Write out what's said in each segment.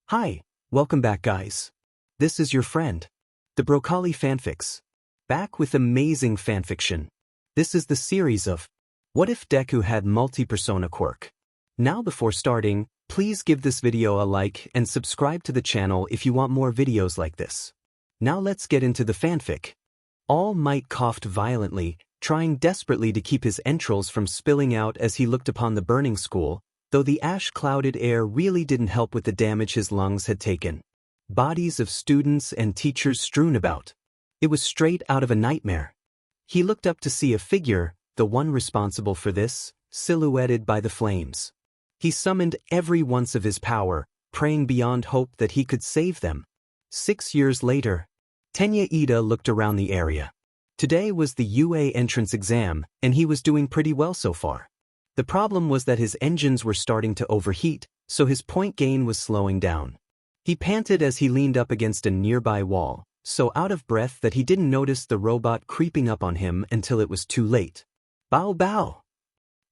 Hi, welcome back guys. This is your friend, the Broccoli Fanfics. Back with amazing fanfiction. This is the series of What if Deku had multi-persona quirk? Now before starting, please give this video a like and subscribe to the channel if you want more videos like this. Now let's get into the fanfic. All Might coughed violently, trying desperately to keep his entrails from spilling out as he looked upon the burning school, though the ash-clouded air really didn't help with the damage his lungs had taken. Bodies of students and teachers strewn about. It was straight out of a nightmare. He looked up to see a figure, the one responsible for this, silhouetted by the flames. He summoned every ounce of his power, praying beyond hope that he could save them. 6 years later, Tenya Ida looked around the area. Today was the UA entrance exam, and he was doing pretty well so far. The problem was that his engines were starting to overheat, so his point gain was slowing down. He panted as he leaned up against a nearby wall, so out of breath that he didn't notice the robot creeping up on him until it was too late. Bow bow!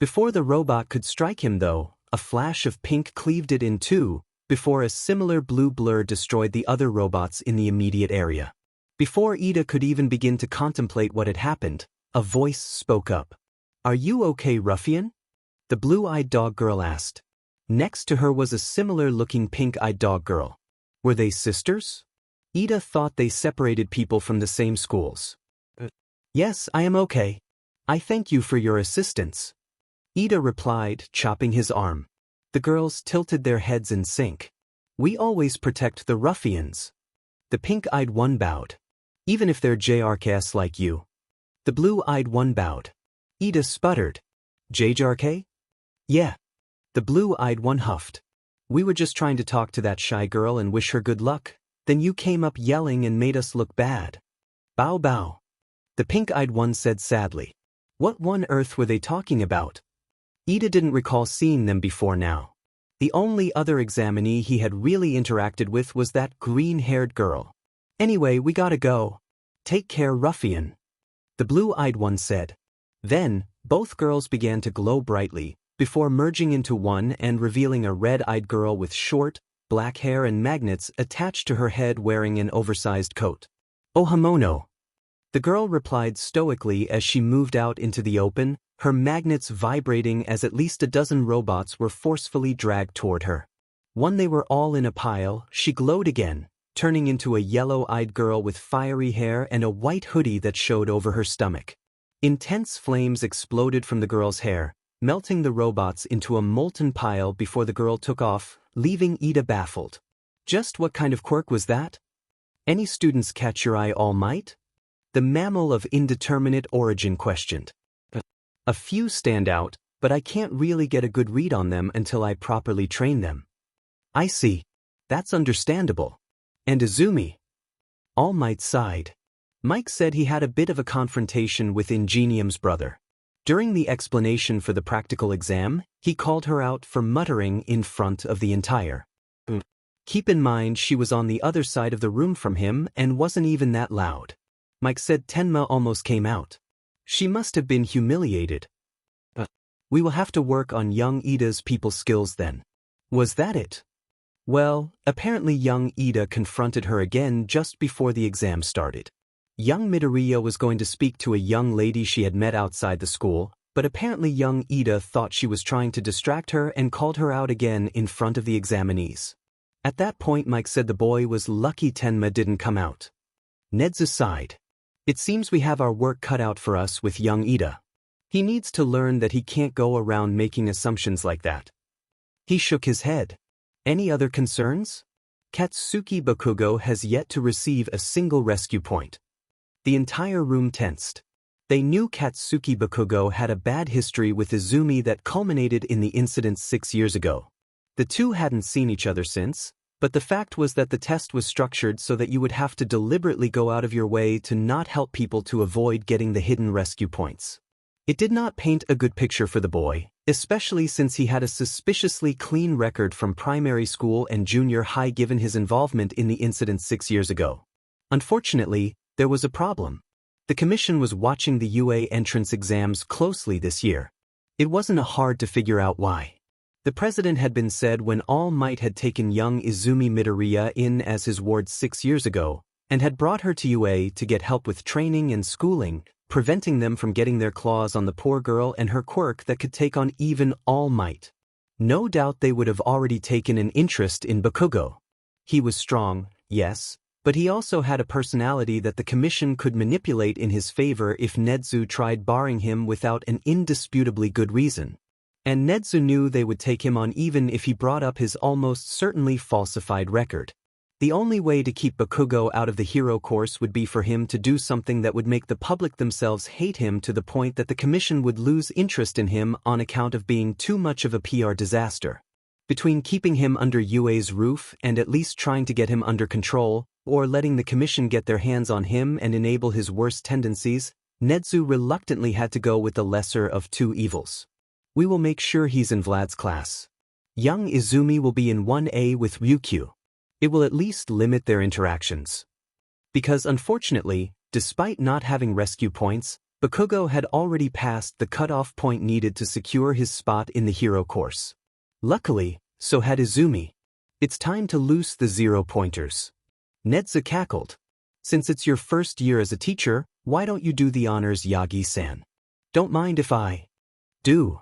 Before the robot could strike him though, a flash of pink cleaved it in two, before a similar blue blur destroyed the other robots in the immediate area. Before Ida could even begin to contemplate what had happened, a voice spoke up. "Are you okay, ruffian?" The blue-eyed dog girl asked. Next to her was a similar-looking pink-eyed dog girl. Were they sisters? Ida thought they separated people from the same schools. Yes, I am okay. I thank you for your assistance. Ida replied, chopping his arm. The girls tilted their heads in sync. We always protect the ruffians. The pink-eyed one bowed. Even if they're JRKs like you. The blue-eyed one bowed. Ida sputtered. JRK? Yeah. The blue-eyed one huffed. We were just trying to talk to that shy girl and wish her good luck. Then you came up yelling and made us look bad. Bow bow. The pink-eyed one said sadly. What on earth were they talking about? Ida didn't recall seeing them before now. The only other examinee he had really interacted with was that green-haired girl. Anyway, we gotta go. Take care, ruffian. The blue-eyed one said. Then, both girls began to glow brightly, before merging into one and revealing a red-eyed girl with short, black hair and magnets attached to her head wearing an oversized coat. Ohamono. The girl replied stoically as she moved out into the open, her magnets vibrating as at least a dozen robots were forcefully dragged toward her. When they were all in a pile, she glowed again, turning into a yellow-eyed girl with fiery hair and a white hoodie that showed over her stomach. Intense flames exploded from the girl's hair, melting the robots into a molten pile before the girl took off, leaving Ida baffled. Just what kind of quirk was that? Any students catch your eye, All Might? The mammal of indeterminate origin questioned. A few stand out, but I can't really get a good read on them until I properly train them. I see. That's understandable. And Izumi? All Might sighed. Mike said he had a bit of a confrontation with Ingenium's brother. During the explanation for the practical exam, he called her out for muttering in front of the entire. Keep in mind she was on the other side of the room from him and wasn't even that loud. Mike said Tenma almost came out. She must have been humiliated. We will have to work on young Ida's people skills then. Was that it? Well, apparently young Ida confronted her again just before the exam started. Young Midoriya was going to speak to a young lady she had met outside the school, but apparently young Ida thought she was trying to distract her and called her out again in front of the examinees. At that point Mike said the boy was lucky Tenma didn't come out. Ned's aside. It seems we have our work cut out for us with young Ida. He needs to learn that he can't go around making assumptions like that. He shook his head. Any other concerns? Katsuki Bakugo has yet to receive a single rescue point. The entire room tensed. They knew Katsuki Bakugo had a bad history with Izumi that culminated in the incident 6 years ago. The two hadn't seen each other since, but the fact was that the test was structured so that you would have to deliberately go out of your way to not help people to avoid getting the hidden rescue points. It did not paint a good picture for the boy, especially since he had a suspiciously clean record from primary school and junior high given his involvement in the incident 6 years ago. Unfortunately, there was a problem. The commission was watching the UA entrance exams closely this year. It wasn't hard to figure out why. The president had been said when All Might had taken young Izumi Midoriya in as his ward 6 years ago, and had brought her to UA to get help with training and schooling, preventing them from getting their claws on the poor girl and her quirk that could take on even All Might. No doubt they would have already taken an interest in Bakugo. He was strong, yes, but he also had a personality that the commission could manipulate in his favor if Netsu tried barring him without an indisputably good reason. And Netsu knew they would take him on even if he brought up his almost certainly falsified record. The only way to keep Bakugo out of the hero course would be for him to do something that would make the public themselves hate him to the point that the commission would lose interest in him on account of being too much of a PR disaster. Between keeping him under UA's roof and at least trying to get him under control, or letting the commission get their hands on him and enable his worst tendencies, Netsu reluctantly had to go with the lesser of two evils. We will make sure he's in Vlad's class. Young Izumi will be in 1A with Ryukyu. It will at least limit their interactions. Because unfortunately, despite not having rescue points, Bakugo had already passed the cutoff point needed to secure his spot in the hero course. Luckily, so had Izumi. It's time to loose the 0-pointers. Netsu cackled. Since it's your first year as a teacher, why don't you do the honors, Yagi-san? Don't mind if I do.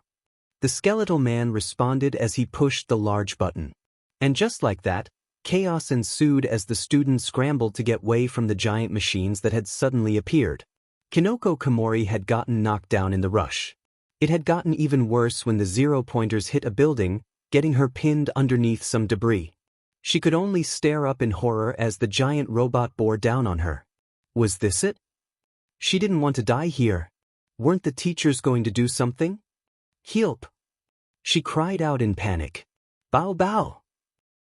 The skeletal man responded as he pushed the large button. And just like that, chaos ensued as the students scrambled to get away from the giant machines that had suddenly appeared. Kinoko Komori had gotten knocked down in the rush. It had gotten even worse when the 0-pointers hit a building, getting her pinned underneath some debris. She could only stare up in horror as the giant robot bore down on her. Was this it? She didn't want to die here. Weren't the teachers going to do something? Help! She cried out in panic. Bow bow!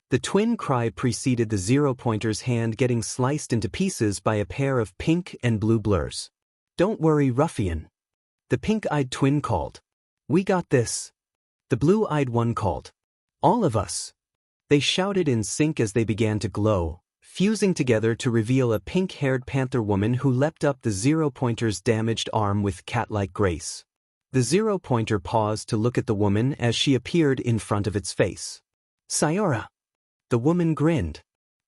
The twin cry preceded the 0-pointer's hand getting sliced into pieces by a pair of pink and blue blurs. Don't worry, ruffian. The pink-eyed twin called. We got this. The blue-eyed one called. All of us. They shouted in sync as they began to glow, fusing together to reveal a pink-haired panther woman who leapt up the 0-pointer's damaged arm with cat-like grace. The 0-pointer paused to look at the woman as she appeared in front of its face. Sayora. The woman grinned.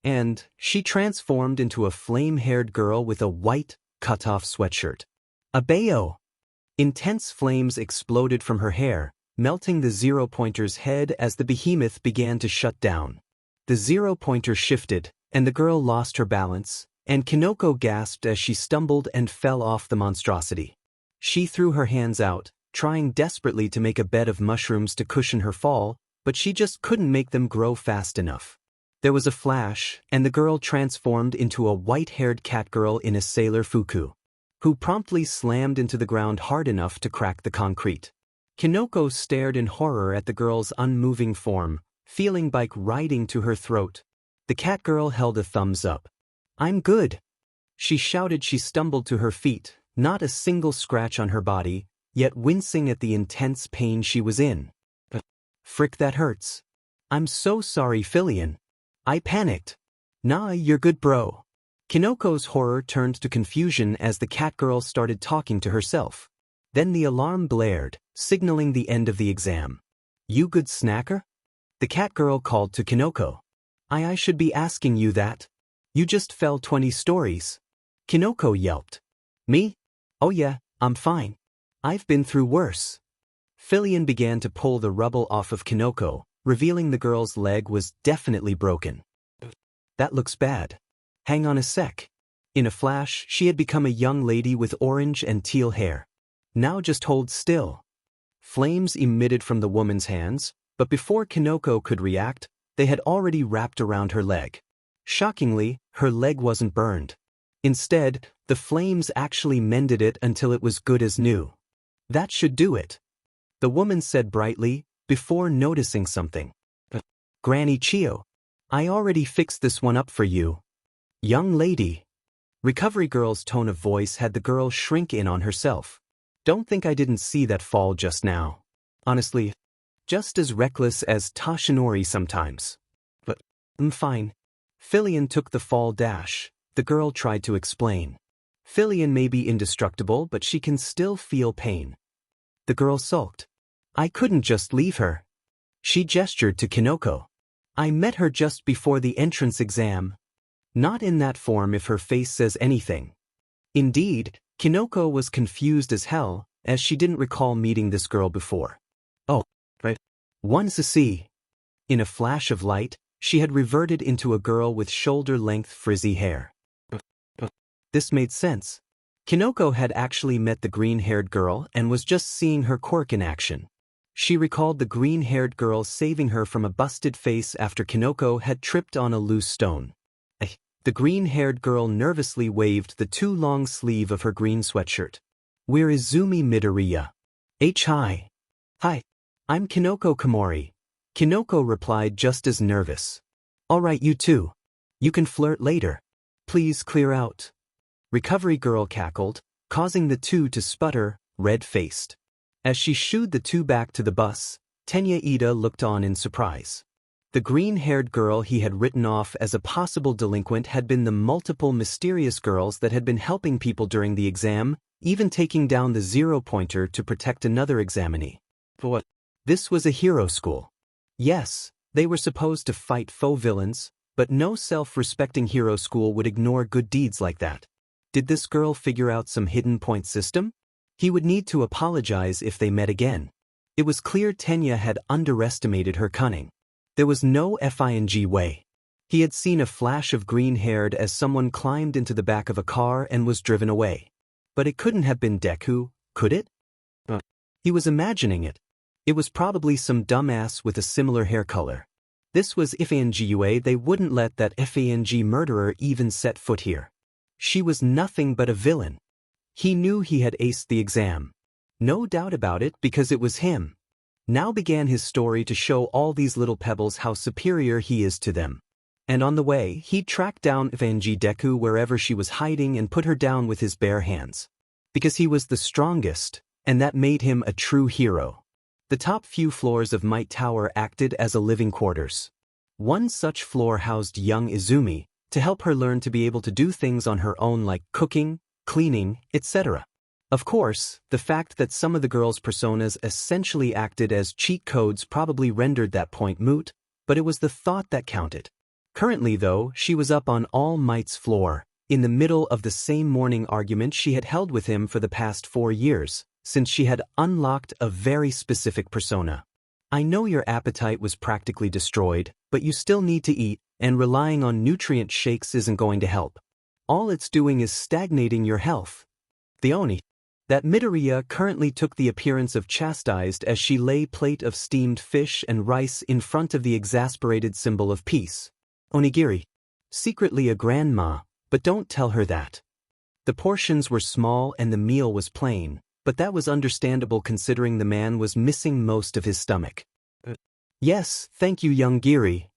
And she transformed into a flame-haired girl with a white, cut-off sweatshirt. Abayo. Intense flames exploded from her hair, melting the 0-pointer's head as the behemoth began to shut down. The 0-pointer shifted, and the girl lost her balance, and Kinoko gasped as she stumbled and fell off the monstrosity. She threw her hands out, trying desperately to make a bed of mushrooms to cushion her fall, but she just couldn't make them grow fast enough. There was a flash, and the girl transformed into a white-haired catgirl in a sailor fuku, who promptly slammed into the ground hard enough to crack the concrete. Kinoko stared in horror at the girl's unmoving form, feeling bike riding to her throat. The catgirl held a thumbs up. I'm good. She shouted. She stumbled to her feet, not a single scratch on her body, yet wincing at the intense pain she was in. Frick, that hurts. I'm so sorry, Filian. I panicked. Nah, you're good, bro. Kinoko's horror turned to confusion as the catgirl started talking to herself. Then the alarm blared, signaling the end of the exam. You good, snacker? The catgirl called to Kinoko. I should be asking you that. You just fell 20 stories. Kinoko yelped. Me? Oh yeah, I'm fine. I've been through worse. Filian began to pull the rubble off of Kinoko, revealing the girl's leg was definitely broken. That looks bad. Hang on a sec. In a flash, she had become a young lady with orange and teal hair. Now just hold still. Flames emitted from the woman's hands, but before Kinoko could react, they had already wrapped around her leg. Shockingly, her leg wasn't burned. Instead, the flames actually mended it until it was good as new. That should do it, the woman said brightly, before noticing something. Granny Chio, I already fixed this one up for you. Young lady. Recovery girl's tone of voice had the girl shrink in on herself. Don't think I didn't see that fall just now. Honestly, just as reckless as Tashinori sometimes. But, I'm fine. Filian took the fall dash, the girl tried to explain. Filian may be indestructible, but she can still feel pain. The girl sulked. I couldn't just leave her. She gestured to Kinoko. I met her just before the entrance exam. Not in that form if her face says anything. Indeed, Kinoko was confused as hell, as she didn't recall meeting this girl before. Oh, right. One's a C. In a flash of light, she had reverted into a girl with shoulder-length frizzy hair. This made sense. Kinoko had actually met the green-haired girl and was just seeing her quirk in action. She recalled the green-haired girl saving her from a busted face after Kinoko had tripped on a loose stone. The green-haired girl nervously waved the too long sleeve of her green sweatshirt. We're Izumi Midoriya. Hi. Hi. I'm Kinoko Komori. Kinoko replied just as nervous. Alright, you two. You can flirt later. Please clear out. Recovery girl cackled, causing the two to sputter, red-faced. As she shooed the two back to the bus, Tenya Ida looked on in surprise. The green-haired girl he had written off as a possible delinquent had been the multiple mysterious girls that had been helping people during the exam, even taking down the zero-pointer to protect another examinee. For what? This was a hero school. Yes, they were supposed to fight faux villains, but no self-respecting hero school would ignore good deeds like that. Did this girl figure out some hidden point system? He would need to apologize if they met again. It was clear Tenya had underestimated her cunning. There was no FING way. He had seen a flash of green-haired as someone climbed into the back of a car and was driven away. But it couldn't have been Deku, could it? He was imagining it. It was probably some dumbass with a similar hair color. This was FANGUA. They wouldn't let that FANG murderer even set foot here. She was nothing but a villain. He knew he had aced the exam. No doubt about it because it was him. Now began his story to show all these little pebbles how superior he is to them. And on the way, he tracked down Fanji Deku wherever she was hiding and put her down with his bare hands. Because he was the strongest, and that made him a true hero. The top few floors of Might Tower acted as a living quarters. One such floor housed young Izumi, to help her learn to be able to do things on her own like cooking, cleaning, etc. Of course, the fact that some of the girls' personas essentially acted as cheat codes probably rendered that point moot, but it was the thought that counted. Currently though, she was up on All Might's floor, in the middle of the same morning argument she had held with him for the past 4 years, since she had unlocked a very specific persona. I know your appetite was practically destroyed, but you still need to eat, and relying on nutrient shakes isn't going to help. All it's doing is stagnating your health. The Oni. That Midoriya currently took the appearance of chastised as she lay plate of steamed fish and rice in front of the exasperated symbol of peace. Onigiri. Secretly a grandma, but don't tell her that. The portions were small and the meal was plain, but that was understandable considering the man was missing most of his stomach. Yes, thank you young Giri.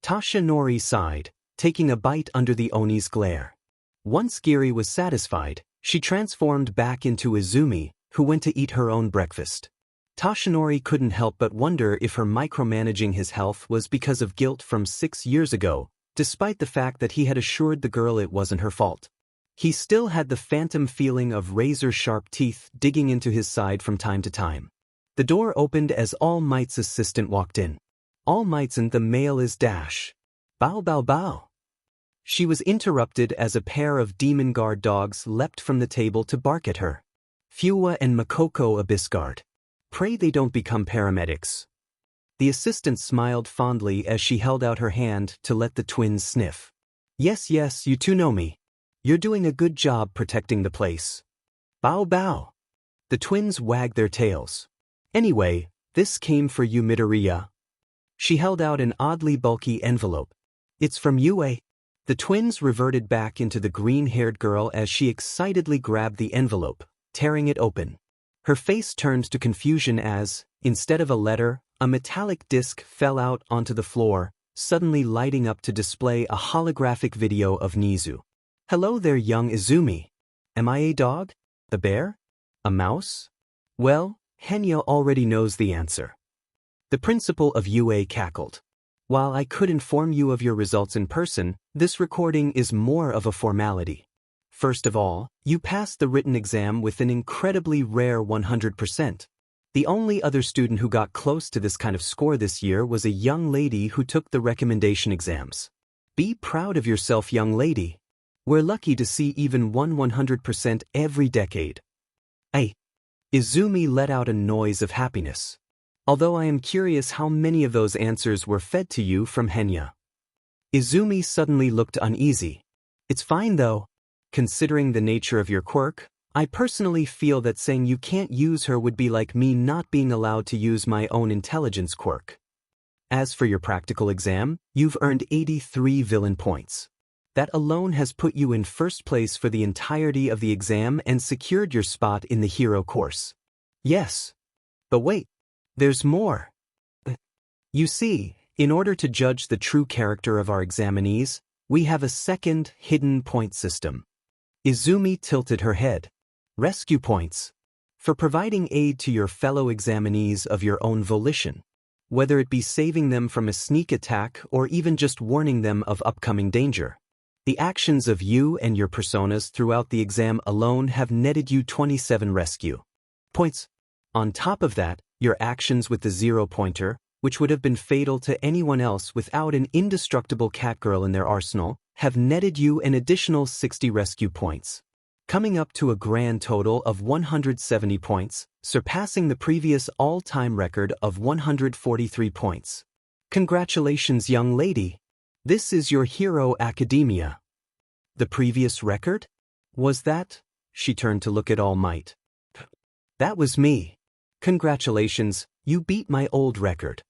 Tashinori sighed, taking a bite under the Oni's glare. Once Giri was satisfied, she transformed back into Izumi, who went to eat her own breakfast. Tashinori couldn't help but wonder if her micromanaging his health was because of guilt from 6 years ago, despite the fact that he had assured the girl it wasn't her fault. He still had the phantom feeling of razor-sharp teeth digging into his side from time to time. The door opened as All Might's assistant walked in. All Might's and the mail is dash. Bow bow bow. She was interrupted as a pair of demon guard dogs leapt from the table to bark at her. Fuwa and Makoko Abyssguard. Pray they don't become paramedics. The assistant smiled fondly as she held out her hand to let the twins sniff. Yes, yes, you two know me. You're doing a good job protecting the place. Bow bow. The twins wagged their tails. Anyway, this came for you Midoriya. She held out an oddly bulky envelope. It's from Yue. The twins reverted back into the green-haired girl as she excitedly grabbed the envelope, tearing it open. Her face turned to confusion as, instead of a letter, a metallic disc fell out onto the floor, suddenly lighting up to display a holographic video of Nizu. Hello there young Izumi. Am I a dog? A bear? A mouse? Well, Henya already knows the answer. The principal of UA cackled. While I could inform you of your results in person, this recording is more of a formality. First of all, you passed the written exam with an incredibly rare 100%. The only other student who got close to this kind of score this year was a young lady who took the recommendation exams. Be proud of yourself, young lady. We're lucky to see even 100% every decade. Hey. Izumi let out a noise of happiness. Although I am curious how many of those answers were fed to you from Henya. Izumi suddenly looked uneasy. It's fine though. Considering the nature of your quirk, I personally feel that saying you can't use her would be like me not being allowed to use my own intelligence quirk. As for your practical exam, you've earned 83 villain points. That alone has put you in first place for the entirety of the exam and secured your spot in the hero course. Yes. But wait, there's more. You see, in order to judge the true character of our examinees, we have a second, hidden point system. Izumi tilted her head. Rescue points. For providing aid to your fellow examinees of your own volition. Whether it be saving them from a sneak attack or even just warning them of upcoming danger. The actions of you and your personas throughout the exam alone have netted you 27 rescue points. On top of that, your actions with the 0-pointer, which would have been fatal to anyone else without an indestructible catgirl in their arsenal, have netted you an additional 60 rescue points. Coming up to a grand total of 170 points, surpassing the previous all-time record of 143 points. Congratulations, young lady. This is your Hero Academia. The previous record? Was that? She turned to look at All Might. That was me. Congratulations, you beat my old record.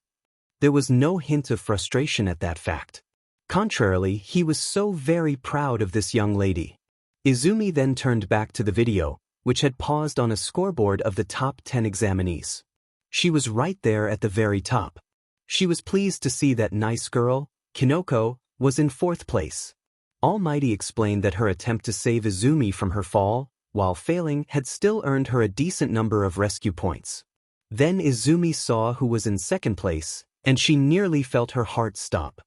There was no hint of frustration at that fact. Contrarily, he was so very proud of this young lady. Izumi then turned back to the video, which had paused on a scoreboard of the top 10 examinees. She was right there at the very top. She was pleased to see that nice girl, Kinoko, was in 4th place. Almighty explained that her attempt to save Izumi from her fall, while failing, had still earned her a decent number of rescue points. Then Izumi saw who was in 2nd place, and she nearly felt her heart stop.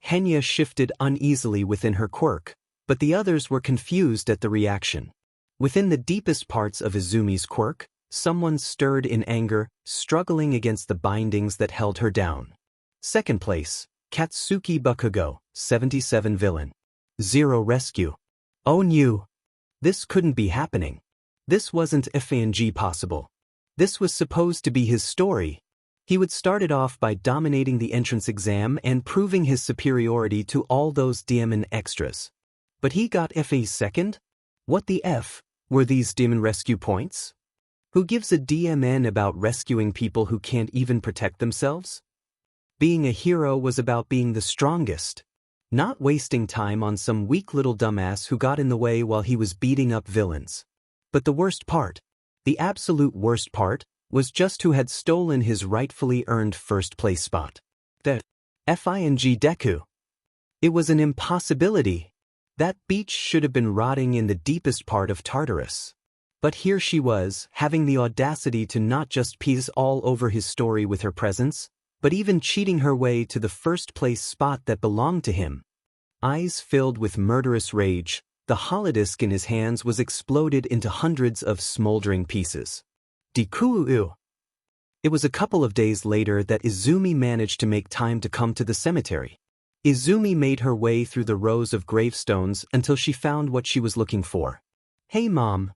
Henya shifted uneasily within her quirk, but the others were confused at the reaction. Within the deepest parts of Izumi's quirk, someone stirred in anger, struggling against the bindings that held her down. 2nd place, Katsuki Bakugo, 77 villain. 0 rescue. Oh no. This couldn't be happening. This wasn't FNG possible. This was supposed to be his story. He would start it off by dominating the entrance exam and proving his superiority to all those DMN extras. But he got FA 2nd? What the F? Were these DMN rescue points? Who gives a DMN about rescuing people who can't even protect themselves? Being a hero was about being the strongest. Not wasting time on some weak little dumbass who got in the way while he was beating up villains. But the worst part, the absolute worst part, was just who had stolen his rightfully earned 1st place spot. The FING Deku. It was an impossibility. That beach should have been rotting in the deepest part of Tartarus. But here she was, having the audacity to not just piece all over his story with her presence, but even cheating her way to the 1st place spot that belonged to him. Eyes filled with murderous rage, the holodisc in his hands was exploded into hundreds of smoldering pieces. Deku. It was a couple of days later that Izumi managed to make time to come to the cemetery. Izumi made her way through the rows of gravestones until she found what she was looking for. Hey Mom,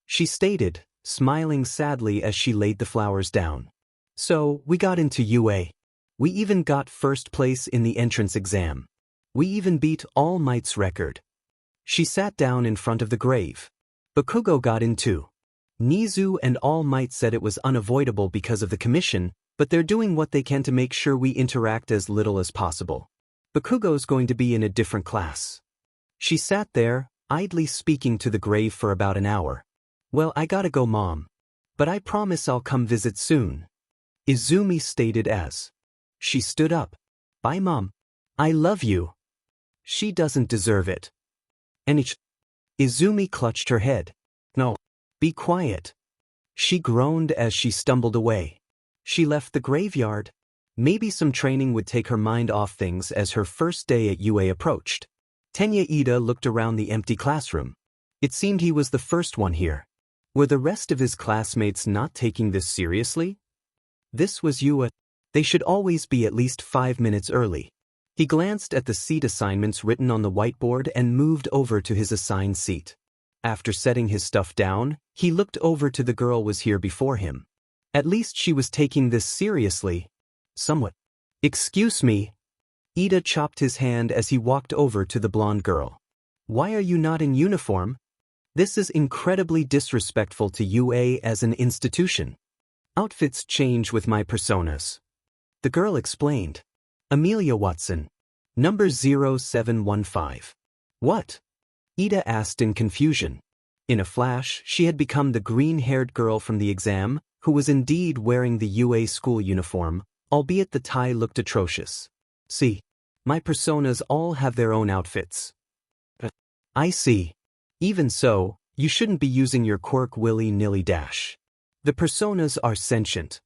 she stated, smiling sadly as she laid the flowers down. So, we got into UA. We even got 1st place in the entrance exam. We even beat All Might's record. She sat down in front of the grave. Bakugo got in too. Nizu and All Might said it was unavoidable because of the commission, but they're doing what they can to make sure we interact as little as possible. Bakugo's going to be in a different class. She sat there, idly speaking to the grave for about an hour. Well, I gotta go, Mom. But I promise I'll come visit soon. Izumi stated as she stood up. Bye, Mom. I love you. She doesn't deserve it. And Izumi clutched her head. No. Be quiet. She groaned as she stumbled away. She left the graveyard. Maybe some training would take her mind off things as her first day at UA approached. Tenya Ida looked around the empty classroom. It seemed he was the first one here. Were the rest of his classmates not taking this seriously? This was you. They should always be at least 5 minutes early. He glanced at the seat assignments written on the whiteboard and moved over to his assigned seat. After setting his stuff down, he looked over to the girl was here before him. At least she was taking this seriously. Somewhat. Excuse me. Ida chopped his hand as he walked over to the blonde girl. Why are you not in uniform? This is incredibly disrespectful to UA as an institution. Outfits change with my personas. The girl explained. Amelia Watson. Number 0715. What? Ida asked in confusion. In a flash, she had become the green-haired girl from the exam, who was indeed wearing the UA school uniform, albeit the tie looked atrocious. See, my personas all have their own outfits. I see. Even so, you shouldn't be using your quirk willy-nilly dash. The personas are sentient.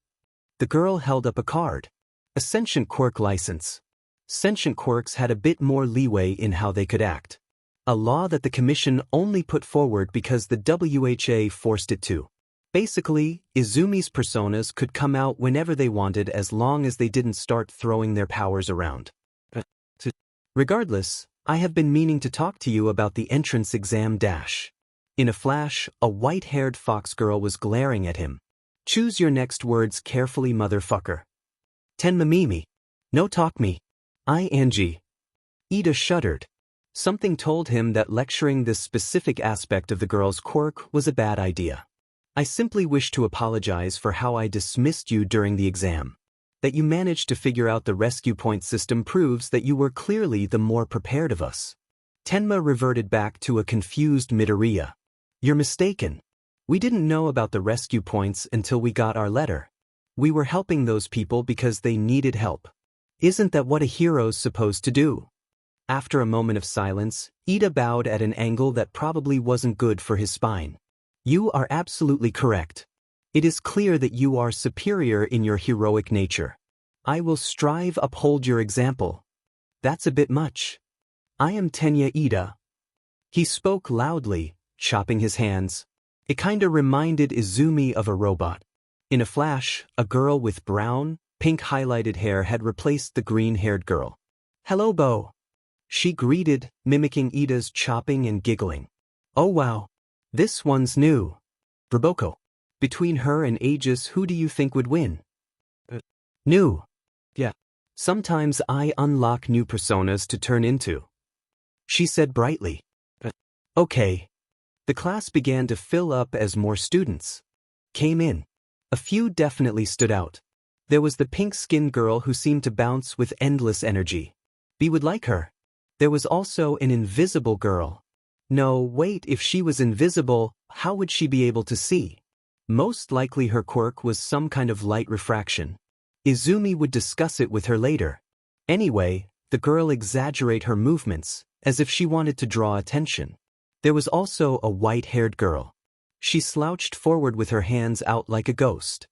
The girl held up a card. A sentient quirk license. Sentient quirks had a bit more leeway in how they could act. A law that the commission only put forward because the WHA forced it to. Basically, Izumi's personas could come out whenever they wanted as long as they didn't start throwing their powers around. Regardless, I have been meaning to talk to you about the entrance exam dash. In a flash, a white-haired fox girl was glaring at him. Choose your next words carefully, motherfucker. Tenma Mimi. No talk me. Ing. Ida shuddered. Something told him that lecturing this specific aspect of the girl's quirk was a bad idea. I simply wish to apologize for how I dismissed you during the exam. That you managed to figure out the rescue point system proves that you were clearly the more prepared of us. Tenma reverted back to a confused Midoriya. You're mistaken. We didn't know about the rescue points until we got our letter. We were helping those people because they needed help. Isn't that what a hero's supposed to do? After a moment of silence, Ida bowed at an angle that probably wasn't good for his spine. You are absolutely correct. It is clear that you are superior in your heroic nature. I will strive uphold your example. That's a bit much. I am Tenya Ida. He spoke loudly, chopping his hands. It kinda reminded Izumi of a robot. In a flash, a girl with brown, pink highlighted hair had replaced the green-haired girl. Hello, Bo. She greeted, mimicking Ida's chopping and giggling. Oh wow. This one's new. Raboko. Between her and Aegis, who do you think would win? New. Yeah. Sometimes I unlock new personas to turn into. She said brightly. Okay. The class began to fill up as more students came in. A few definitely stood out. There was the pink-skinned girl who seemed to bounce with endless energy. B would like her. There was also an invisible girl. No, wait, if she was invisible, how would she be able to see? Most likely her quirk was some kind of light refraction. Izumi would discuss it with her later. Anyway, the girl exaggerate her movements, as if she wanted to draw attention. There was also a white-haired girl. She slouched forward with her hands out like a ghost.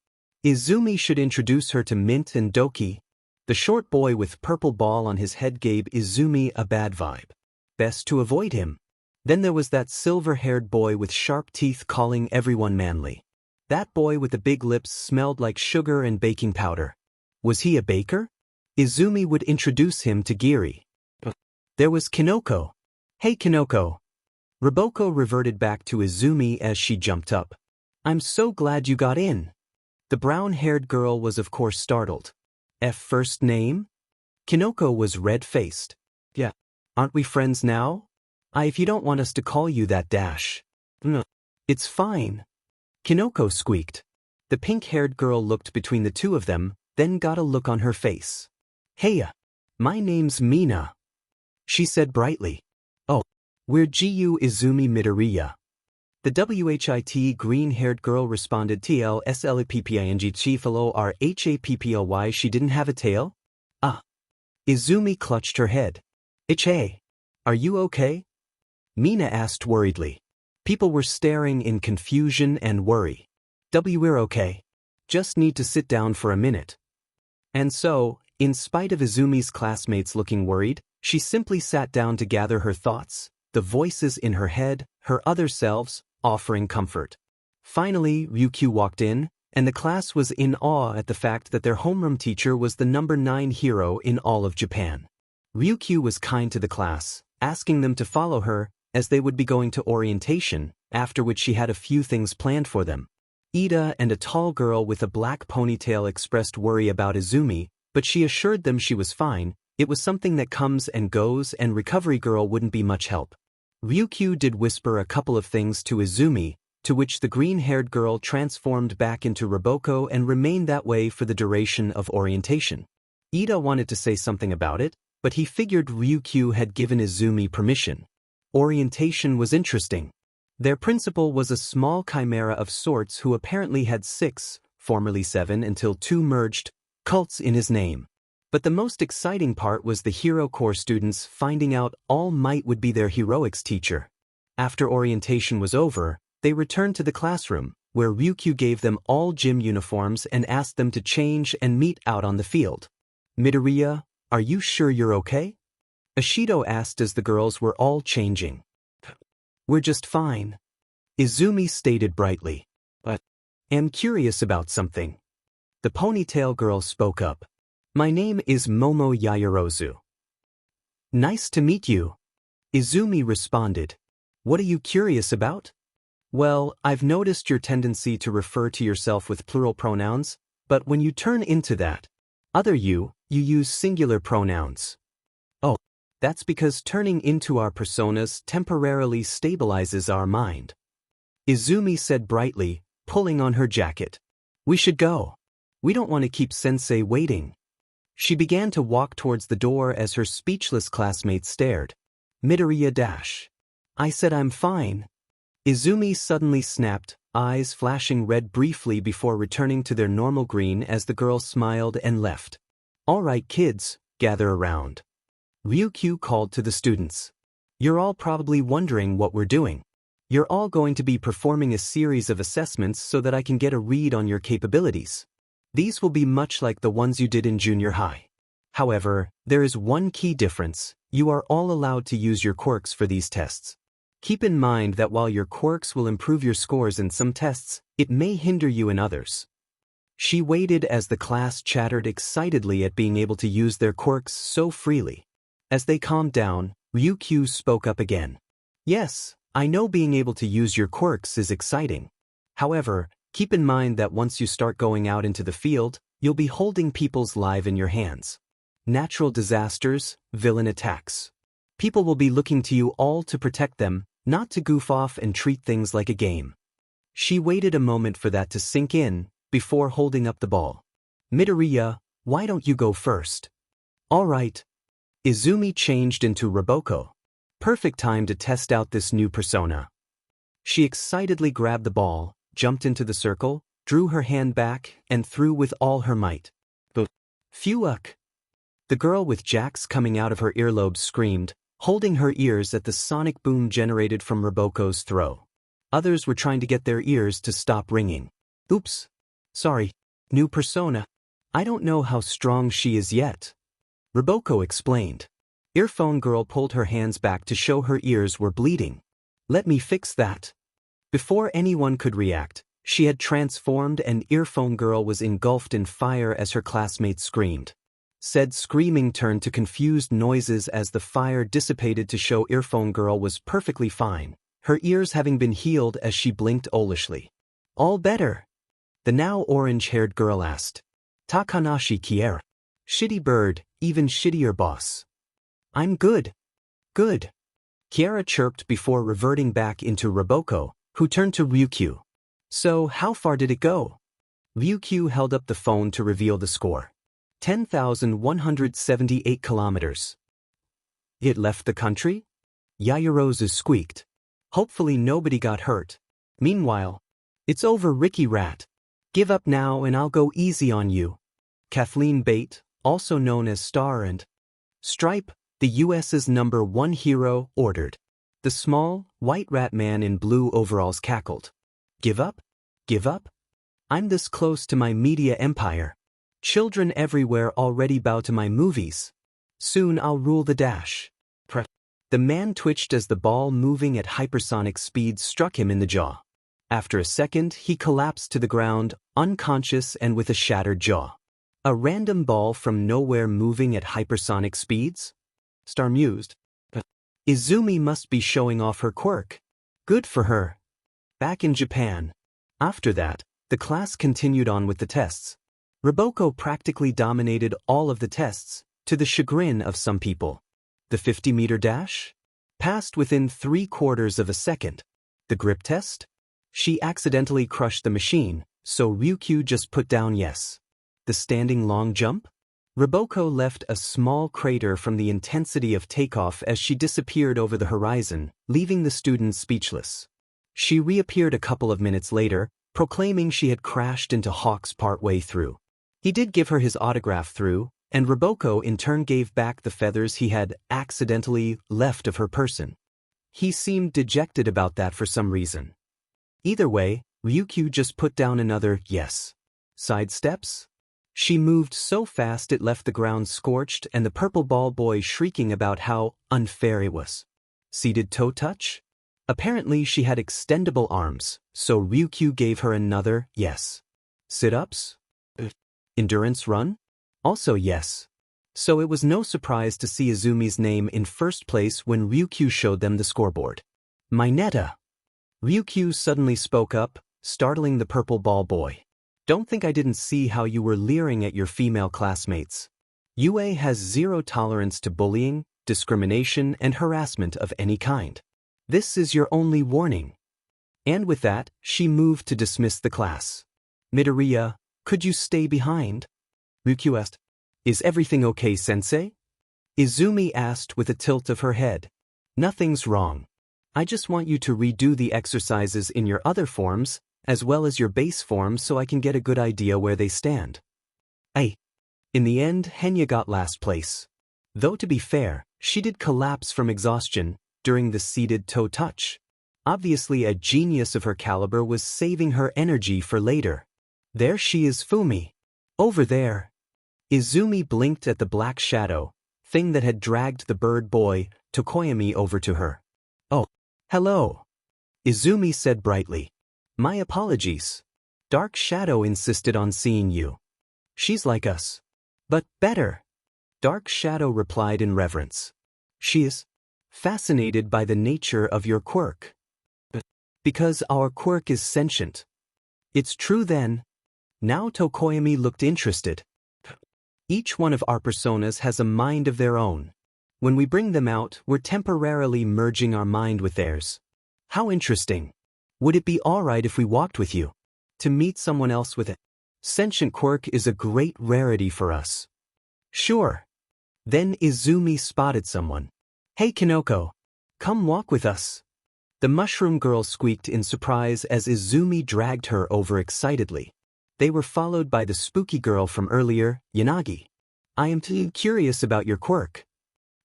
Izumi should introduce her to Mint and Doki. The short boy with purple ball on his head gave Izumi a bad vibe. Best to avoid him. Then there was that silver-haired boy with sharp teeth calling everyone manly. That boy with the big lips smelled like sugar and baking powder. Was he a baker? Izumi would introduce him to Giri. There was Kinoko. Hey Kinoko. Raboko reverted back to Izumi as she jumped up. I'm so glad you got in. The brown-haired girl was of course startled. F first name? Kinoko was red-faced. Yeah. Aren't we friends now? If you don't want us to call you that dash. No. It's fine. Kinoko squeaked. The pink-haired girl looked between the two of them, then got a look on her face. Heya. My name's Mina. She said brightly. Oh. We're GU Izumi Midoriya. The WHIT green-haired girl responded TLSLPPING CHIFLORHAPPLY she didn't have a tail? Ah. Izumi clutched her head. Hey. Are you okay? Mina asked worriedly. People were staring in confusion and worry. We're okay. Just need to sit down for a minute. And so, in spite of Izumi's classmates looking worried, she simply sat down to gather her thoughts, the voices in her head, her other selves, offering comfort. Finally, Ryukyu walked in, and the class was in awe at the fact that their homeroom teacher was the number 9 hero in all of Japan. Ryukyu was kind to the class, asking them to follow her, as they would be going to orientation, after which she had a few things planned for them. Ida and a tall girl with a black ponytail expressed worry about Izumi, but she assured them she was fine. It was something that comes and goes, and recovery girl wouldn't be much help. Ryukyu did whisper a couple of things to Izumi, to which the green-haired girl transformed back into Roboko and remained that way for the duration of orientation. Ida wanted to say something about it, but he figured Ryukyu had given Izumi permission. Orientation was interesting. Their principal was a small chimera of sorts who apparently had 6, formerly 7 until 2 merged, cults in his name. But the most exciting part was the Hero Corps students finding out All Might would be their heroics teacher. After orientation was over, they returned to the classroom, where Ryukyu gave them all gym uniforms and asked them to change and meet out on the field. Midoriya, are you sure you're okay? Ashido asked as the girls were all changing. We're just fine, Izumi stated brightly. But I'm curious about something. The ponytail girl spoke up. My name is Momo Yaoyorozu. Nice to meet you, Izumi responded. What are you curious about? Well, I've noticed your tendency to refer to yourself with plural pronouns, but when you turn into that other you use singular pronouns. Oh, that's because turning into our personas temporarily stabilizes our mind, Izumi said brightly, pulling on her jacket. We should go. We don't want to keep sensei waiting. She began to walk towards the door as her speechless classmates stared. Midoriya dash. I said I'm fine. Izumi suddenly snapped, eyes flashing red briefly before returning to their normal green as the girl smiled and left. All right kids, gather around. Ryukyu called to the students. You're all probably wondering what we're doing. You're all going to be performing a series of assessments so that I can get a read on your capabilities. These will be much like the ones you did in junior high. However, there is one key difference. You are all allowed to use your quirks for these tests. Keep in mind that while your quirks will improve your scores in some tests, it may hinder you in others. She waited as the class chattered excitedly at being able to use their quirks so freely. As they calmed down, Ryukyu spoke up again. Yes, I know being able to use your quirks is exciting. However, keep in mind that once you start going out into the field, you'll be holding people's lives in your hands. Natural disasters, villain attacks. People will be looking to you all to protect them, not to goof off and treat things like a game. She waited a moment for that to sink in, before holding up the ball. Midoriya, why don't you go first? All right. Izumi changed into Roboko. Perfect time to test out this new persona. She excitedly grabbed the ball, jumped into the circle, drew her hand back, and threw with all her might. Phew-uck! The girl with jacks coming out of her earlobes screamed, holding her ears at the sonic boom generated from Roboko's throw. Others were trying to get their ears to stop ringing. Oops. Sorry. New persona. I don't know how strong she is yet. Roboko explained. Earphone girl pulled her hands back to show her ears were bleeding. Let me fix that. Before anyone could react, she had transformed and Earphone girl was engulfed in fire as her classmates screamed. Said screaming turned to confused noises as the fire dissipated to show Earphone girl was perfectly fine, her ears having been healed as she blinked owlishly. All better? The now orange-haired girl asked. Takanashi Kiera. Shitty bird, even shittier boss. I'm good. Good. Kiera chirped before reverting back into Roboko, who turned to Ryukyu. So, how far did it go? Ryukyu held up the phone to reveal the score. 10,178 kilometers. It left the country? Yaoyorozu squeaked. Hopefully nobody got hurt. Meanwhile, it's over Ricky Rat. Give up now and I'll go easy on you. Kathleen Bate, also known as Star and Stripe, the US's #1 hero, ordered. The small, white rat man in blue overalls cackled. Give up? Give up? I'm this close to my media empire. Children everywhere already bow to my movies. Soon I'll rule the dash. The man twitched as the ball moving at hypersonic speed struck him in the jaw. After a second, he collapsed to the ground, unconscious and with a shattered jaw. A random ball from nowhere moving at hypersonic speeds? Star mused. Izumi must be showing off her quirk. Good for her. Back in Japan. After that, the class continued on with the tests. Riboko practically dominated all of the tests, to the chagrin of some people. The 50-meter dash? Passed within 3/4 of a second. The grip test? She accidentally crushed the machine, so Ryukyu just put down yes. The standing long jump? Riboko left a small crater from the intensity of takeoff as she disappeared over the horizon, leaving the students speechless. She reappeared a couple of minutes later, proclaiming she had crashed into Hawks partway through. He did give her his autograph through, and Riboko in turn gave back the feathers he had accidentally left of her person. He seemed dejected about that for some reason. Either way, Ryukyu just put down another yes. Side steps? She moved so fast it left the ground scorched and the purple ball boy shrieking about how unfair it was. Seated toe touch? Apparently she had extendable arms, so Ryukyu gave her another yes. Sit-ups? Endurance run? Also yes. So it was no surprise to see Izumi's name in first place when Ryukyu showed them the scoreboard. Mineta. Ryukyu suddenly spoke up, startling the purple ball boy. Don't think I didn't see how you were leering at your female classmates. UA has zero tolerance to bullying, discrimination, and harassment of any kind. This is your only warning. And with that, she moved to dismiss the class. Midoriya, could you stay behind? Ryukyu asked. Is everything okay, sensei? Izumi asked with a tilt of her head. Nothing's wrong. I just want you to redo the exercises in your other forms, as well as your base forms so I can get a good idea where they stand. In the end, Henya got last place. Though to be fair, she did collapse from exhaustion during the seated toe touch. Obviously a genius of her caliber was saving her energy for later. There she is, Fumi. Over there. Izumi blinked at the black shadow, thing that had dragged the bird boy, Tokoyami, over to her. Oh, hello. Izumi said brightly. My apologies. Dark Shadow insisted on seeing you. She's like us. But better. Dark Shadow replied in reverence. She is fascinated by the nature of your quirk. Because our quirk is sentient. It's true then. Now Tokoyami looked interested. Each one of our personas has a mind of their own. When we bring them out, we're temporarily merging our mind with theirs. How interesting. Would it be alright if we walked with you? To meet someone else with a sentient quirk is a great rarity for us. Sure. Then Izumi spotted someone. Hey Kinoko. Come walk with us. The mushroom girl squeaked in surprise as Izumi dragged her over excitedly. They were followed by the spooky girl from earlier, Yanagi. I am curious about your quirk.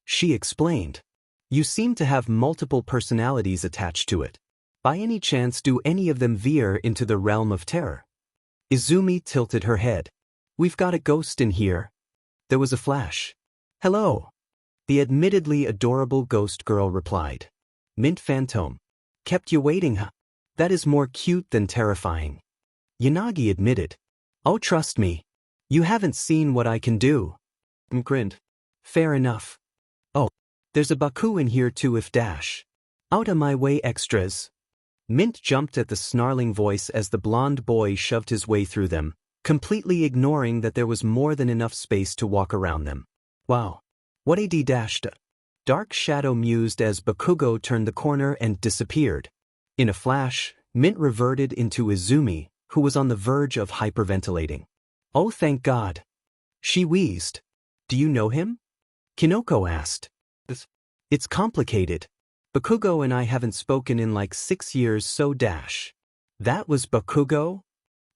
She explained. You seem to have multiple personalities attached to it. By any chance do any of them veer into the realm of terror? Izumi tilted her head. We've got a ghost in here. There was a flash. Hello. The admittedly adorable ghost girl replied. Mint Phantom. Kept you waiting, huh? That is more cute than terrifying. Yanagi admitted. Oh, trust me. You haven't seen what I can do. Grinned. Fair enough. Oh, there's a Baku in here too if dash. Out of my way extras. Mint jumped at the snarling voice as the blonde boy shoved his way through them, completely ignoring that there was more than enough space to walk around them. Wow. What a d-dashed. Dark Shadow mused as Bakugo turned the corner and disappeared. In a flash, Mint reverted into Izumi, who was on the verge of hyperventilating. Oh, thank God. She wheezed. Do you know him? Kinoko asked. It's complicated. Bakugo and I haven't spoken in like 6 years, so dash. That was Bakugo?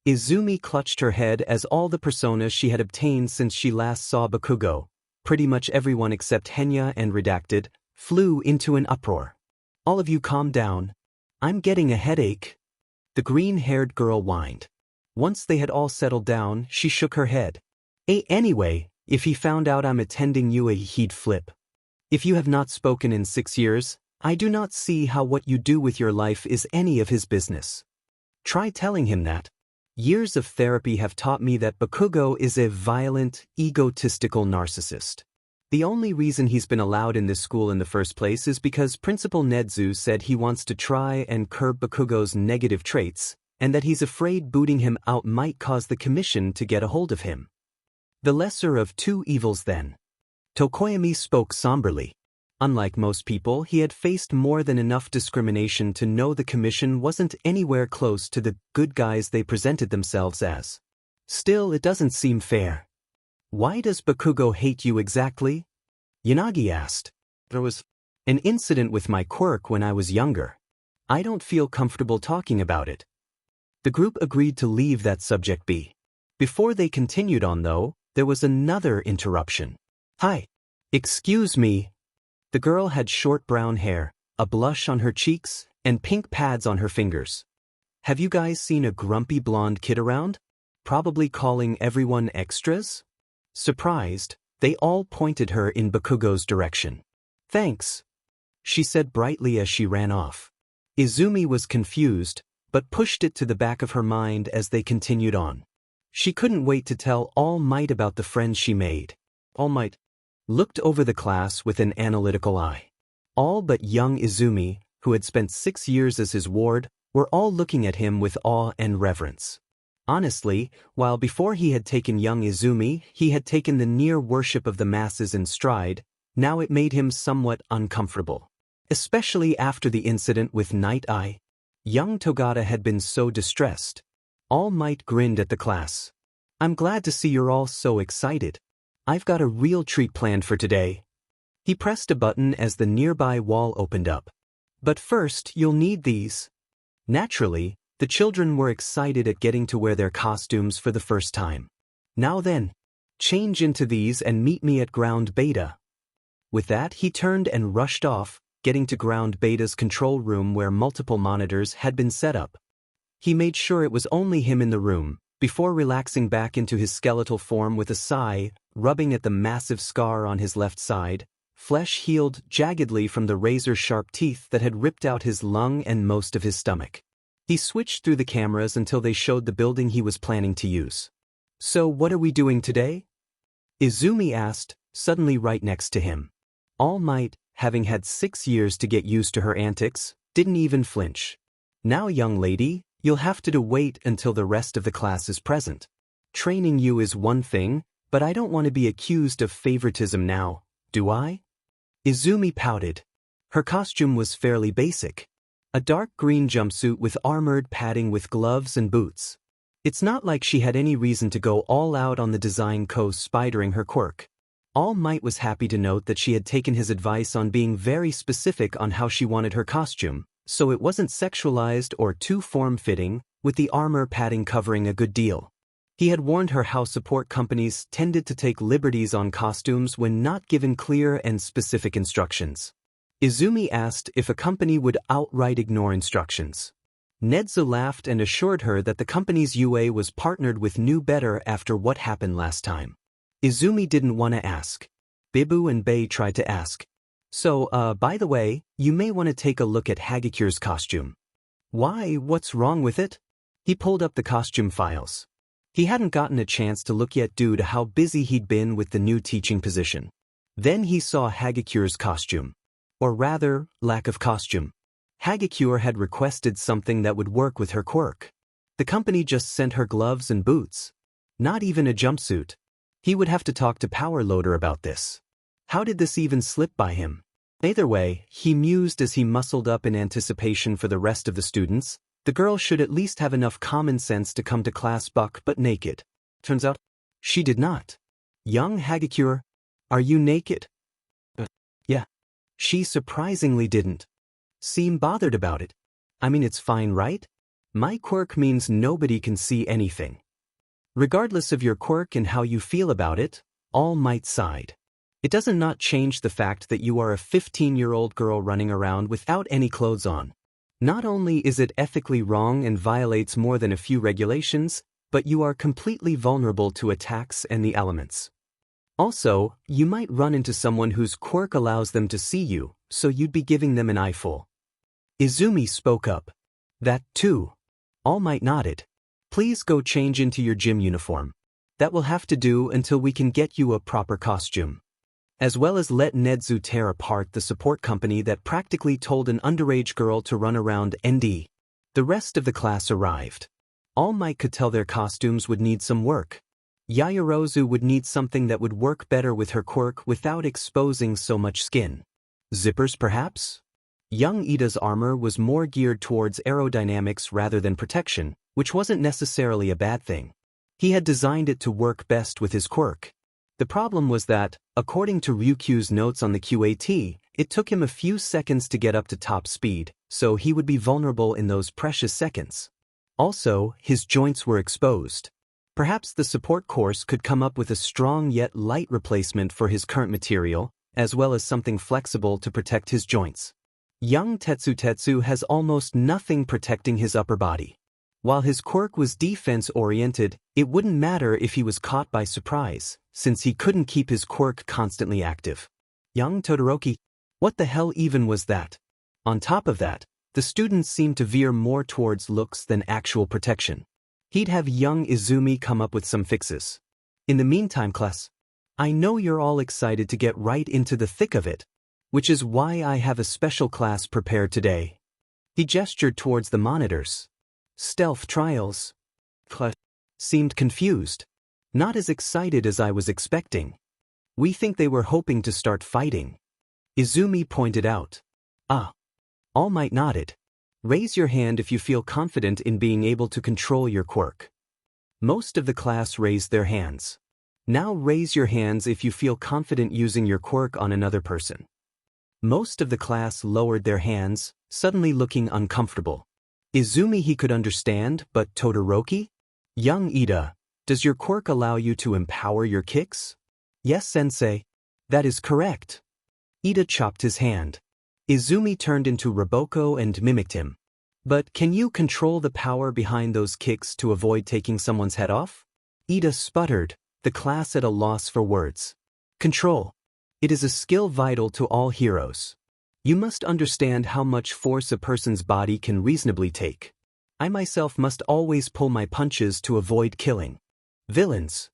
Izumi clutched her head as all the personas she had obtained since she last saw Bakugo, pretty much everyone except Henya and Redacted, flew into an uproar. All of you calm down. I'm getting a headache. The green-haired girl whined. Once they had all settled down, she shook her head. Anyway, if he found out I'm attending you, he'd flip. If you have not spoken in 6 years, I do not see how what you do with your life is any of his business. Try telling him that. Years of therapy have taught me that Bakugo is a violent, egotistical narcissist. The only reason he's been allowed in this school in the first place is because Principal Nedzu said he wants to try and curb Bakugo's negative traits, and that he's afraid booting him out might cause the commission to get a hold of him. The lesser of two evils then. Tokoyami spoke somberly. Unlike most people, he had faced more than enough discrimination to know the commission wasn't anywhere close to the good guys they presented themselves as. Still, it doesn't seem fair. Why does Bakugo hate you exactly? Yanagi asked. There was an incident with my quirk when I was younger. I don't feel comfortable talking about it. The group agreed to leave that subject be. Before they continued on though, there was another interruption. Hi. Excuse me. The girl had short brown hair, a blush on her cheeks, and pink pads on her fingers. Have you guys seen a grumpy blonde kid around? Probably calling everyone extras? Surprised, they all pointed her in Bakugo's direction. Thanks, she said brightly as she ran off. Izumi was confused, but pushed it to the back of her mind as they continued on. She couldn't wait to tell All Might about the friends she made. All Might looked over the class with an analytical eye. All but young Izumi, who had spent 6 years as his ward, were all looking at him with awe and reverence. Honestly, while before he had taken young Izumi, he had taken the near worship of the masses in stride, now it made him somewhat uncomfortable. Especially after the incident with Night Eye. Young Togata had been so distressed. All Might grinned at the class. I'm glad to see you're all so excited. I've got a real treat planned for today. He pressed a button as the nearby wall opened up. But first, you'll need these. Naturally, the children were excited at getting to wear their costumes for the first time. Now then, change into these and meet me at Ground Beta. With that, he turned and rushed off, getting to Ground Beta's control room where multiple monitors had been set up. He made sure it was only him in the room, before relaxing back into his skeletal form with a sigh, rubbing at the massive scar on his left side, flesh healed jaggedly from the razor-sharp teeth that had ripped out his lung and most of his stomach. He switched through the cameras until they showed the building he was planning to use. So what are we doing today? Izumi asked, suddenly right next to him. All Might, having had 6 years to get used to her antics, didn't even flinch. Now, young lady, you'll have to wait until the rest of the class is present. Training you is one thing, but I don't want to be accused of favoritism now, do I? Izumi pouted. Her costume was fairly basic. A dark green jumpsuit with armored padding with gloves and boots. It's not like she had any reason to go all out on the design co-spidering her quirk. All Might was happy to note that she had taken his advice on being very specific on how she wanted her costume, so it wasn't sexualized or too form-fitting, with the armor padding covering a good deal. He had warned her how support companies tended to take liberties on costumes when not given clear and specific instructions. Izumi asked if a company would outright ignore instructions. Nedzu laughed and assured her that the company's UA was partnered with New Better after what happened last time. Izumi didn't want to ask. Bibu and Bei tried to ask. So, by the way, you may want to take a look at Hagekyure's costume. Why, what's wrong with it? He pulled up the costume files. He hadn't gotten a chance to look yet due to how busy he'd been with the new teaching position. Then he saw Hagekyure's costume. Or rather, lack of costume. Hagekyure had requested something that would work with her quirk. The company just sent her gloves and boots. Not even a jumpsuit. He would have to talk to Power Loader about this. How did this even slip by him? Either way, he mused as he muscled up in anticipation for the rest of the students. The girl should at least have enough common sense to come to class buck but naked. Turns out, she did not. Young Hagekyure, are you naked? Yeah. She surprisingly didn't seem bothered about it. I mean, it's fine, right? My quirk means nobody can see anything. Regardless of your quirk and how you feel about it, All Might sighed. It doesn't not change the fact that you are a 15-year-old girl running around without any clothes on. Not only is it ethically wrong and violates more than a few regulations, but you are completely vulnerable to attacks and the elements. Also, you might run into someone whose quirk allows them to see you, so you'd be giving them an eyeful. Izumi spoke up. That too. All Might nodded. Please go change into your gym uniform. That will have to do until we can get you a proper costume. As well as let Nedzu tear apart the support company that practically told an underage girl to run around ND. The rest of the class arrived. All Might could tell their costumes would need some work. Yaoyorozu would need something that would work better with her quirk without exposing so much skin. Zippers perhaps? Young Ida's armor was more geared towards aerodynamics rather than protection, which wasn't necessarily a bad thing. He had designed it to work best with his quirk. The problem was that, according to Ryukyu's notes on the QAT, it took him a few seconds to get up to top speed, so he would be vulnerable in those precious seconds. Also, his joints were exposed. Perhaps the support course could come up with a strong yet light replacement for his current material, as well as something flexible to protect his joints. Young Tetsu has almost nothing protecting his upper body. While his quirk was defense-oriented, it wouldn't matter if he was caught by surprise, since he couldn't keep his quirk constantly active. Young Todoroki, what the hell even was that? On top of that, the students seemed to veer more towards looks than actual protection. He'd have young Izumi come up with some fixes. In the meantime, class, I know you're all excited to get right into the thick of it, which is why I have a special class prepared today. He gestured towards the monitors. Stealth trials. Class seemed confused. Not as excited as I was expecting. We think they were hoping to start fighting. Izumi pointed out. Ah. All Might nodded. Raise your hand if you feel confident in being able to control your quirk. Most of the class raised their hands. Now raise your hands if you feel confident using your quirk on another person. Most of the class lowered their hands, suddenly looking uncomfortable. Izumi he could understand, but Todoroki? Young Ida, does your quirk allow you to empower your kicks? Yes, sensei. That is correct. Ida chopped his hand. Izumi turned into Roboko and mimicked him. But can you control the power behind those kicks to avoid taking someone's head off? Ida sputtered, the class at a loss for words. Control. It is a skill vital to all heroes. You must understand how much force a person's body can reasonably take. I myself must always pull my punches to avoid killing. Villains.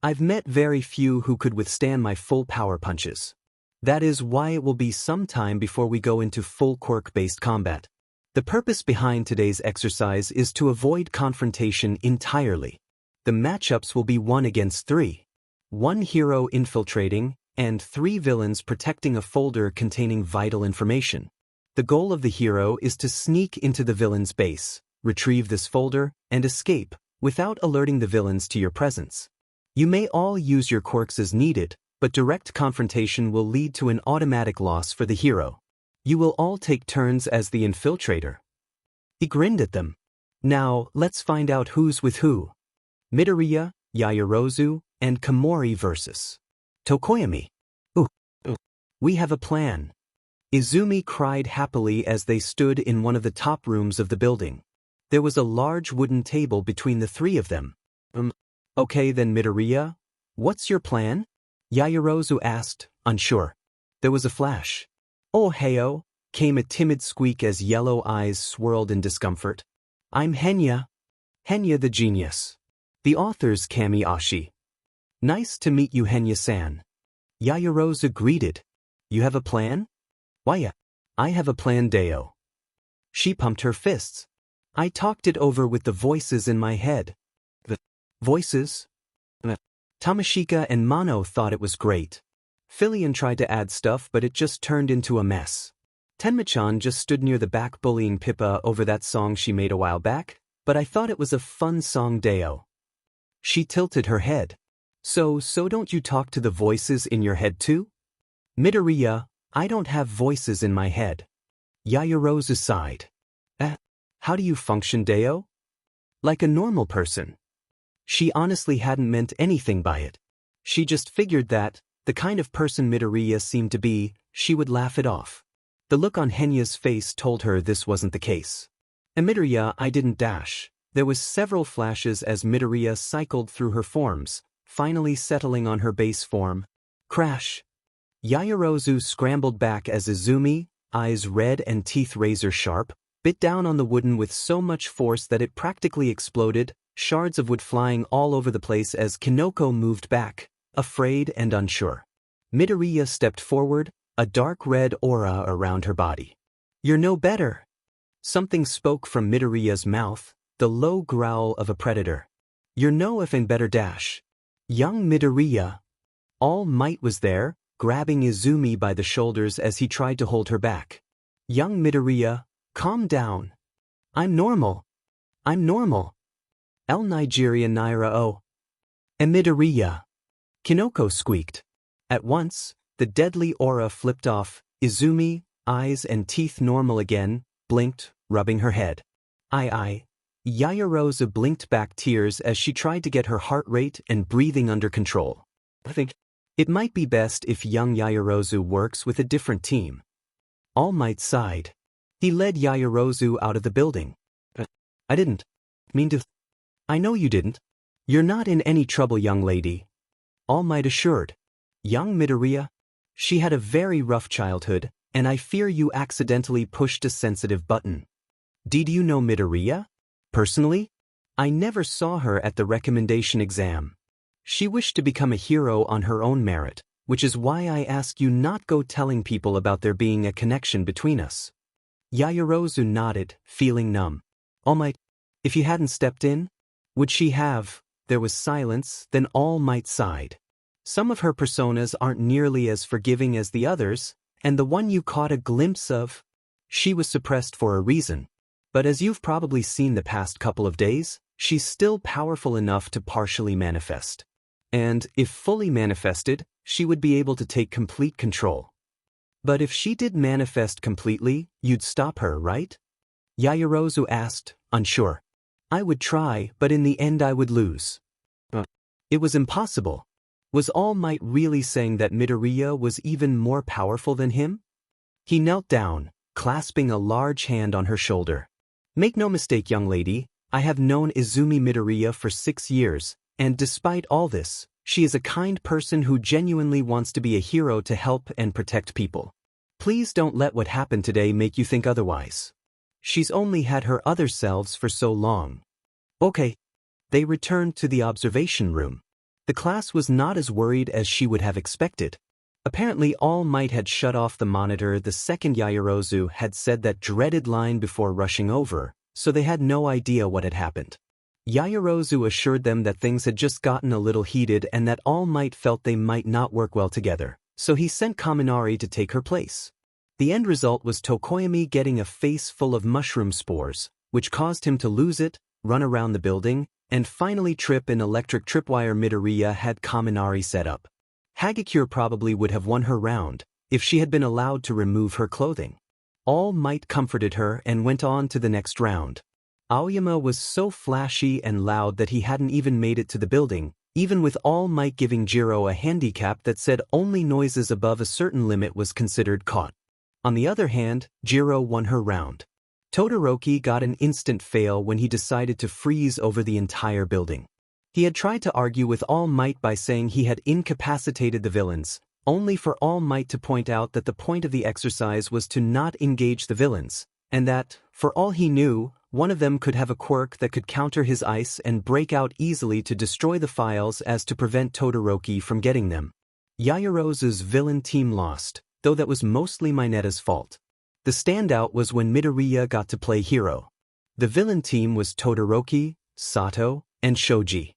I've met very few who could withstand my full power punches. That is why it will be some time before we go into full quirk-based combat. The purpose behind today's exercise is to avoid confrontation entirely. The matchups will be 1 against 3. 1 hero infiltrating, and 3 villains protecting a folder containing vital information. The goal of the hero is to sneak into the villain's base, retrieve this folder, and escape, without alerting the villains to your presence. You may all use your quirks as needed, but direct confrontation will lead to an automatic loss for the hero. You will all take turns as the infiltrator. He grinned at them. Now, let's find out who's with who. Midoriya, Yaoyorozu, and Komori versus Tokoyami. Ooh. We have a plan. Izumi cried happily as they stood in one of the top rooms of the building. There was a large wooden table between the 3 of them. Okay then Midoriya, what's your plan? Yaoyorozu asked, unsure. There was a flash. Oh heyo, came a timid squeak as yellow eyes swirled in discomfort. I'm Henya. Henya the genius. The author's Kami-ashi. Nice to meet you Henya-san. Yaoyorozu greeted. You have a plan? Why, I have a plan Deo. She pumped her fists. I talked it over with the voices in my head. The voices? Tamashika and Mano thought it was great. Filion tried to add stuff but it just turned into a mess. Tenma-chan just stood near the back bullying Pippa over that song she made a while back, but I thought it was a fun song Deo. She tilted her head. So don't you talk to the voices in your head too? Midoriya, I don't have voices in my head. Yaoyorozu sighed. How do you function Deo? Like a normal person. She honestly hadn't meant anything by it. She just figured that, the kind of person Midoriya seemed to be, she would laugh it off. The look on Henya's face told her this wasn't the case. Midoriya, I didn't dash. There was several flashes as Midoriya cycled through her forms, finally settling on her base form. Crash. Yaoyorozu scrambled back as Izumi, eyes red and teeth razor sharp, bit down on the wooden with so much force that it practically exploded, shards of wood flying all over the place as Kinoko moved back, afraid and unsure. Midoriya stepped forward, a dark red aura around her body. "You're no better." Something spoke from Midoriya's mouth, the low growl of a predator. "You're no effing better dash." Young Midoriya. All Might was there, grabbing Izumi by the shoulders as he tried to hold her back. "Young Midoriya, calm down. I'm normal. I'm normal. El Nigeria Naira O." And Midoriya. Kinoko squeaked. At once, the deadly aura flipped off, Izumi, eyes and teeth normal again, blinked, rubbing her head. I. Yaoyorozu blinked back tears as she tried to get her heart rate and breathing under control. "I think it might be best if young Yaoyorozu works with a different team." All Might sighed. He led Yaoyorozu out of the building. "I didn't mean to." "I know you didn't. You're not in any trouble, young lady," All Might assured. "Young Midoriya, she had a very rough childhood, and I fear you accidentally pushed a sensitive button." "Did you know Midoriya? Personally?" "I never saw her at the recommendation exam. She wished to become a hero on her own merit, which is why I ask you not go telling people about there being a connection between us." Yaoyorozu nodded, feeling numb. "All Might, if you hadn't stepped in, would she have?" There was silence, then All Might sighed. "Some of her personas aren't nearly as forgiving as the others, and the one you caught a glimpse of, she was suppressed for a reason. But as you've probably seen the past couple of days, she's still powerful enough to partially manifest. And, if fully manifested, she would be able to take complete control. But if she did manifest completely, you'd stop her, right?" Yaoyorozu asked, unsure. "I would try, but in the end I would lose." It was impossible. Was All Might really saying that Midoriya was even more powerful than him? He knelt down, clasping a large hand on her shoulder. "Make no mistake, young lady, I have known Izumi Midoriya for 6 years, and despite all this, she is a kind person who genuinely wants to be a hero to help and protect people. Please don't let what happened today make you think otherwise. She's only had her other selves for so long." "Okay." They returned to the observation room. The class was not as worried as she would have expected. Apparently All Might had shut off the monitor the second Yaoyorozu had said that dreaded line before rushing over, so they had no idea what had happened. Yaoyorozu assured them that things had just gotten a little heated and that All Might felt they might not work well together, so he sent Kaminari to take her place. The end result was Tokoyami getting a face full of mushroom spores, which caused him to lose it, run around the building, and finally trip an electric tripwire Midoriya had Kaminari set up. Hagakure probably would have won her round, if she had been allowed to remove her clothing. All Might comforted her and went on to the next round. Aoyama was so flashy and loud that he hadn't even made it to the building, even with All Might giving Jiro a handicap that said only noises above a certain limit was considered caught. On the other hand, Jiro won her round. Todoroki got an instant fail when he decided to freeze over the entire building. He had tried to argue with All Might by saying he had incapacitated the villains, only for All Might to point out that the point of the exercise was to not engage the villains, and that, for all he knew, one of them could have a quirk that could counter his ice and break out easily to destroy the files as to prevent Todoroki from getting them. Yaoyorozu's villain team lost, though that was mostly Minetta's fault. The standout was when Midoriya got to play hero. The villain team was Todoroki, Sato, and Shoji.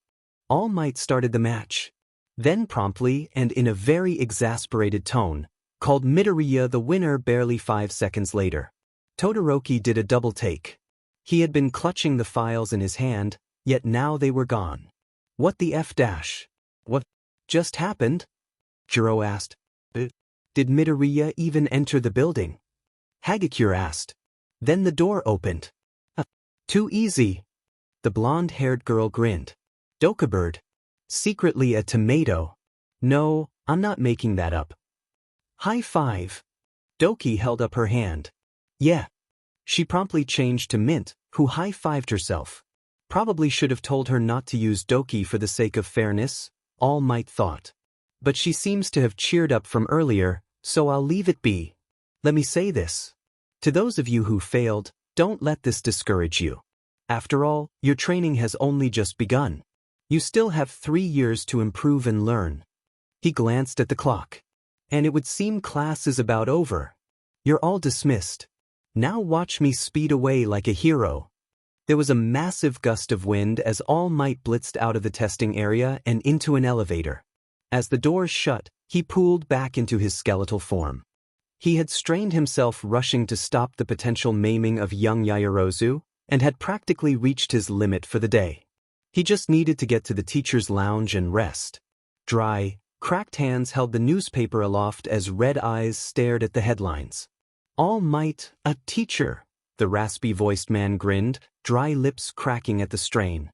All Might started the match. Then promptly and in a very exasperated tone, called Midoriya the winner barely 5 seconds later. Todoroki did a double take. He had been clutching the files in his hand, yet now they were gone. "What the F dash? What just happened?" Jiro asked. "Did Midoriya even enter the building?" Hagakure asked. Then the door opened. "Too easy." The blonde-haired girl grinned. "Dokabird. Secretly a tomato. No, I'm not making that up." "High five." Doki held up her hand. "Yeah." She promptly changed to Mint, who high-fived herself. Probably should have told her not to use Doki for the sake of fairness, All Might thought. But she seems to have cheered up from earlier, so I'll leave it be. Let me say this. To those of you who failed, Don't let this discourage you. After all, your training has only just begun. You still have 3 years to improve and learn. He glanced at the clock. And it would seem class is about over. You're all dismissed. Now watch me speed away like a hero. There was a massive gust of wind as All Might blitzed out of the testing area and into an elevator. As the doors shut, he pulled back into his skeletal form. He had strained himself rushing to stop the potential maiming of young Yaoyorozu, and had practically reached his limit for the day. He just needed to get to the teacher's lounge and rest. Dry, cracked hands held the newspaper aloft as red eyes stared at the headlines. All Might, a teacher, the raspy-voiced man grinned, dry lips cracking at the strain.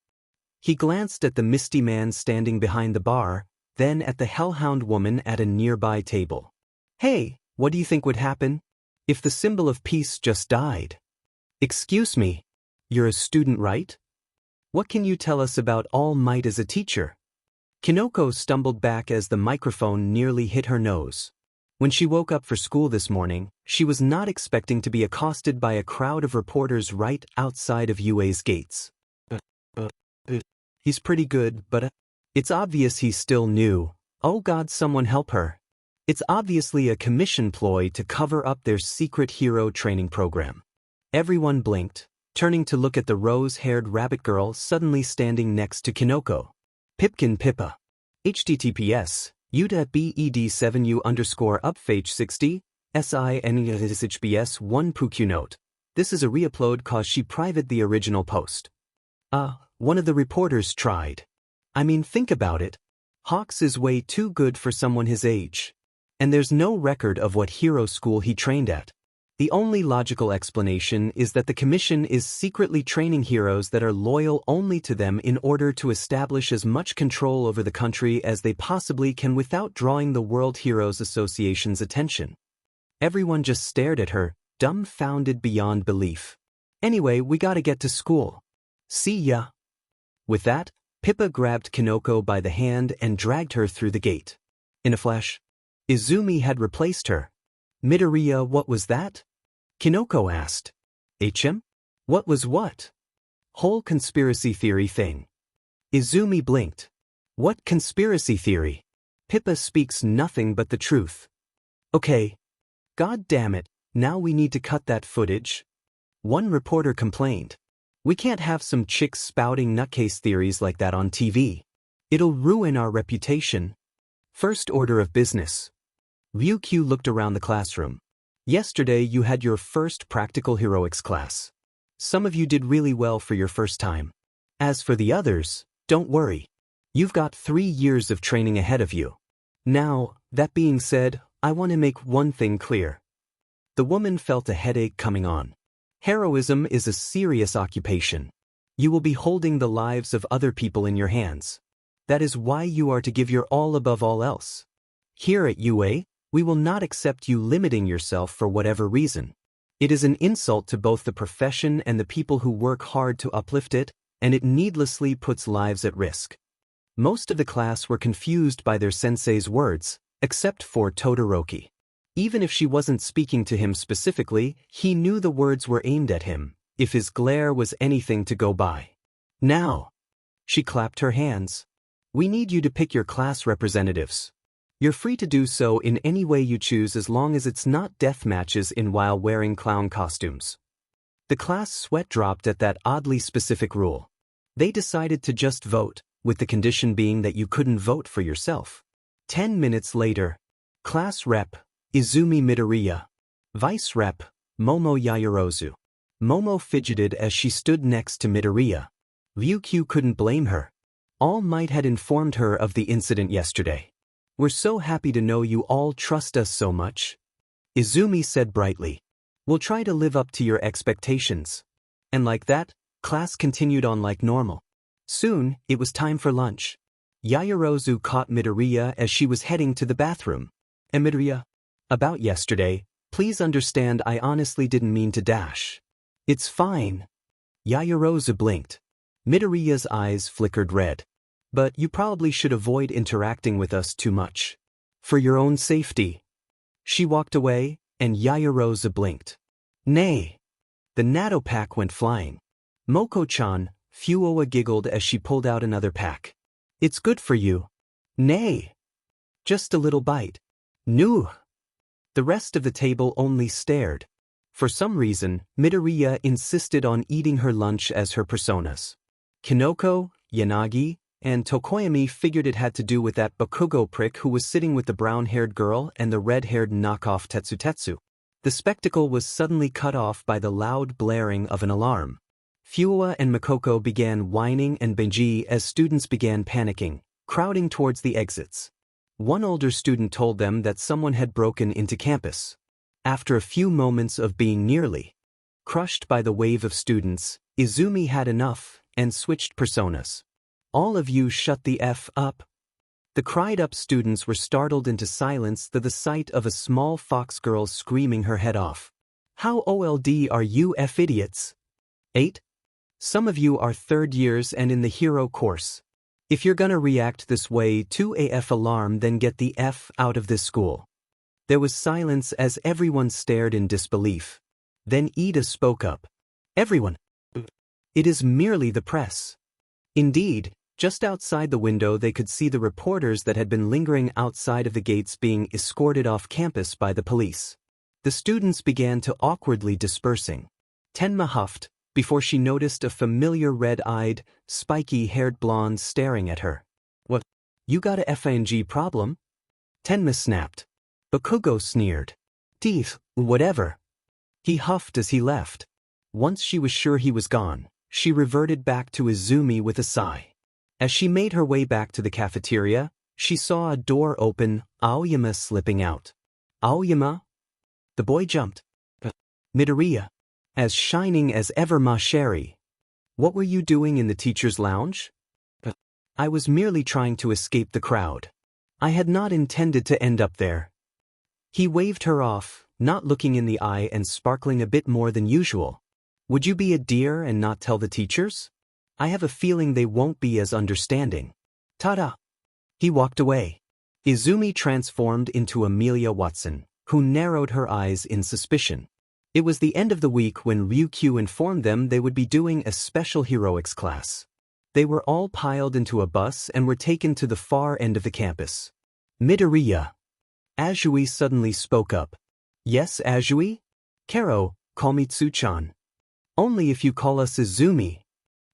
He glanced at the misty man standing behind the bar, then at the hellhound woman at a nearby table. Hey, what do you think would happen if the symbol of peace just died? Excuse me, you're a student, right? What can you tell us about All Might as a teacher? Kinoko stumbled back as the microphone nearly hit her nose. When she woke up for school this morning, she was not expecting to be accosted by a crowd of reporters right outside of UA's gates. He's pretty good, but it's obvious he's still new. Oh God, someone help her. It's obviously a commission ploy to cover up their secret hero training program. Everyone blinked, turning to look at the rose-haired rabbit girl suddenly standing next to Kinoko. Pipkin Pippa. https UDABED7U_upfage60 SINESHBS 1 PUQ note. This is a re-upload cause she private the original post. One of the reporters tried. I mean, think about it. Hawks is way too good for someone his age. And there's no record of what hero school he trained at. The only logical explanation is that the commission is secretly training heroes that are loyal only to them in order to establish as much control over the country as they possibly can without drawing the World Heroes Association's attention. Everyone just stared at her, dumbfounded beyond belief. Anyway, we gotta get to school. See ya. With that, Pippa grabbed Kinoko by the hand and dragged her through the gate. In a flash, Izumi had replaced her. Midoriya, what was that? Kinoko asked. HM? What was what? Whole conspiracy theory thing. Izumi blinked. What conspiracy theory? Pippa speaks nothing but the truth. Okay. God damn it, now we need to cut that footage. One reporter complained. We can't have some chicks spouting nutcase theories like that on TV. It'll ruin our reputation. First order of business. Ryukyu looked around the classroom. Yesterday you had your first practical heroics class. Some of you did really well for your first time. As for the others, don't worry. You've got 3 years of training ahead of you. Now, that being said, I want to make one thing clear. The woman felt a headache coming on. Heroism is a serious occupation. You will be holding the lives of other people in your hands. That is why you are to give your all above all else. Here at UA, we will not accept you limiting yourself for whatever reason. It is an insult to both the profession and the people who work hard to uplift it, and it needlessly puts lives at risk. Most of the class were confused by their sensei's words, except for Todoroki. Even if she wasn't speaking to him specifically, he knew the words were aimed at him, if his glare was anything to go by. Now! She clapped her hands. We need you to pick your class representatives. You're free to do so in any way you choose as long as it's not death matches in while wearing clown costumes. The class sweat dropped at that oddly specific rule. They decided to just vote, with the condition being that you couldn't vote for yourself. 10 minutes later, Class Rep, Izumi Midoriya. Vice Rep, Momo Yaoyorozu. Momo fidgeted as she stood next to Midoriya. Ryukyu couldn't blame her. All Might had informed her of the incident yesterday. We're so happy to know you all trust us so much. Izumi said brightly. We'll try to live up to your expectations. And like that, class continued on like normal. Soon, it was time for lunch. Yaoyorozu caught Midoriya as she was heading to the bathroom. Midoriya, about yesterday, please understand I honestly didn't mean to dash. It's fine. Yaoyorozu blinked. Midoriya's eyes flickered red. But you probably should avoid interacting with us too much. For your own safety. She walked away, and Yaoyorozu blinked. Nay. The natto pack went flying. Moko-chan, Fuoa giggled as she pulled out another pack. It's good for you. Nay. Just a little bite. No. The rest of the table only stared. For some reason, Midoriya insisted on eating her lunch as her personas. Kinoko, Yanagi, and Tokoyami figured it had to do with that Bakugo prick who was sitting with the brown-haired girl and the red-haired knockoff Tetsu. The spectacle was suddenly cut off by the loud blaring of an alarm. Fuoa and Makoko began whining and Benji as students began panicking, crowding towards the exits. One older student told them that someone had broken into campus. After a few moments of being nearly crushed by the wave of students, Izumi had enough and switched personas. All of you shut the F up. The cried-up students were startled into silence at the sight of a small fox girl screaming her head off. How old are you F idiots? 8? Some of you are third years and in the hero course. If you're gonna react this way to a F alarm, then get the F out of this school. There was silence as everyone stared in disbelief. Then Ida spoke up. Everyone. It is merely the press. Indeed, just outside the window they could see the reporters that had been lingering outside of the gates being escorted off campus by the police. The students began to awkwardly dispersing. Tenma huffed, before she noticed a familiar red-eyed, spiky-haired blonde staring at her. What? You got a FNG problem? Tenma snapped. Bakugo sneered. Teeth, whatever. He huffed as he left. Once she was sure he was gone, she reverted back to Izumi with a sigh. As she made her way back to the cafeteria, she saw a door open, Aoyama slipping out. Aoyama? The boy jumped. Midoriya. As shining as ever, ma chérie. What were you doing in the teacher's lounge? I was merely trying to escape the crowd. I had not intended to end up there. He waved her off, not looking in the eye and sparkling a bit more than usual. Would you be a dear and not tell the teachers? I have a feeling they won't be as understanding. Ta-da! He walked away. Izumi transformed into Amelia Watson, who narrowed her eyes in suspicion. It was the end of the week when Ryukyu informed them they would be doing a special heroics class. They were all piled into a bus and were taken to the far end of the campus. Midoriya. Azui suddenly spoke up. Yes, Azui? Kero, call me Tsu-chan. Only if you call us Izumi.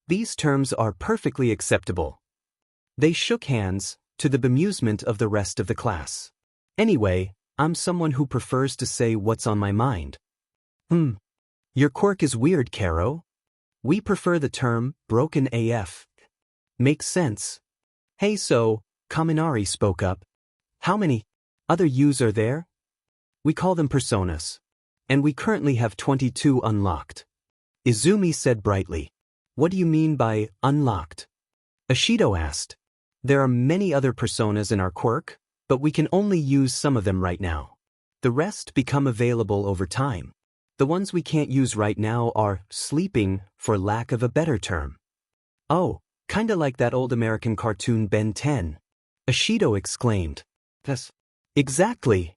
These terms are perfectly acceptable. They shook hands, to the bemusement of the rest of the class. Anyway, I'm someone who prefers to say what's on my mind. Your quirk is weird, Kero. We prefer the term, broken AF. Makes sense. Hey, so, Kaminari spoke up. How many other U's are there? We call them personas. And we currently have 22 unlocked. Izumi said brightly. What do you mean by unlocked? Ashido asked. There are many other personas in our quirk, but we can only use some of them right now. The rest become available over time. The ones we can't use right now are sleeping, for lack of a better term. Oh, kinda like that old American cartoon Ben 10. Ashido exclaimed. Yes. Exactly.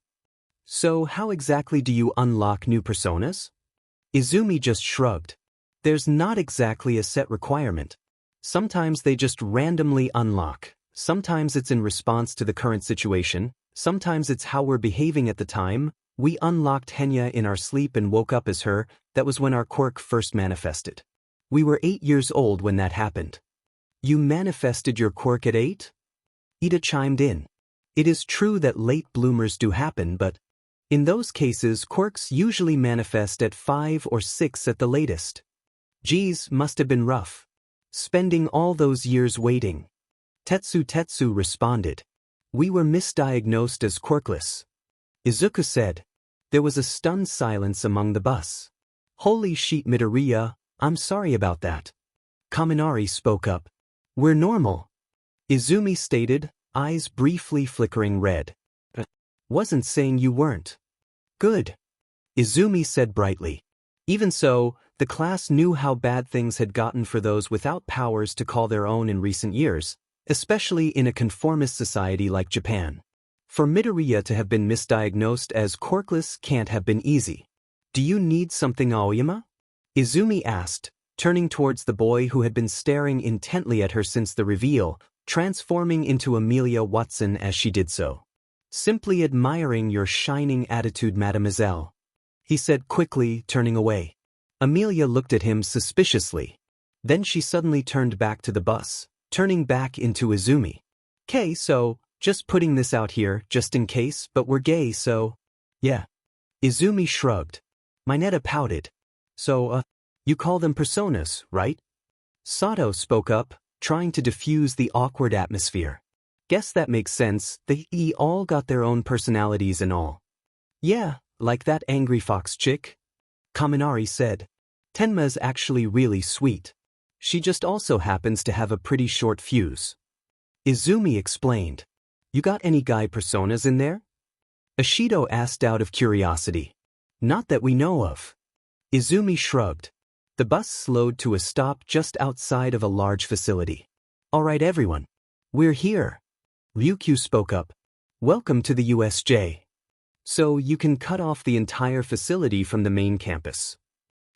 So how exactly do you unlock new personas? Izumi just shrugged. There's not exactly a set requirement. Sometimes they just randomly unlock. Sometimes it's in response to the current situation. Sometimes it's how we're behaving at the time. We unlocked Henya in our sleep and woke up as her. That was when our quirk first manifested. We were 8 years old when that happened. You manifested your quirk at 8? Ida chimed in. It is true that late bloomers do happen, but in those cases quirks usually manifest at 5 or 6 at the latest. Geez, must have been rough. Spending all those years waiting. Tetsu responded. We were misdiagnosed as quirkless. Izuku said. There was a stunned silence among the bus. Holy shit, Midoriya, I'm sorry about that. Kaminari spoke up. We're normal. Izumi stated, eyes briefly flickering red. Wasn't saying you weren't. Good. Izumi said brightly. Even so, the class knew how bad things had gotten for those without powers to call their own in recent years, especially in a conformist society like Japan. For Midoriya to have been misdiagnosed as quirkless can't have been easy. Do you need something, Aoyama? Izumi asked, turning towards the boy who had been staring intently at her since the reveal, transforming into Amelia Watson as she did so. Simply admiring your shining attitude, mademoiselle, he said quickly, turning away. Amelia looked at him suspiciously. Then she suddenly turned back to the bus, turning back into Izumi. "'Kay, so, just putting this out here, just in case, but we're gay, so..." "Yeah." Izumi shrugged. Mineta pouted. "So, you call them personas, right?" Sato spoke up, trying to diffuse the awkward atmosphere. "Guess that makes sense, they all got their own personalities and all." "Yeah, like that angry fox chick," Kaminari said. "Tenma's actually really sweet. She just also happens to have a pretty short fuse." Izumi explained. "You got any guy personas in there?" Ashido asked out of curiosity. "Not that we know of." Izumi shrugged. The bus slowed to a stop just outside of a large facility. "All right, everyone. We're here." Ryukyu spoke up. "Welcome to the USJ. So you can cut off the entire facility from the main campus?"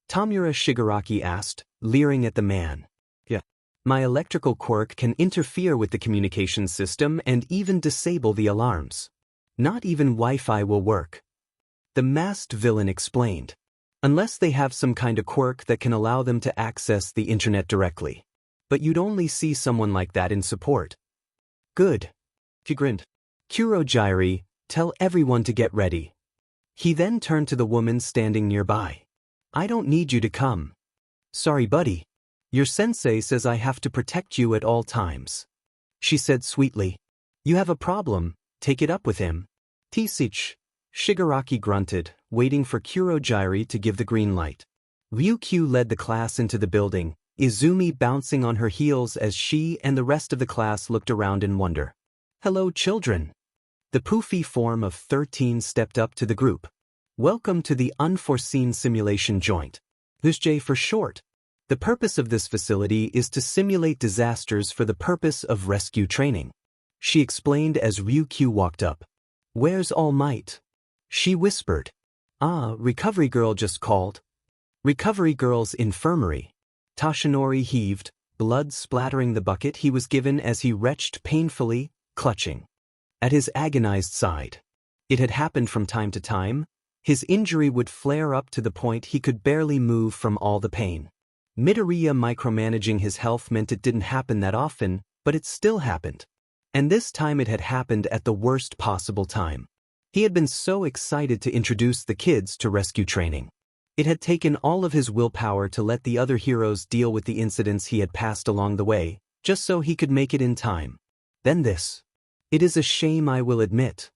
Tamura Shigaraki asked, leering at the man. "Yeah. My electrical quirk can interfere with the communication system and even disable the alarms. Not even Wi-Fi will work," the masked villain explained. "Unless they have some kind of quirk that can allow them to access the internet directly. But you'd only see someone like that in support." "Good." He grinned. "Kurogyri, tell everyone to get ready." He then turned to the woman standing nearby. "I don't need you to come." "Sorry, buddy. Your sensei says I have to protect you at all times," she said sweetly. "You have a problem, take it up with him." "Tisich," Shigaraki grunted, waiting for Kurogyri to give the green light. Ryukyu led the class into the building, Izumi bouncing on her heels as she and the rest of the class looked around in wonder. "Hello, children." The poofy form of 13 stepped up to the group. "Welcome to the Unforeseen Simulation Joint. USJ for short. The purpose of this facility is to simulate disasters for the purpose of rescue training," she explained as Ryukyu walked up. "Where's All Might?" she whispered. "Ah, Recovery Girl just called." "Recovery Girl's infirmary." Tashinori heaved, blood splattering the bucket he was given as he retched painfully, clutching at his agonized side. It had happened from time to time. His injury would flare up to the point he could barely move from all the pain. Midoriya micromanaging his health meant it didn't happen that often, but it still happened. And this time it had happened at the worst possible time. He had been so excited to introduce the kids to rescue training. It had taken all of his willpower to let the other heroes deal with the incidents he had passed along the way, just so he could make it in time. Then this. It is a shame, I will admit.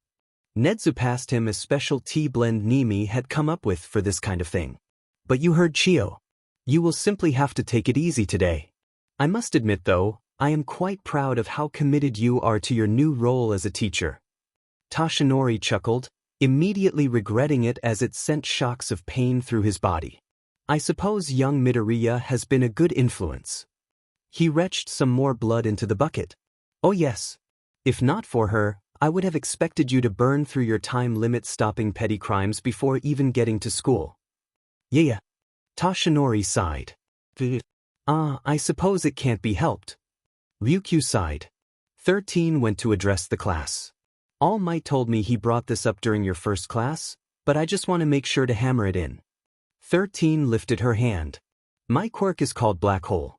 Nedzu passed him a special tea blend Nimi had come up with for this kind of thing. But you heard Chio. You will simply have to take it easy today. I must admit though, I am quite proud of how committed you are to your new role as a teacher. Tashinori chuckled, immediately regretting it as it sent shocks of pain through his body. I suppose young Midoriya has been a good influence. He retched some more blood into the bucket. Oh yes. If not for her, I would have expected you to burn through your time limit stopping petty crimes before even getting to school. Yeah. Tashinori sighed. I suppose it can't be helped. Ryukyu sighed. 13 went to address the class. All Might told me he brought this up during your first class, but I just want to make sure to hammer it in. 13 lifted her hand. My quirk is called Black Hole.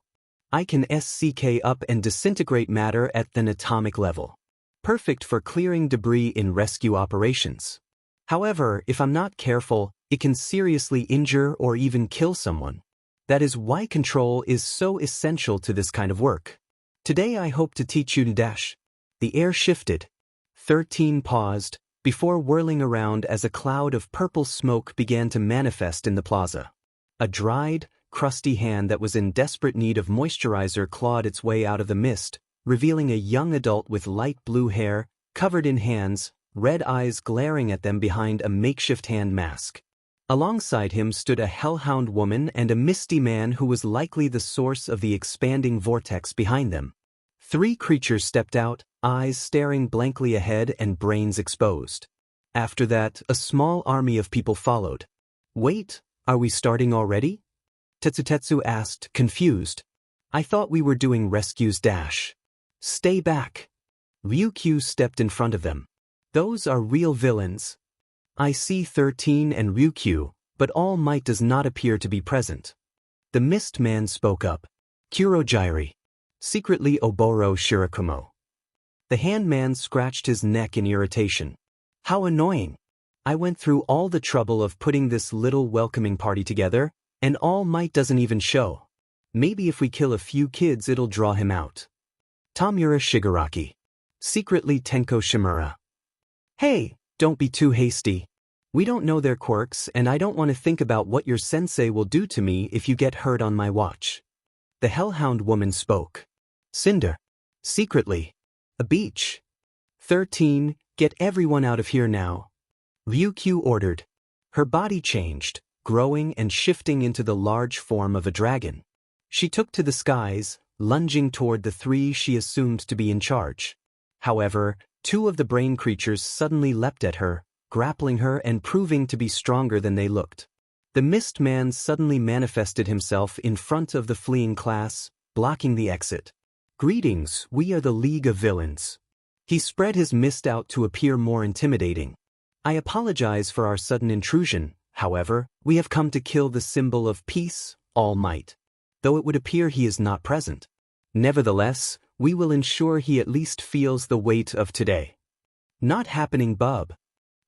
I can SCK up and disintegrate matter at an atomic level. Perfect for clearing debris in rescue operations. However, if I'm not careful, it can seriously injure or even kill someone. That is why control is so essential to this kind of work. Today I hope to teach you to dash. The air shifted. 13 paused, before whirling around as a cloud of purple smoke began to manifest in the plaza. A dried, crusty hand that was in desperate need of moisturizer clawed its way out of the mist, revealing a young adult with light blue hair, covered in hands, red eyes glaring at them behind a makeshift hand mask. Alongside him stood a hellhound woman and a misty man who was likely the source of the expanding vortex behind them. 3 creatures stepped out, eyes staring blankly ahead and brains exposed. After that, a small army of people followed. Wait, are we starting already? Tetsu asked, confused. I thought we were doing rescues dash. Stay back. Ryukyu stepped in front of them. Those are real villains. I see 13 and Ryukyu, but All Might does not appear to be present. The Mist Man spoke up. Kurojairi. Secretly Oboro Shirakumo. The Hand Man scratched his neck in irritation. How annoying. I went through all the trouble of putting this little welcoming party together, and All Might doesn't even show. Maybe if we kill a few kids it'll draw him out. Tamura Shigaraki. Secretly Tenko Shimura. Hey, don't be too hasty. We don't know their quirks and I don't want to think about what your sensei will do to me if you get hurt on my watch. The Hellhound woman spoke. Cinder. Secretly. A beach. 13, get everyone out of here now. Ryukyu ordered. Her body changed, growing and shifting into the large form of a dragon. She took to the skies, lunging toward the three she assumed to be in charge. However, two of the brain creatures suddenly leapt at her, grappling her and proving to be stronger than they looked. The Mist Man suddenly manifested himself in front of the fleeing class, blocking the exit. Greetings, we are the League of Villains. He spread his mist out to appear more intimidating. I apologize for our sudden intrusion, however, we have come to kill the symbol of peace, All Might. Though it would appear he is not present. Nevertheless, we will ensure he at least feels the weight of today. Not happening, bub.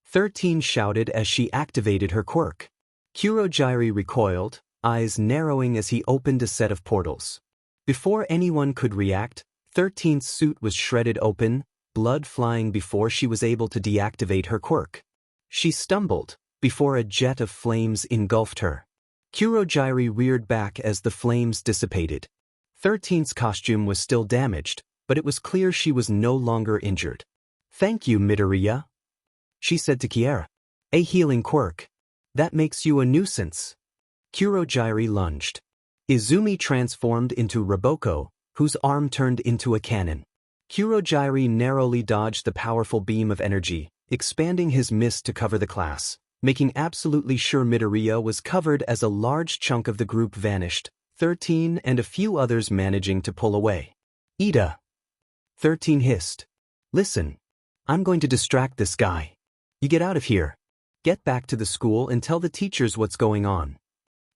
13 shouted as she activated her quirk. Kurojairi recoiled, eyes narrowing as he opened a set of portals. Before anyone could react, 13's suit was shredded open, blood flying before she was able to deactivate her quirk. She stumbled, before a jet of flames engulfed her. Kurojairi reared back as the flames dissipated. 13's costume was still damaged, but it was clear she was no longer injured. Thank you, Midoriya, she said to Kiera. A healing quirk. That makes you a nuisance. Kurojairi lunged. Izumi transformed into Raboko, whose arm turned into a cannon. Kurojairi narrowly dodged the powerful beam of energy, expanding his mist to cover the class, making absolutely sure Midoriya was covered as a large chunk of the group vanished, 13 and a few others managing to pull away. Ida. 13 hissed. Listen. I'm going to distract this guy. You get out of here. Get back to the school and tell the teachers what's going on.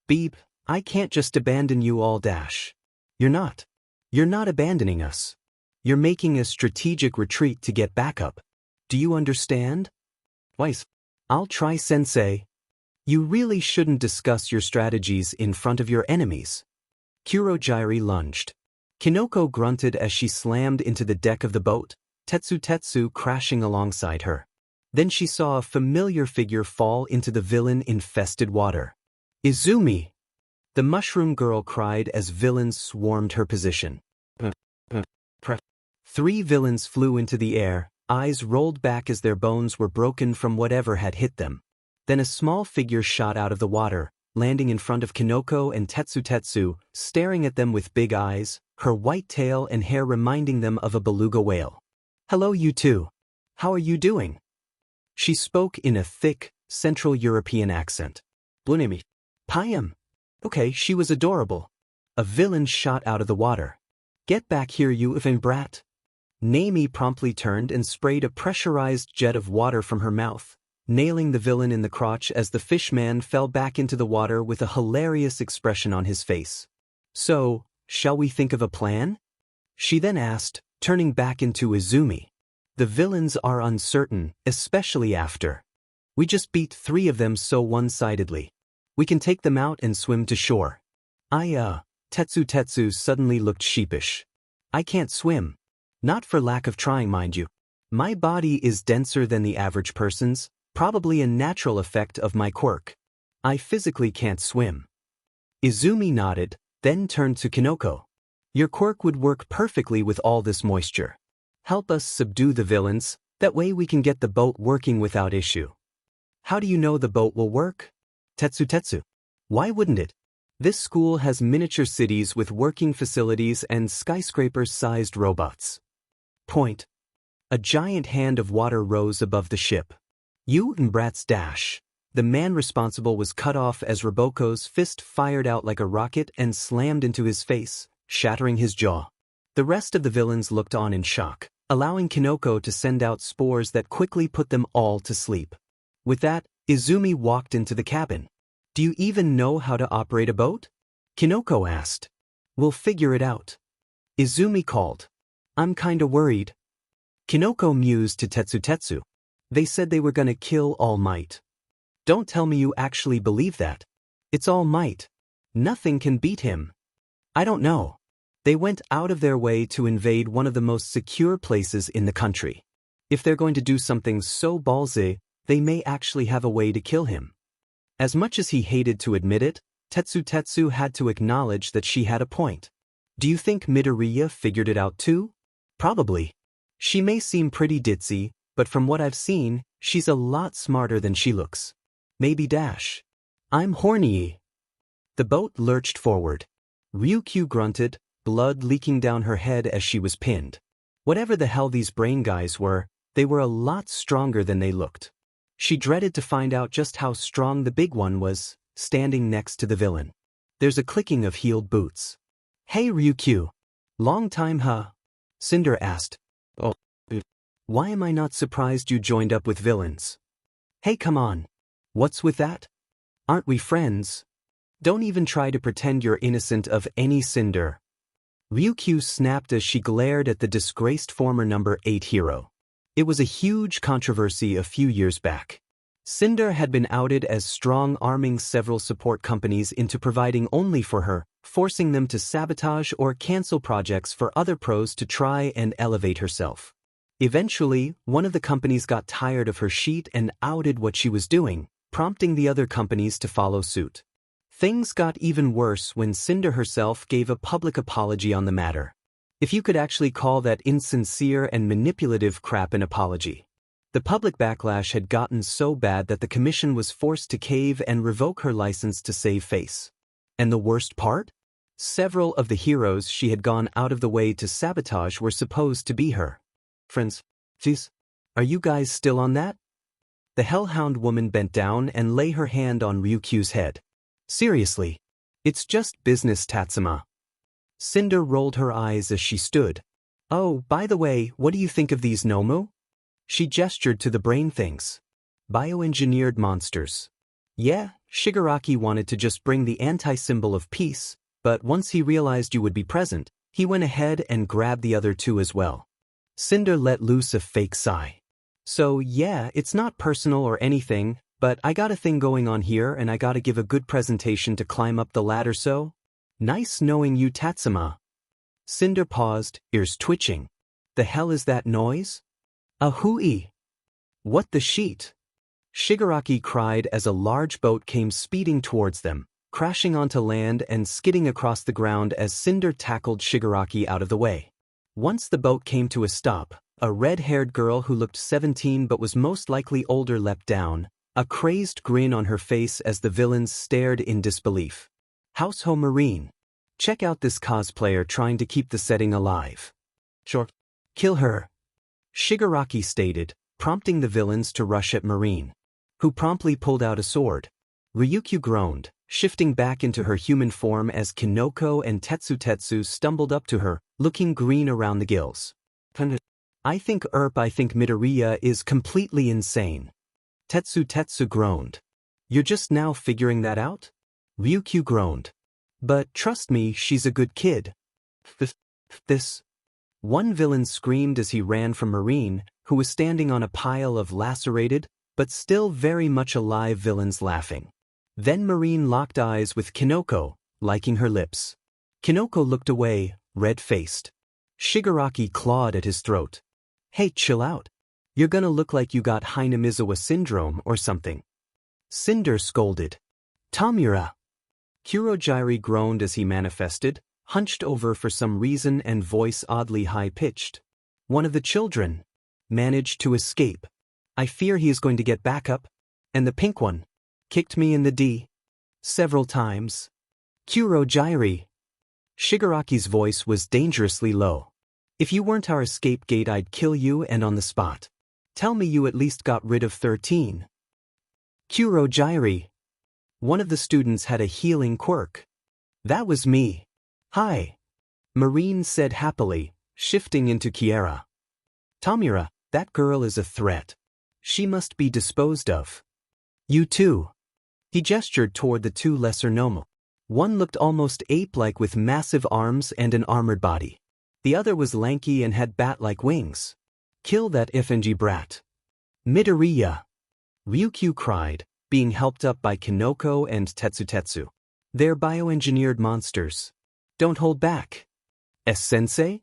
Beep, I can't just abandon you all dash. You're not. You're not abandoning us. You're making a strategic retreat to get backup. Do you understand? Weiss. I'll try, sensei. You really shouldn't discuss your strategies in front of your enemies. Kurojairi lunged. Kinoko grunted as she slammed into the deck of the boat, Tetsu crashing alongside her. Then she saw a familiar figure fall into the villain-infested water. Izumi! The mushroom girl cried as villains swarmed her position. 3 villains flew into the air, eyes rolled back as their bones were broken from whatever had hit them. Then a small figure shot out of the water, landing in front of Kinoko and Tetsu, staring at them with big eyes, her white tail and hair reminding them of a beluga whale. Hello, you two. How are you doing? She spoke in a thick, Central European accent. Blunimi. Payam. Okay, she was adorable. A villain shot out of the water. Get back here, you effing brat. Nami promptly turned and sprayed a pressurized jet of water from her mouth, nailing the villain in the crotch as the fishman fell back into the water with a hilarious expression on his face. So, shall we think of a plan? She then asked, turning back into Izumi. The villains are uncertain, especially after. We just beat 3 of them so one-sidedly. We can take them out and swim to shore. Tetsu suddenly looked sheepish. I can't swim. Not for lack of trying, mind you. My body is denser than the average person's, probably a natural effect of my quirk. I physically can't swim. Izumi nodded, then turned to Kinoko. Your quirk would work perfectly with all this moisture. Help us subdue the villains, that way we can get the boat working without issue. How do you know the boat will work? Tetsu. Why wouldn't it? This school has miniature cities with working facilities and skyscraper-sized robots. Point. A giant hand of water rose above the ship. You and brats dash. The man responsible was cut off as Roboko's fist fired out like a rocket and slammed into his face, shattering his jaw. The rest of the villains looked on in shock, allowing Kinoko to send out spores that quickly put them all to sleep. With that, Izumi walked into the cabin. "Do you even know how to operate a boat?" Kinoko asked. "We'll figure it out." Izumi called. "I'm kinda worried." Kinoko mused to Tetsu. "They said they were gonna kill All Might." "Don't tell me you actually believe that." "It's All Might. Nothing can beat him." "I don't know. They went out of their way to invade one of the most secure places in the country. If they're going to do something so ballsy, they may actually have a way to kill him." As much as he hated to admit it, Tetsu had to acknowledge that she had a point. "Do you think Midoriya figured it out too?" "Probably. She may seem pretty ditzy, but from what I've seen, she's a lot smarter than she looks. Maybe dash. I'm horny." The boat lurched forward. Ryukyu grunted, blood leaking down her head as she was pinned. Whatever the hell these brain guys were, they were a lot stronger than they looked. She dreaded to find out just how strong the big one was, standing next to the villain. There's a clicking of heeled boots. "Hey Ryukyu. Long time huh?" Cinder asked. "Oh. Why am I not surprised you joined up with villains?" "Hey come on. What's with that? Aren't we friends? Don't even try to pretend you're innocent of any Cinder." Ryukyu snapped as she glared at the disgraced former number 8 hero. It was a huge controversy a few years back. Cinder had been outed as strong-arming several support companies into providing only for her, forcing them to sabotage or cancel projects for other pros to try and elevate herself. Eventually, one of the companies got tired of her sheet and outed what she was doing, prompting the other companies to follow suit. Things got even worse when Cinder herself gave a public apology on the matter. If you could actually call that insincere and manipulative crap an apology. The public backlash had gotten so bad that the commission was forced to cave and revoke her license to save face. And the worst part? Several of the heroes she had gone out of the way to sabotage were supposed to be her friends. "Jeez, are you guys still on that?" The Hellhound woman bent down and lay her hand on Ryukyu's head. "Seriously. It's just business, Tatsuma." Cinder rolled her eyes as she stood. "Oh, by the way, what do you think of these Nomu?" She gestured to the brain things. "Bioengineered monsters." "Yeah, Shigaraki wanted to just bring the anti-symbol of peace, but once he realized you would be present, he went ahead and grabbed the other two as well." Cinder let loose a fake sigh. "So yeah, it's not personal or anything, but I got a thing going on here and I gotta give a good presentation to climb up the ladder so? Nice knowing you, Tatsuma." Cinder paused, ears twitching. "The hell is that noise?" "A hooey." "What the sheet?" Shigaraki cried as a large boat came speeding towards them, crashing onto land and skidding across the ground as Cinder tackled Shigaraki out of the way. Once the boat came to a stop, a red-haired girl who looked 17 but was most likely older leapt down, a crazed grin on her face as the villains stared in disbelief. "Househo Marine. Check out this cosplayer trying to keep the setting alive." "Sure. Kill her," Shigaraki stated, prompting the villains to rush at Marine, who promptly pulled out a sword. Ryukyu groaned, shifting back into her human form as Kinoko and Tetsu stumbled up to her, looking green around the gills. I think Midoriya is completely insane." Tetsu groaned. "You're just now figuring that out?" Ryukyu groaned. "But trust me, she's a good kid." This. One villain screamed as he ran from Marine, who was standing on a pile of lacerated, but still very much alive villains laughing. Then Marine locked eyes with Kinoko, liking her lips. Kinoko looked away, red-faced. Shigaraki clawed at his throat. "Hey, chill out. You're gonna look like you got Hinamizawa syndrome or something." Cinder scolded. "Tamura." Kurojiri groaned as he manifested, hunched over for some reason and voice oddly high-pitched. "One of the children managed to escape. I fear he is going to get back up. And the pink one kicked me in the D several times." "Kurojiri." Shigaraki's voice was dangerously low. "If you weren't our escape gate, I'd kill you and on the spot. Tell me you at least got rid of 13. Kurojiri. One of the students had a healing quirk. That was me. Hi. Marine said happily, shifting into Kiera. Tamura, that girl is a threat. She must be disposed of. You too. He gestured toward the two lesser Nomu. One looked almost ape-like with massive arms and an armored body. The other was lanky and had bat-like wings. Kill that Ifenji brat. Midoriya. Ryukyu cried, being helped up by Kinoko and Tetsutetsu. They're bioengineered monsters. Don't hold back. S-sensei?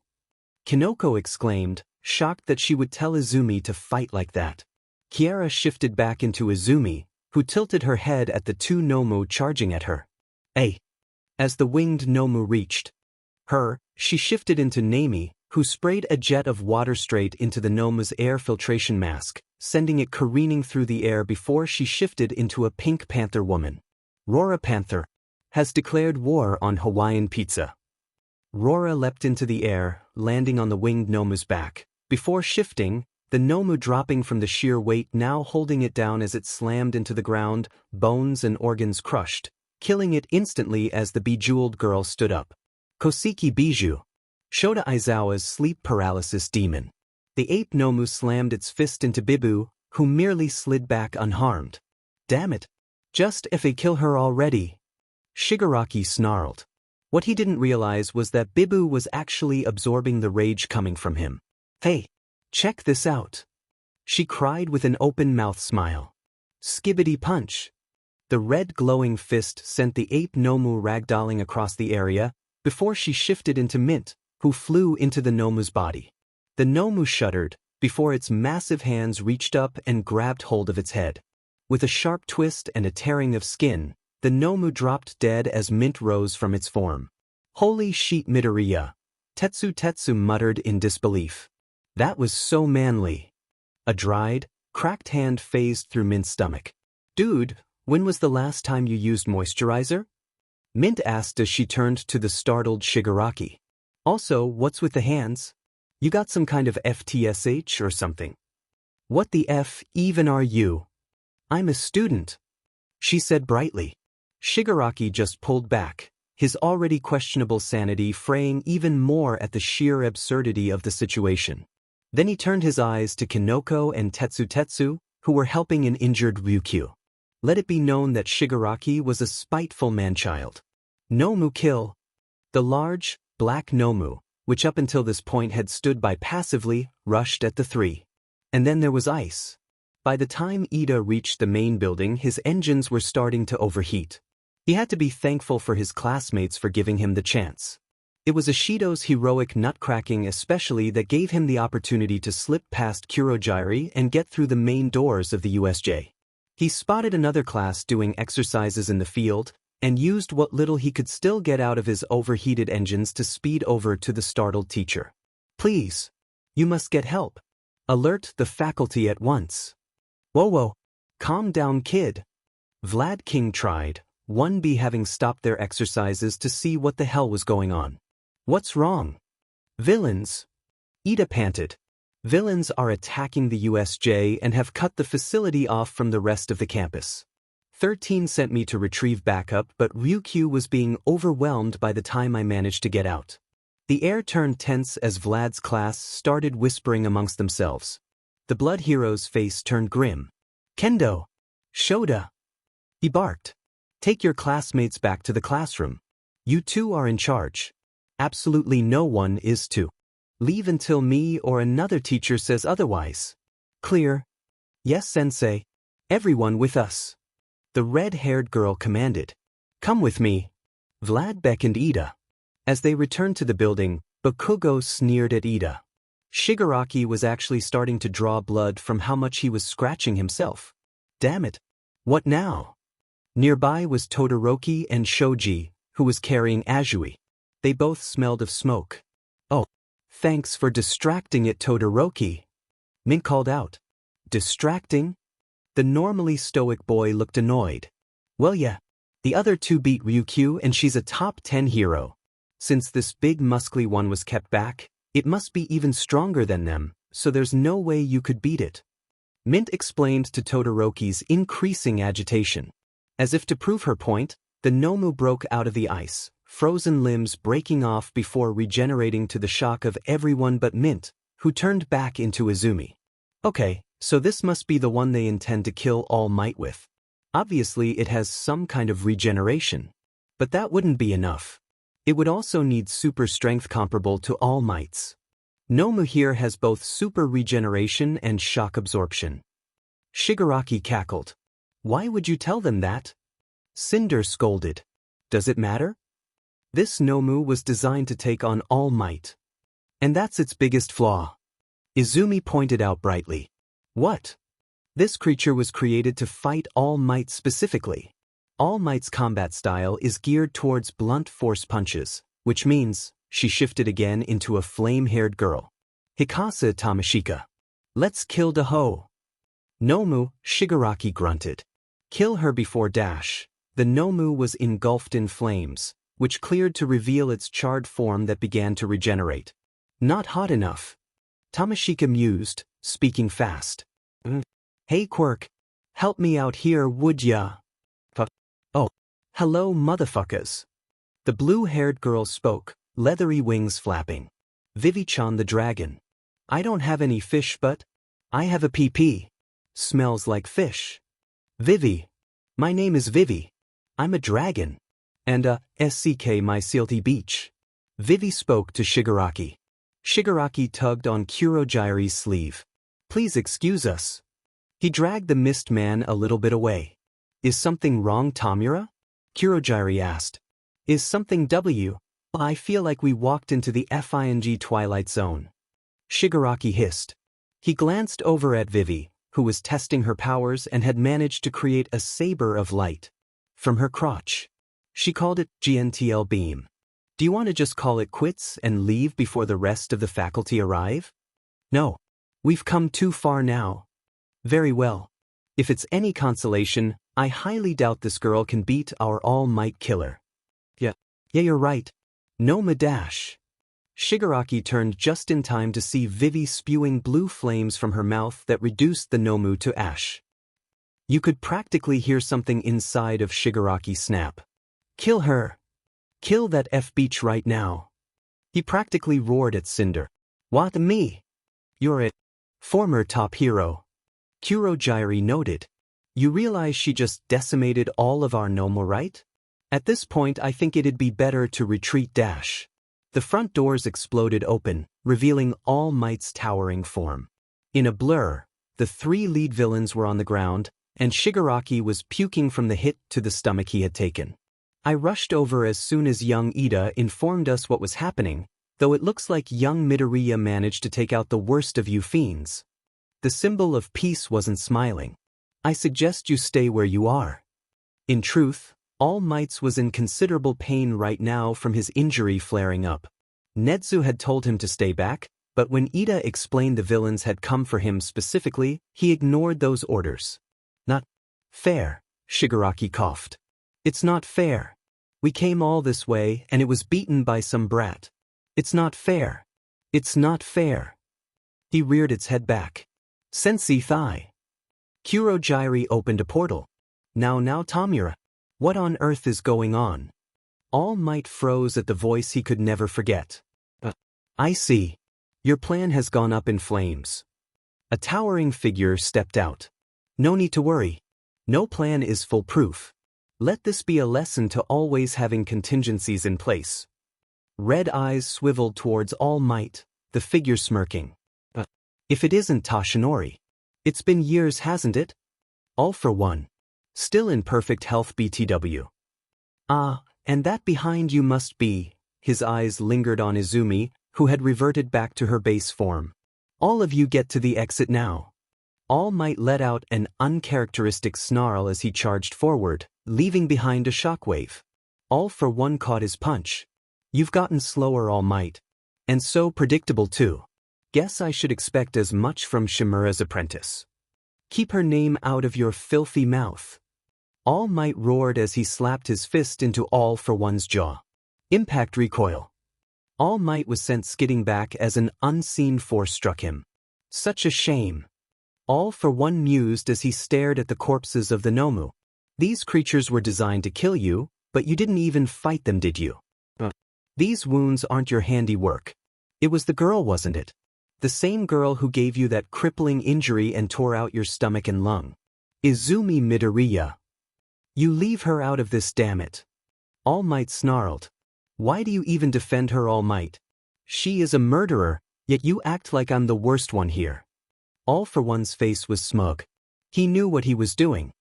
Kinoko exclaimed, shocked that she would tell Izumi to fight like that. Kiera shifted back into Izumi, who tilted her head at the two Nomu charging at her. Hey! As the winged Nomu reached her, she shifted into Nami, who sprayed a jet of water straight into the Nomu's air filtration mask, sending it careening through the air before she shifted into a pink panther woman. Rora Panther has declared war on Hawaiian pizza. Rora leapt into the air, landing on the winged Nomu's back. Before shifting, the Nomu dropping from the sheer weight, now holding it down as it slammed into the ground, bones and organs crushed, killing it instantly as the bejeweled girl stood up. Koseki Bijou. Shota Aizawa's sleep paralysis demon. The ape Nomu slammed its fist into Bibu, who merely slid back unharmed. Damn it. Just if they kill her already. Shigaraki snarled. What he didn't realize was that Bibu was actually absorbing the rage coming from him. Hey, check this out. She cried with an open-mouth smile. Skibbity punch. The red glowing fist sent the ape Nomu ragdolling across the area, before she shifted into Mint, who flew into the Nomu's body. The Nomu shuddered, before its massive hands reached up and grabbed hold of its head. With a sharp twist and a tearing of skin, the Nomu dropped dead as Mint rose from its form. Holy shit, Midoriya. Tetsu muttered in disbelief. That was so manly. A dried, cracked hand phased through Mint's stomach. Dude, when was the last time you used moisturizer? Mint asked as she turned to the startled Shigaraki. Also, what's with the hands? You got some kind of FTSH or something? What the F even are you? I'm a student, she said brightly. Shigaraki just pulled back, his already questionable sanity fraying even more at the sheer absurdity of the situation. Then he turned his eyes to Kinoko and Tetsu, who were helping an injured Ryukyu. Let it be known that Shigaraki was a spiteful manchild. Nomu kill. The large, black Nomu, which up until this point had stood by passively, rushed at the three. And then there was ice. By the time Ida reached the main building, his engines were starting to overheat. He had to be thankful for his classmates for giving him the chance. It was Ishido's heroic nutcracking especially that gave him the opportunity to slip past Kurojiri and get through the main doors of the USJ. He spotted another class doing exercises in the field, and used what little he could still get out of his overheated engines to speed over to the startled teacher. Please. You must get help. Alert the faculty at once. Whoa. Calm down, kid. Vlad King tried, 1B having stopped their exercises to see what the hell was going on. What's wrong? Villains. Ida panted. Villains are attacking the USJ and have cut the facility off from the rest of the campus. 13 sent me to retrieve backup, but Ryukyu was being overwhelmed by the time I managed to get out. The air turned tense as Vlad's class started whispering amongst themselves. The Blood Hero's face turned grim. Kendo! Shota! He barked. Take your classmates back to the classroom. You two are in charge. Absolutely no one is to leave until me or another teacher says otherwise. Clear? Yes, sensei. Everyone with us. The red-haired girl commanded. Come with me. Vlad beckoned Ida. As they returned to the building, Bakugo sneered at Ida. Shigaraki was actually starting to draw blood from how much he was scratching himself. Damn it. What now? Nearby was Todoroki and Shoji, who was carrying Azui. They both smelled of smoke. Oh, thanks for distracting it, Todoroki. Mint called out. Distracting? The normally stoic boy looked annoyed. Well yeah, the other two beat Ryukyu and she's a top 10 hero. Since this big muscly one was kept back, it must be even stronger than them, so there's no way you could beat it. Mint explained to Todoroki's increasing agitation. As if to prove her point, the Nomu broke out of the ice, frozen limbs breaking off before regenerating to the shock of everyone but Mint, who turned back into Izumi. Okay, so this must be the one they intend to kill All Might with. Obviously it has some kind of regeneration. But that wouldn't be enough. It would also need super strength comparable to All Might's. Nomu here has both super regeneration and shock absorption. Shigaraki cackled. Why would you tell them that? Cinder scolded. Does it matter? This Nomu was designed to take on All Might. And that's its biggest flaw. Izumi pointed out brightly. What? This creature was created to fight All Might specifically. All Might's combat style is geared towards blunt force punches, which means, she shifted again into a flame-haired girl. Hikasa Tamashika. Let's kill Daho. Nomu, Shigaraki grunted. Kill her before dash. The Nomu was engulfed in flames, which cleared to reveal its charred form that began to regenerate. Not hot enough. Tamashika mused, speaking fast. Hey Quirk, help me out here would ya? Oh, hello motherfuckers. The blue-haired girl spoke, leathery wings flapping. Vivi-chan the dragon. I don't have any fish but I have a PP. Smells like fish. Vivi. My name is Vivi. I'm a dragon. And SCK my silty beach. Vivi spoke to Shigaraki. Shigaraki tugged on Kurogyari's sleeve. Please excuse us. He dragged the mist man a little bit away. Is something wrong, Tamura? Kurogyari asked. Is something W? I feel like we walked into the FING Twilight Zone. Shigaraki hissed. He glanced over at Vivi, who was testing her powers and had managed to create a saber of light. From her crotch. She called it GNTL beam. Do you want to just call it quits and leave before the rest of the faculty arrive? No. We've come too far now. Very well. If it's any consolation, I highly doubt this girl can beat our All Might killer. Yeah, you're right. No madash. Shigaraki turned just in time to see Vivi spewing blue flames from her mouth that reduced the Nomu to ash. You could practically hear something inside of Shigaraki snap. Kill her. Kill that F-beach right now. He practically roared at Cinder. What me? You're it. Former top hero. Kurogyari noted. You realize she just decimated all of our Nomu, right? At this point I think it'd be better to retreat dash. The front doors exploded open, revealing All Might's towering form. In a blur, the three lead villains were on the ground, and Shigaraki was puking from the hit to the stomach he had taken. I rushed over as soon as young Ida informed us what was happening, though it looks like young Midoriya managed to take out the worst of you fiends. The symbol of peace wasn't smiling. I suggest you stay where you are. In truth, All Might's was in considerable pain right now from his injury flaring up. Netsu had told him to stay back, but when Ida explained the villains had come for him specifically, he ignored those orders. Not fair, Shigaraki coughed. It's not fair. We came all this way and it was beaten by some brat. It's not fair. It's not fair. He reared its head back. Sensei thigh. Kurogyari opened a portal. Now Tamura. What on earth is going on? All Might froze at the voice he could never forget. I see. Your plan has gone up in flames. A towering figure stepped out. No need to worry. No plan is foolproof. Let this be a lesson to always having contingencies in place. Red eyes swiveled towards All Might, the figure smirking. If it isn't Toshinori. It's been years, hasn't it? All for one. Still in perfect health BTW. And that behind you must be. His eyes lingered on Izumi, who had reverted back to her base form. All of you get to the exit now. All Might let out an uncharacteristic snarl as he charged forward, leaving behind a shockwave. All for one caught his punch. You've gotten slower, All Might. And so predictable too. Guess I should expect as much from Shimura's apprentice. Keep her name out of your filthy mouth. All Might roared as he slapped his fist into All for One's jaw. Impact recoil. All Might was sent skidding back as an unseen force struck him. Such a shame. All for One mused as he stared at the corpses of the Nomu. These creatures were designed to kill you, but you didn't even fight them, did you? These wounds aren't your handiwork. It was the girl, wasn't it? The same girl who gave you that crippling injury and tore out your stomach and lung. Izumi Midoriya. You leave her out of this, damn it. All Might snarled. Why do you even defend her, All Might? She is a murderer, yet you act like I'm the worst one here. All for One's face was smug. He knew what he was doing.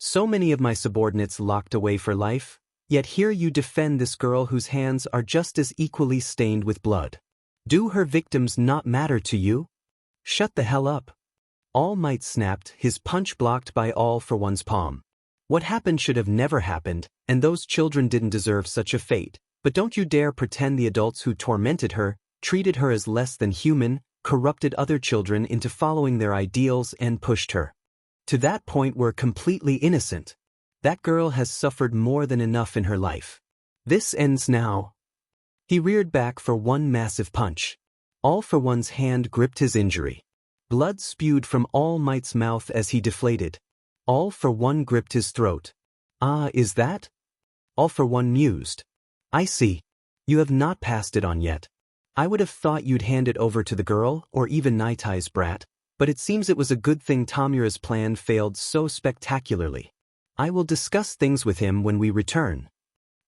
So many of my subordinates locked away for life, yet here you defend this girl whose hands are just as equally stained with blood. Do her victims not matter to you? Shut the hell up. All Might snapped, his punch blocked by All for One's palm. What happened should have never happened, and those children didn't deserve such a fate, but don't you dare pretend the adults who tormented her, treated her as less than human, corrupted other children into following their ideals and pushed her to that point were completely innocent. That girl has suffered more than enough in her life. This ends now. He reared back for one massive punch. All for One's hand gripped his injury. Blood spewed from All Might's mouth as he deflated. All for One gripped his throat. Ah, is that? All for One mused. I see. You have not passed it on yet. I would have thought you'd hand it over to the girl, or even Nitai's brat, but it seems it was a good thing Tamura's plan failed so spectacularly. I will discuss things with him when we return.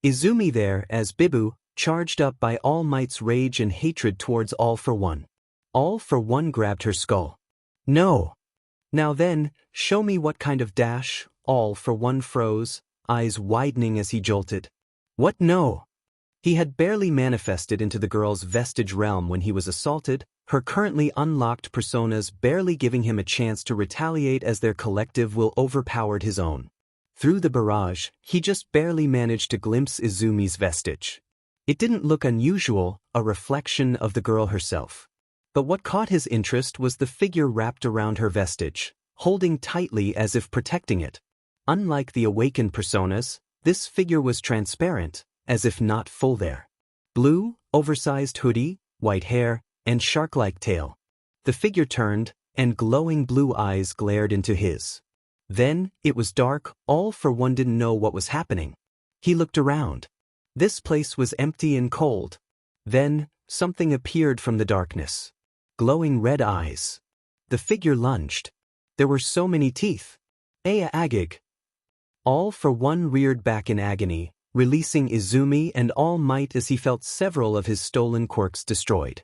Izumi there, as Bibu, charged up by All Might's rage and hatred towards All for One. All for One grabbed her skull. No. Now then, show me what kind of dash. All for One froze, eyes widening as he jolted. What, no? He had barely manifested into the girl's vestige realm when he was assaulted, her currently unlocked personas barely giving him a chance to retaliate as their collective will overpowered his own. Through the barrage, he just barely managed to glimpse Izumi's vestige. It didn't look unusual, a reflection of the girl herself. But what caught his interest was the figure wrapped around her vestige, holding tightly as if protecting it. Unlike the awakened personas, this figure was transparent, as if not full there. Blue, oversized hoodie, white hair, and shark-like tail. The figure turned, and glowing blue eyes glared into his. Then, it was dark, All for One didn't know what was happening. He looked around. This place was empty and cold. Then, something appeared from the darkness. Glowing red eyes. The figure lunged. There were so many teeth. Aya Agig. All for One reared back in agony, releasing Izumi and All Might as he felt several of his stolen quirks destroyed.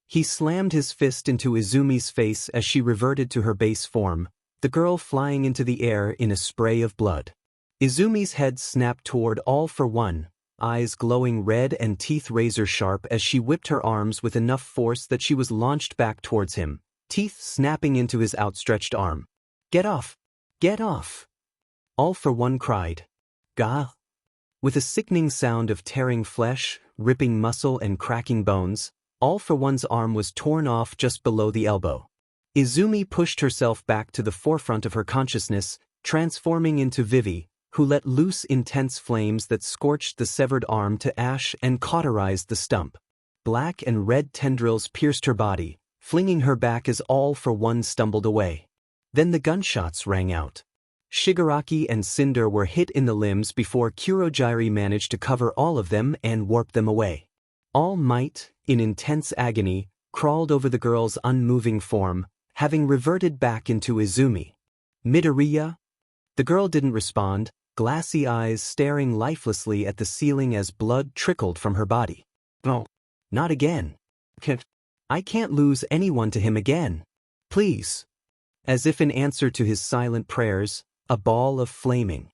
He slammed his fist into Izumi's face as she reverted to her base form, the girl flying into the air in a spray of blood. Izumi's head snapped toward All for One, eyes glowing red and teeth razor-sharp as she whipped her arms with enough force that she was launched back towards him, teeth snapping into his outstretched arm. Get off! Get off! All for One cried. Gah! With a sickening sound of tearing flesh, ripping muscle and cracking bones, All for One's arm was torn off just below the elbow. Izumi pushed herself back to the forefront of her consciousness, transforming into Vivi, who let loose intense flames that scorched the severed arm to ash and cauterized the stump. Black and red tendrils pierced her body, flinging her back as All for One stumbled away. Then the gunshots rang out. Shigaraki and Cinder were hit in the limbs before Kurogiri managed to cover all of them and warp them away. All Might, in intense agony, crawled over the girl's unmoving form, having reverted back into Izumi. Midoriya? The girl didn't respond, glassy eyes staring lifelessly at the ceiling as blood trickled from her body. No. Not again. I can't lose anyone to him again. Please. As if in answer to his silent prayers, a ball of flaming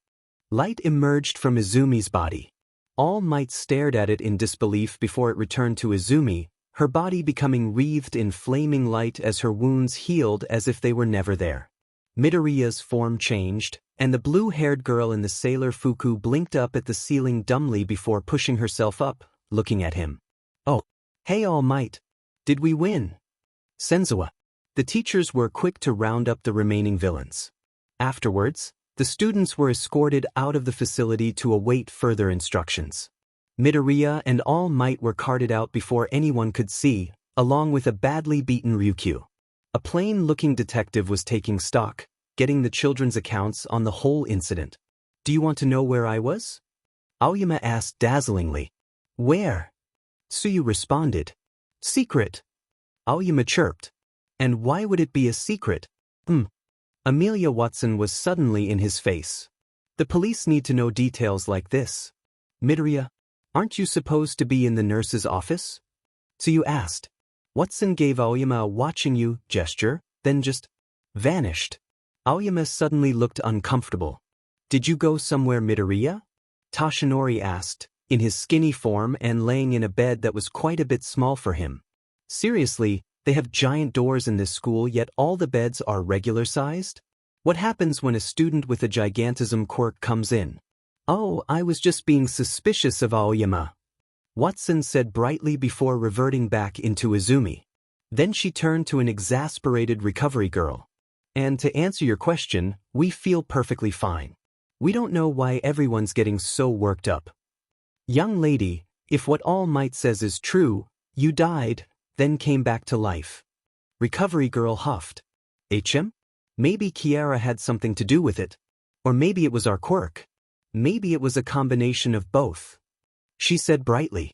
light emerged from Izumi's body. All Might stared at it in disbelief before it returned to Izumi, her body becoming wreathed in flaming light as her wounds healed as if they were never there. Midoriya's form changed, and the blue-haired girl in the sailor fuku blinked up at the ceiling dumbly before pushing herself up, looking at him. Oh, hey All Might. Did we win? Senzawa. The teachers were quick to round up the remaining villains. Afterwards, the students were escorted out of the facility to await further instructions. Midoriya and All Might were carted out before anyone could see, along with a badly beaten Ryukyu. A plain-looking detective was taking stock, getting the children's accounts on the whole incident. Do you want to know where I was? Aoyama asked dazzlingly. Where? Tsuyu responded. Secret. Aoyama chirped. And why would it be a secret? Amelia Watson was suddenly in his face. The police need to know details like this. Midoriya, aren't you supposed to be in the nurse's office? Tsuyu asked. Watson gave Aoyama a watching you gesture, then just vanished. Aoyama suddenly looked uncomfortable. Did you go somewhere, Midoriya? Toshinori asked, in his skinny form and laying in a bed that was quite a bit small for him. Seriously, they have giant doors in this school yet all the beds are regular-sized? What happens when a student with a gigantism quirk comes in? Oh, I was just being suspicious of Aoyama. Watson said brightly before reverting back into Izumi. Then she turned to an exasperated recovery girl. And to answer your question, we feel perfectly fine. We don't know why everyone's getting so worked up. Young lady, if what All Might says is true, you died, then came back to life. Recovery girl huffed. HM? Maybe Kiara had something to do with it. Or maybe it was our quirk. Maybe it was a combination of both. She said brightly.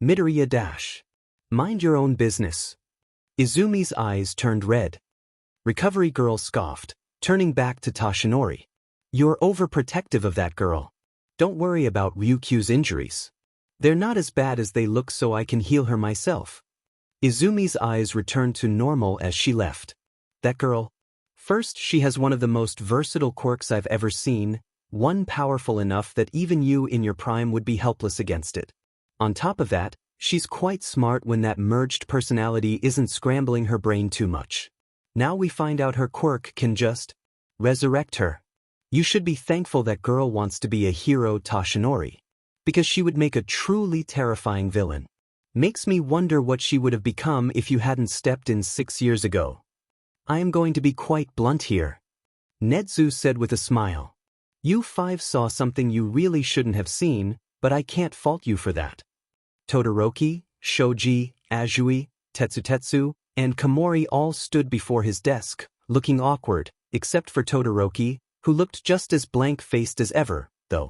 Midoriya dash. Mind your own business. Izumi's eyes turned red. Recovery girl scoffed, turning back to Toshinori. You're overprotective of that girl. Don't worry about Ryukyu's injuries. They're not as bad as they look so I can heal her myself. Izumi's eyes returned to normal as she left. That girl. First, she has one of the most versatile quirks I've ever seen, one powerful enough that even you in your prime would be helpless against it. On top of that, she's quite smart when that merged personality isn't scrambling her brain too much. Now we find out her quirk can just resurrect her. You should be thankful that girl wants to be a hero, Toshinori. Because she would make a truly terrifying villain. Makes me wonder what she would have become if you hadn't stepped in 6 years ago. I am going to be quite blunt here. Nedzu said with a smile. You 5 saw something you really shouldn't have seen, but I can't fault you for that. Todoroki, Shoji, Azui, Tetsutetsu, and Komori all stood before his desk, looking awkward, except for Todoroki, who looked just as blank-faced as ever, though.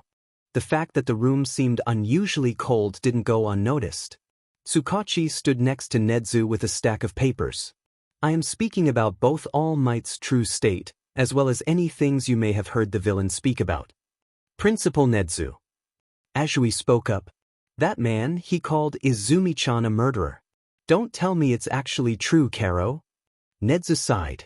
The fact that the room seemed unusually cold didn't go unnoticed. Tsukachi stood next to Nedzu with a stack of papers. I am speaking about both All Might's true state, as well as any things you may have heard the villain speak about. Principal Nedzu. Azui spoke up. That man he called Izumi-chan a murderer. Don't tell me it's actually true, Karo. Nedzu sighed.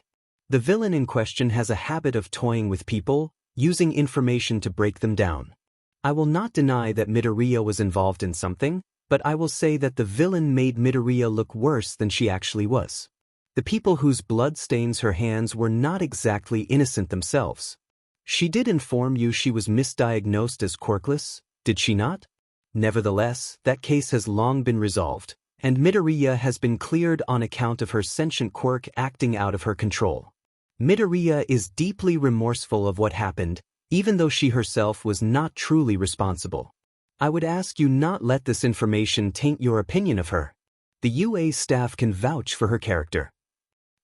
The villain in question has a habit of toying with people, using information to break them down. I will not deny that Midoriya was involved in something, but I will say that the villain made Midoriya look worse than she actually was. The people whose blood stains her hands were not exactly innocent themselves. She did inform you she was misdiagnosed as quirkless, did she not? Nevertheless, that case has long been resolved, and Midoriya has been cleared on account of her sentient quirk acting out of her control. Midoriya is deeply remorseful of what happened, even though she herself was not truly responsible. I would ask you not let this information taint your opinion of her. The UA staff can vouch for her character.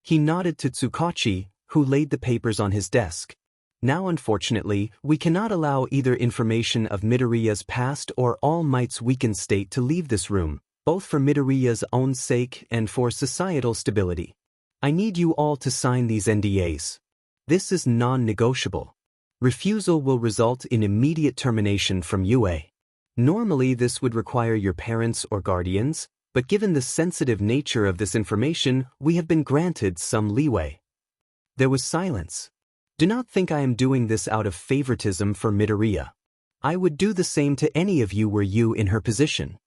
He nodded to Tsukachi, who laid the papers on his desk. Now unfortunately, we cannot allow either information of Midoriya's past or All Might's weakened state to leave this room, both for Midoriya's own sake and for societal stability. I need you all to sign these NDAs. This is non-negotiable. Refusal will result in immediate termination from UA. Normally this would require your parents or guardians, but given the sensitive nature of this information, we have been granted some leeway. There was silence. Do not think I am doing this out of favoritism for Midoriya. I would do the same to any of you were you in her position.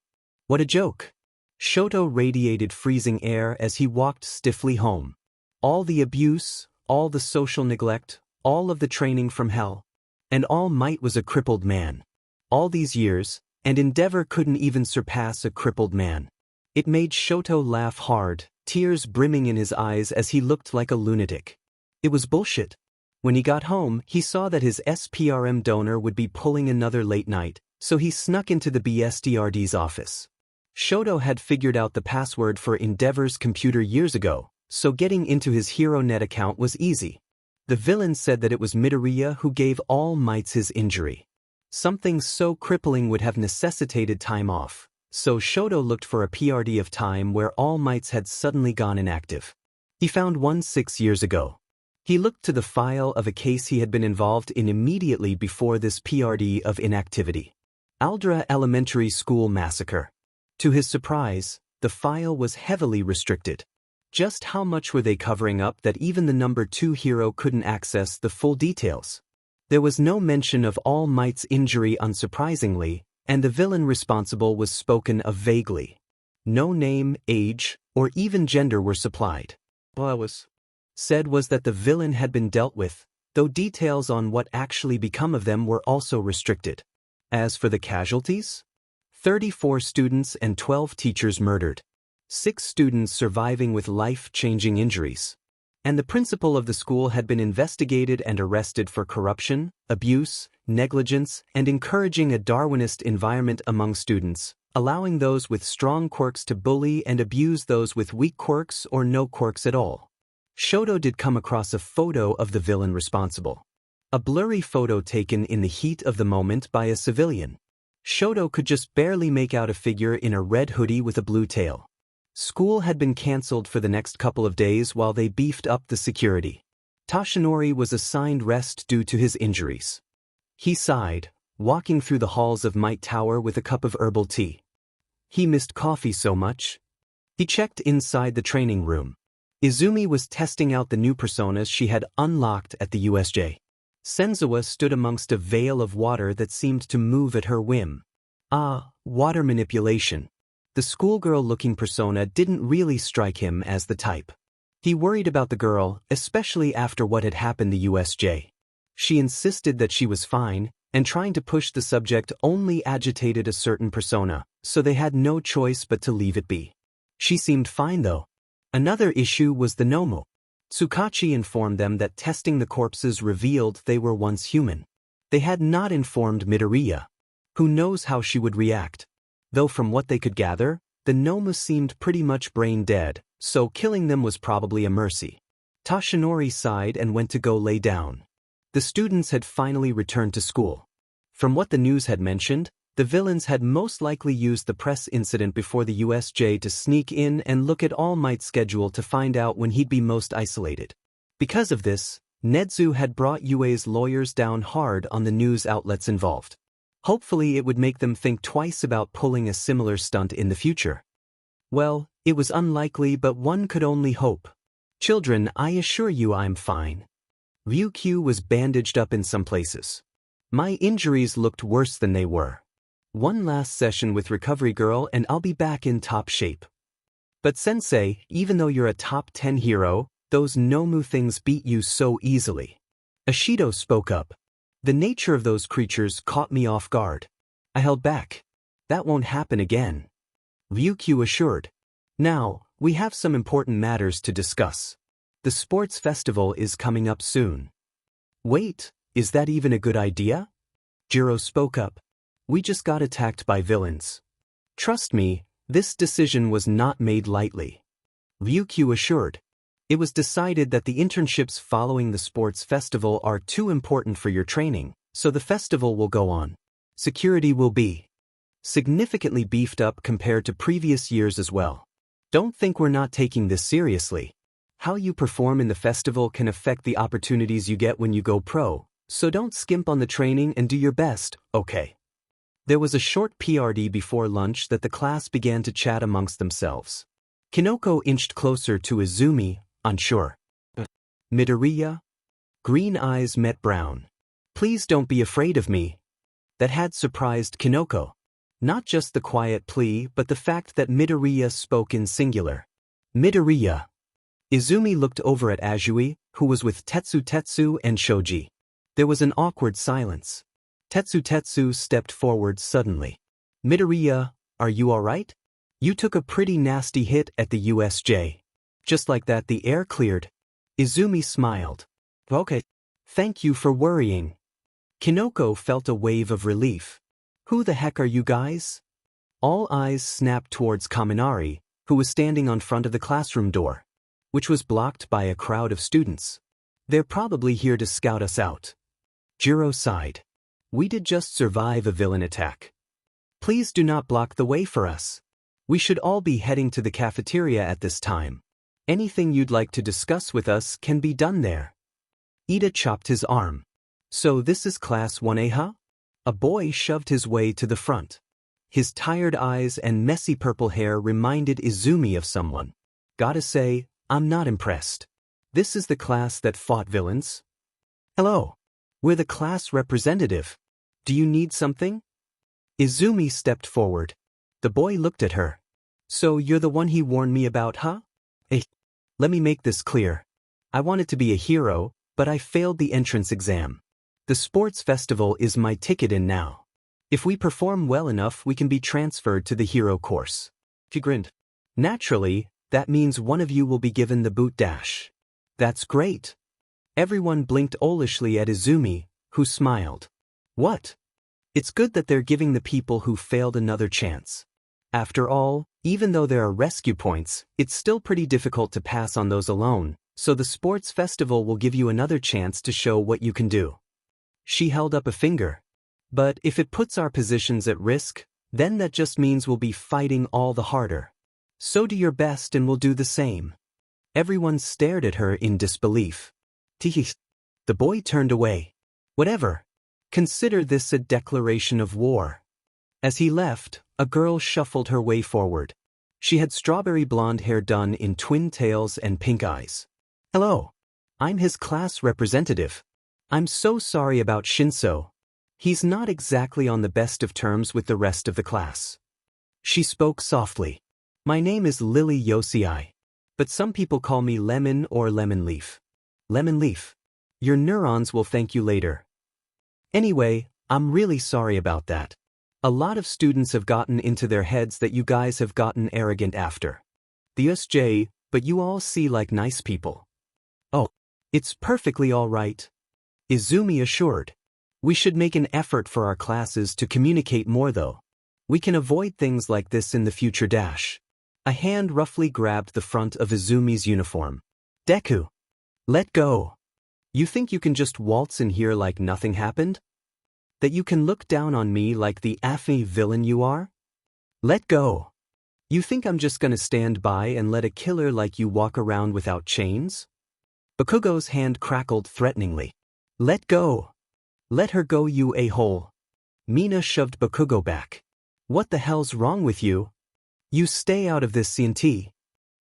What a joke. Shoto radiated freezing air as he walked stiffly home. All the abuse, all the social neglect, all of the training from hell. And All Might was a crippled man. All these years, and Endeavor couldn't even surpass a crippled man. It made Shoto laugh hard, tears brimming in his eyes as he looked like a lunatic. It was bullshit. When he got home, he saw that his SPRM donor would be pulling another late night, so he snuck into the BSDRD's office. Shoto had figured out the password for Endeavor's computer years ago, so getting into his HeroNet account was easy. The villain said that it was Midoriya who gave All Might his injury. Something so crippling would have necessitated time off, so Shoto looked for a PRD of time where All Might had suddenly gone inactive. He found one 6 years ago. He looked to the file of a case he had been involved in immediately before this PRD of inactivity. Aldra Elementary School Massacre. To his surprise, the file was heavily restricted. Just how much were they covering up that even the number 2 hero couldn't access the full details? There was no mention of All Might's injury unsurprisingly, and the villain responsible was spoken of vaguely. No name, age, or even gender were supplied. All was said was that the villain had been dealt with, though details on what actually become of them were also restricted. As for the casualties? 34 students and 12 teachers murdered. 6 students surviving with life-changing injuries. And the principal of the school had been investigated and arrested for corruption, abuse, negligence, and encouraging a Darwinist environment among students, allowing those with strong quirks to bully and abuse those with weak quirks or no quirks at all. Shoto did come across a photo of the villain responsible. A blurry photo taken in the heat of the moment by a civilian. Shoto could just barely make out a figure in a red hoodie with a blue tail. School had been cancelled for the next couple of days while they beefed up the security. Toshinori was assigned rest due to his injuries. He sighed, walking through the halls of Might Tower with a cup of herbal tea. He missed coffee so much. He checked inside the training room. Izumi was testing out the new personas she had unlocked at the USJ. Senzawa stood amongst a veil of water that seemed to move at her whim. Water manipulation. The schoolgirl-looking persona didn't really strike him as the type. He worried about the girl, especially after what had happened the USJ. She insisted that she was fine, and trying to push the subject only agitated a certain persona, so they had no choice but to leave it be. She seemed fine though. Another issue was the Nomu. Tsukachi informed them that testing the corpses revealed they were once human. They had not informed Midoriya. Who knows how she would react? Though from what they could gather, the Nomu seemed pretty much brain dead, so killing them was probably a mercy. Toshinori sighed and went to go lay down. The students had finally returned to school. From what the news had mentioned, the villains had most likely used the press incident before the USJ to sneak in and look at All Might's schedule to find out when he'd be most isolated. Because of this, Nedzu had brought UA's lawyers down hard on the news outlets involved. Hopefully it would make them think twice about pulling a similar stunt in the future. Well, it was unlikely, but one could only hope. Children, I assure you I'm fine. Ryukyu was bandaged up in some places. My injuries looked worse than they were. One last session with Recovery Girl and I'll be back in top shape. But sensei, even though you're a top 10 hero, those Nomu things beat you so easily. Ashido spoke up. The nature of those creatures caught me off guard. I held back. That won't happen again. Ryukyu assured. Now, we have some important matters to discuss. The sports festival is coming up soon. Wait, is that even a good idea? Jiro spoke up. We just got attacked by villains. Trust me, this decision was not made lightly. Ryukyu assured. It was decided that the internships following the sports festival are too important for your training, so the festival will go on. Security will be significantly beefed up compared to previous years as well. Don't think we're not taking this seriously. How you perform in the festival can affect the opportunities you get when you go pro, so don't skimp on the training and do your best, okay? There was a short PRD before lunch that the class began to chat amongst themselves. Kinoko inched closer to Izumi, unsure. Midoriya? Green eyes met brown. Please don't be afraid of me. That had surprised Kinoko. Not just the quiet plea, but the fact that Midoriya spoke in singular. Midoriya. Izumi looked over at Azui, who was with Tetsu and Shoji. There was an awkward silence. Tetsu stepped forward suddenly. Midoriya, are you alright? You took a pretty nasty hit at the USJ. Just like that the air cleared. Izumi smiled. Okay. Thank you for worrying. Kinoko felt a wave of relief. Who the heck are you guys? All eyes snapped towards Kaminari, who was standing on front of the classroom door. which was blocked by a crowd of students. They're probably here to scout us out. Jiro sighed. We did just survive a villain attack. Please do not block the way for us. We should all be heading to the cafeteria at this time. Anything you'd like to discuss with us can be done there. Ida chopped his arm. So this is Class 1A, huh? A boy shoved his way to the front. His tired eyes and messy purple hair reminded Izumi of someone. Gotta say, I'm not impressed. This is the class that fought villains? Hello. We're the class representative. Do you need something? Izumi stepped forward. The boy looked at her. So you're the one he warned me about, huh? Let me make this clear. I wanted to be a hero, but I failed the entrance exam. The sports festival is my ticket in now. If we perform well enough, we can be transferred to the hero course. He grinned. Naturally, that means one of you will be given the boot dash. That's great. Everyone blinked owlishly at Izumi, who smiled. What? It's good that they're giving the people who failed another chance. After all, even though there are rescue points, it's still pretty difficult to pass on those alone, so the sports festival will give you another chance to show what you can do. She held up a finger. But if it puts our positions at risk, then that just means we'll be fighting all the harder. So do your best and we'll do the same. Everyone stared at her in disbelief. Tee. The boy turned away. Whatever. Consider this a declaration of war. As he left, a girl shuffled her way forward. She had strawberry blonde hair done in twin tails and pink eyes. Hello. I'm his class representative. I'm so sorry about Shinso. He's not exactly on the best of terms with the rest of the class. She spoke softly. My name is Lily Yosei, but some people call me Lemon or Lemon Leaf. Lemon Leaf. Your neurons will thank you later. Anyway, I'm really sorry about that. A lot of students have gotten into their heads that you guys have gotten arrogant after the USJ, but you all see like nice people. Oh, it's perfectly all right. Izumi assured. We should make an effort for our classes to communicate more though. We can avoid things like this in the future dash. A hand roughly grabbed the front of Izumi's uniform. Deku. Let go. You think you can just waltz in here like nothing happened? That you can look down on me like the affy villain you are? Let go. You think I'm just gonna stand by and let a killer like you walk around without chains? Bakugo's hand crackled threateningly. Let go. Let her go, you a-hole. Mina shoved Bakugo back. What the hell's wrong with you? You stay out of this CNT.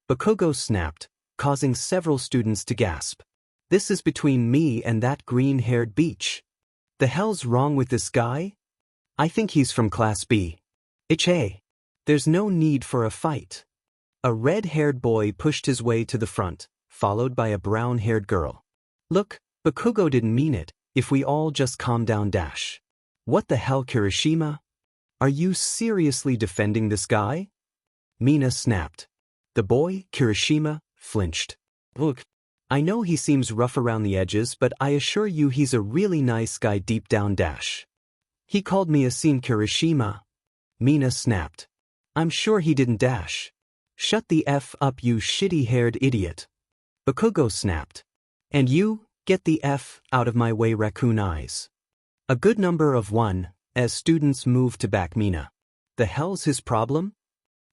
Bakugo snapped, causing several students to gasp. This is between me and that green-haired beach. The hell's wrong with this guy? I think he's from Class B. Hey. There's no need for a fight. A red-haired boy pushed his way to the front, followed by a brown-haired girl. Look, Bakugo didn't mean it, if we all just calm down dash. What the hell, Kirishima? Are you seriously defending this guy? Mina snapped. The boy, Kirishima, flinched. Look, I know he seems rough around the edges, but I assure you he's a really nice guy deep down dash. He called me a scene Kirishima. Mina snapped. I'm sure he didn't dash. Shut the F up, you shitty-haired idiot. Bakugo snapped. And you, get the F out of my way, raccoon eyes. A good number of one, as students moved to back Mina. The hell's his problem?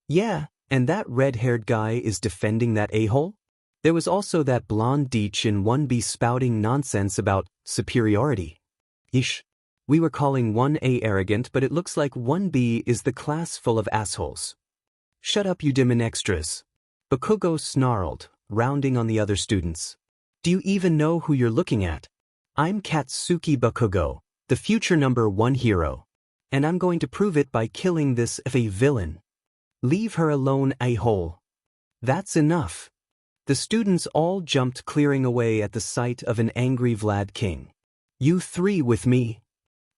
Yeah, and that red-haired guy is defending that a-hole? There was also that blonde deech in 1B spouting nonsense about superiority. Ish. We were calling 1A arrogant, but it looks like 1B is the class full of assholes. Shut up, you dimmin extras. Bakugo snarled, rounding on the other students. Do you even know who you're looking at? I'm Katsuki Bakugo, the future #1 hero. And I'm going to prove it by killing this FA villain. Leave her alone, a-hole. That's enough. The students all jumped, clearing away at the sight of an angry Vlad King. You three with me.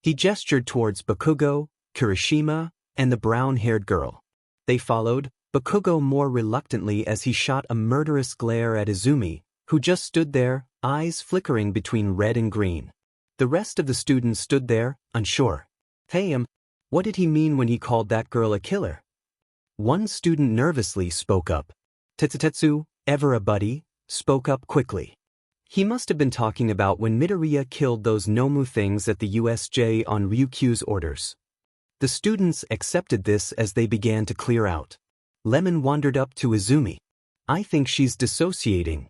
He gestured towards Bakugo, Kirishima, and the brown-haired girl. They followed, Bakugo more reluctantly as he shot a murderous glare at Izumi, who just stood there, eyes flickering between red and green. The rest of the students stood there, unsure. Hey, what did he mean when he called that girl a killer? One student nervously spoke up. Tetsu, ever a buddy, spoke up quickly. He must have been talking about when Midoriya killed those Nomu things at the USJ on Ryukyu's orders. The students accepted this as they began to clear out. Lemon wandered up to Izumi. I think she's dissociating.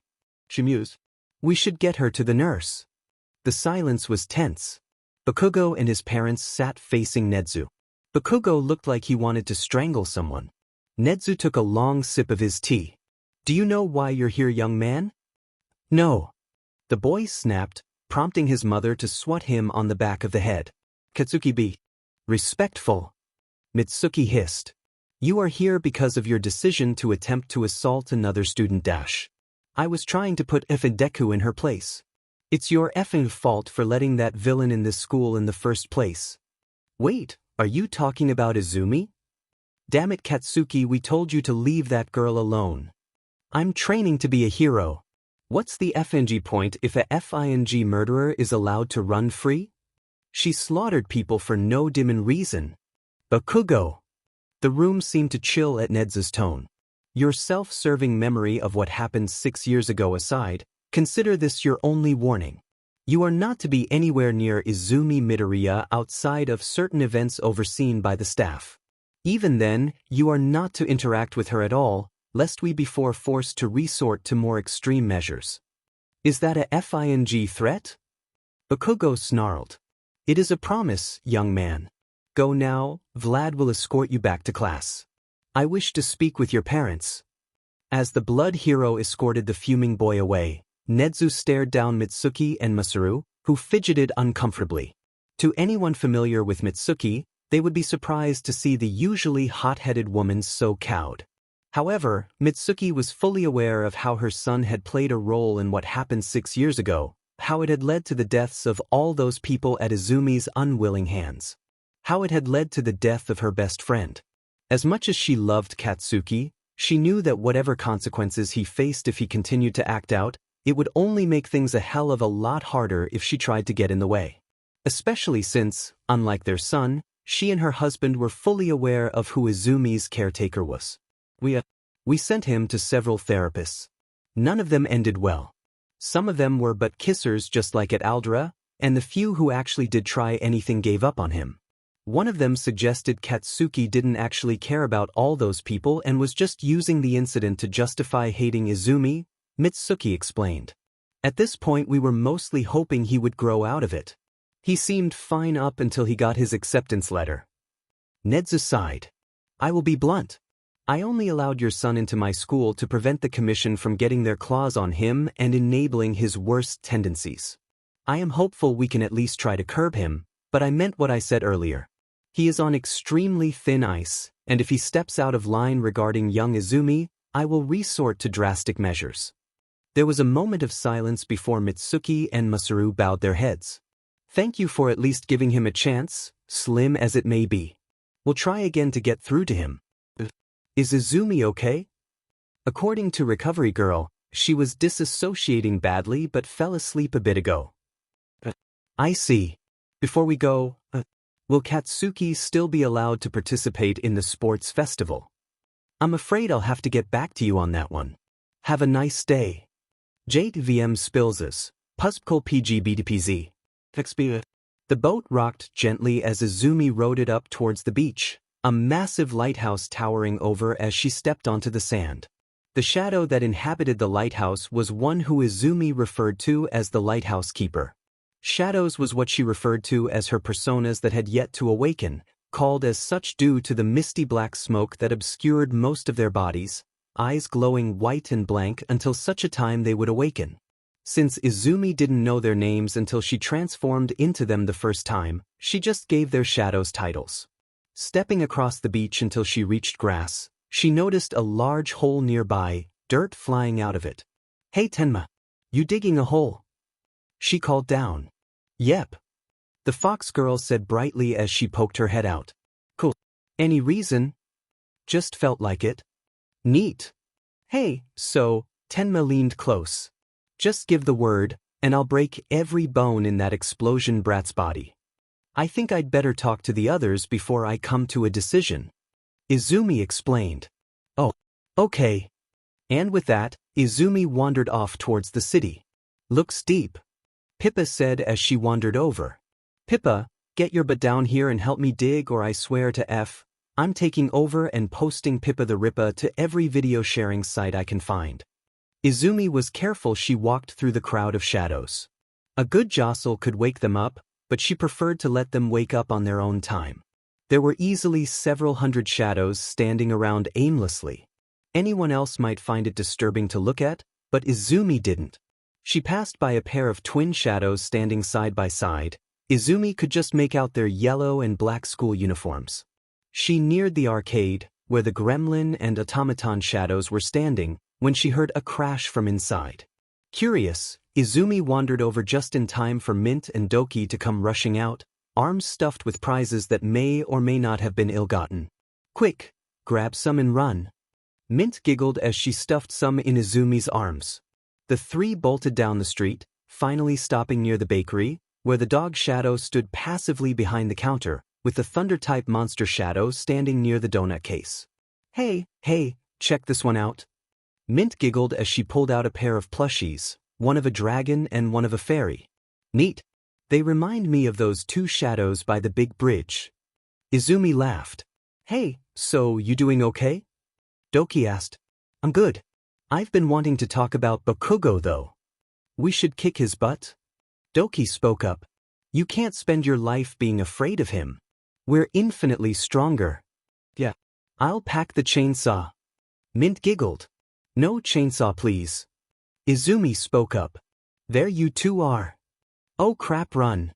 She mused. We should get her to the nurse. The silence was tense. Bakugo and his parents sat facing Nezu. Bakugo looked like he wanted to strangle someone. Nezu took a long sip of his tea. Do you know why you're here, young man? No. The boy snapped, prompting his mother to swat him on the back of the head. Katsuki be respectful. Mitsuki hissed. You are here because of your decision to attempt to assault another student. I was trying to put Deku in her place. It's your effing fault for letting that villain in this school in the first place. Wait, are you talking about Izumi? Damn it, Katsuki, we told you to leave that girl alone. I'm training to be a hero. What's the FNG point if a FING murderer is allowed to run free? She slaughtered people for no damn reason. Bakugo. The room seemed to chill at Nezu's tone. Your self-serving memory of what happened 6 years ago aside, consider this your only warning. You are not to be anywhere near Izumi Midoriya outside of certain events overseen by the staff. Even then, you are not to interact with her at all, lest we be forced to resort to more extreme measures. Is that a FING threat? Bakugo snarled. It is a promise, young man. Go now, Vlad will escort you back to class. I wish to speak with your parents. As the blood hero escorted the fuming boy away, Nezu stared down Mitsuki and Masaru, who fidgeted uncomfortably. To anyone familiar with Mitsuki, they would be surprised to see the usually hot-headed woman so cowed. However, Mitsuki was fully aware of how her son had played a role in what happened 6 years ago, how it had led to the deaths of all those people at Izumi's unwilling hands. How it had led to the death of her best friend. As much as she loved Katsuki, she knew that whatever consequences he faced if he continued to act out, it would only make things a hell of a lot harder if she tried to get in the way. Especially since, unlike their son, she and her husband were fully aware of who Izumi's caretaker was. We sent him to several therapists. None of them ended well. Some of them were but kissers just like at Aldera, and the few who actually did try anything gave up on him. One of them suggested Katsuki didn't actually care about all those people and was just using the incident to justify hating Izumi, Mitsuki explained. At this point we were mostly hoping he would grow out of it. He seemed fine up until he got his acceptance letter. Nezu sighed. I will be blunt. I only allowed your son into my school to prevent the commission from getting their claws on him and enabling his worst tendencies. I am hopeful we can at least try to curb him, but I meant what I said earlier. He is on extremely thin ice, and if he steps out of line regarding young Izumi, I will resort to drastic measures. There was a moment of silence before Mitsuki and Masaru bowed their heads. Thank you for at least giving him a chance, slim as it may be. We'll try again to get through to him. Is Izumi okay? According to Recovery Girl, she was disassociating badly but fell asleep a bit ago. I see. Before we go, will Katsuki still be allowed to participate in the sports festival? I'm afraid I'll have to get back to you on that one. Have a nice day. Jade VM Spilses, Puspkol PGBDPZ. The boat rocked gently as Izumi rowed it up towards the beach, a massive lighthouse towering over as she stepped onto the sand. The shadow that inhabited the lighthouse was one who Izumi referred to as the lighthouse keeper. Shadows was what she referred to as her personas that had yet to awaken, called as such due to the misty black smoke that obscured most of their bodies, eyes glowing white and blank until such a time they would awaken. Since Izumi didn't know their names until she transformed into them the first time, she just gave their shadows titles. Stepping across the beach until she reached grass, she noticed a large hole nearby, dirt flying out of it. Hey Tenma, you digging a hole? She called down. Yep. The fox girl said brightly as she poked her head out. Cool. Any reason? Just felt like it. Neat. Hey, so, Tenma leaned close. Just give the word, and I'll break every bone in that explosion brat's body. I think I'd better talk to the others before I come to a decision. Izumi explained. Oh, okay. And with that, Izumi wandered off towards the city. Looks deep, Pippa said as she wandered over. Pippa, get your butt down here and help me dig, or I swear to I'm taking over and posting Pippa the Rippa to every video sharing site I can find. Izumi was careful. She walked through the crowd of shadows. A good jostle could wake them up, but she preferred to let them wake up on their own time. There were easily several hundred shadows standing around aimlessly. Anyone else might find it disturbing to look at, but Izumi didn't. She passed by a pair of twin shadows standing side by side. Izumi could just make out their yellow and black school uniforms. She neared the arcade, where the gremlin and automaton shadows were standing, when she heard a crash from inside. Curious, Izumi wandered over just in time for Mint and Doki to come rushing out, arms stuffed with prizes that may or may not have been ill-gotten. Quick, grab some and run. Mint giggled as she stuffed some in Izumi's arms. The three bolted down the street, finally stopping near the bakery, where the dog shadow stood passively behind the counter, with the thunder-type monster shadow standing near the donut case. Hey, check this one out. Mint giggled as she pulled out a pair of plushies, one of a dragon and one of a fairy. Neat. They remind me of those two shadows by the big bridge. Izumi laughed. Hey, so you doing okay? Doki asked. I'm good. I've been wanting to talk about Bakugo though. We should kick his butt? Doki spoke up. You can't spend your life being afraid of him. We're infinitely stronger. Yeah. I'll pack the chainsaw. Mint giggled. No chainsaw please. Izumi spoke up. There you two are. Oh crap, run.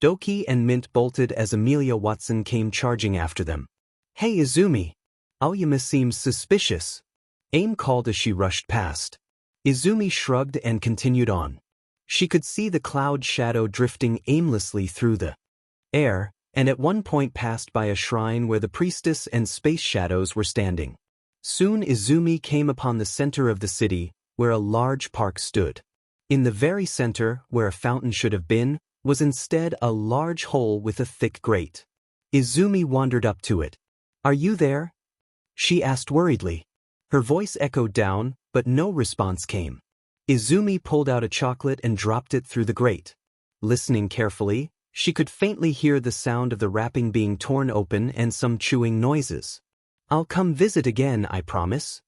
Doki and Mint bolted as Amelia Watson came charging after them. Hey Izumi. Aoyama seems suspicious. Aim called as she rushed past. Izumi shrugged and continued on. She could see the cloud shadow drifting aimlessly through the air, and at one point passed by a shrine where the priestess and space shadows were standing. Soon Izumi came upon the center of the city, where a large park stood. In the very center, where a fountain should have been, was instead a large hole with a thick grate. Izumi wandered up to it. Are you there? She asked worriedly. Her voice echoed down, but no response came. Izumi pulled out a chocolate and dropped it through the grate. Listening carefully, she could faintly hear the sound of the wrapping being torn open and some chewing noises. I'll come visit again, I promise.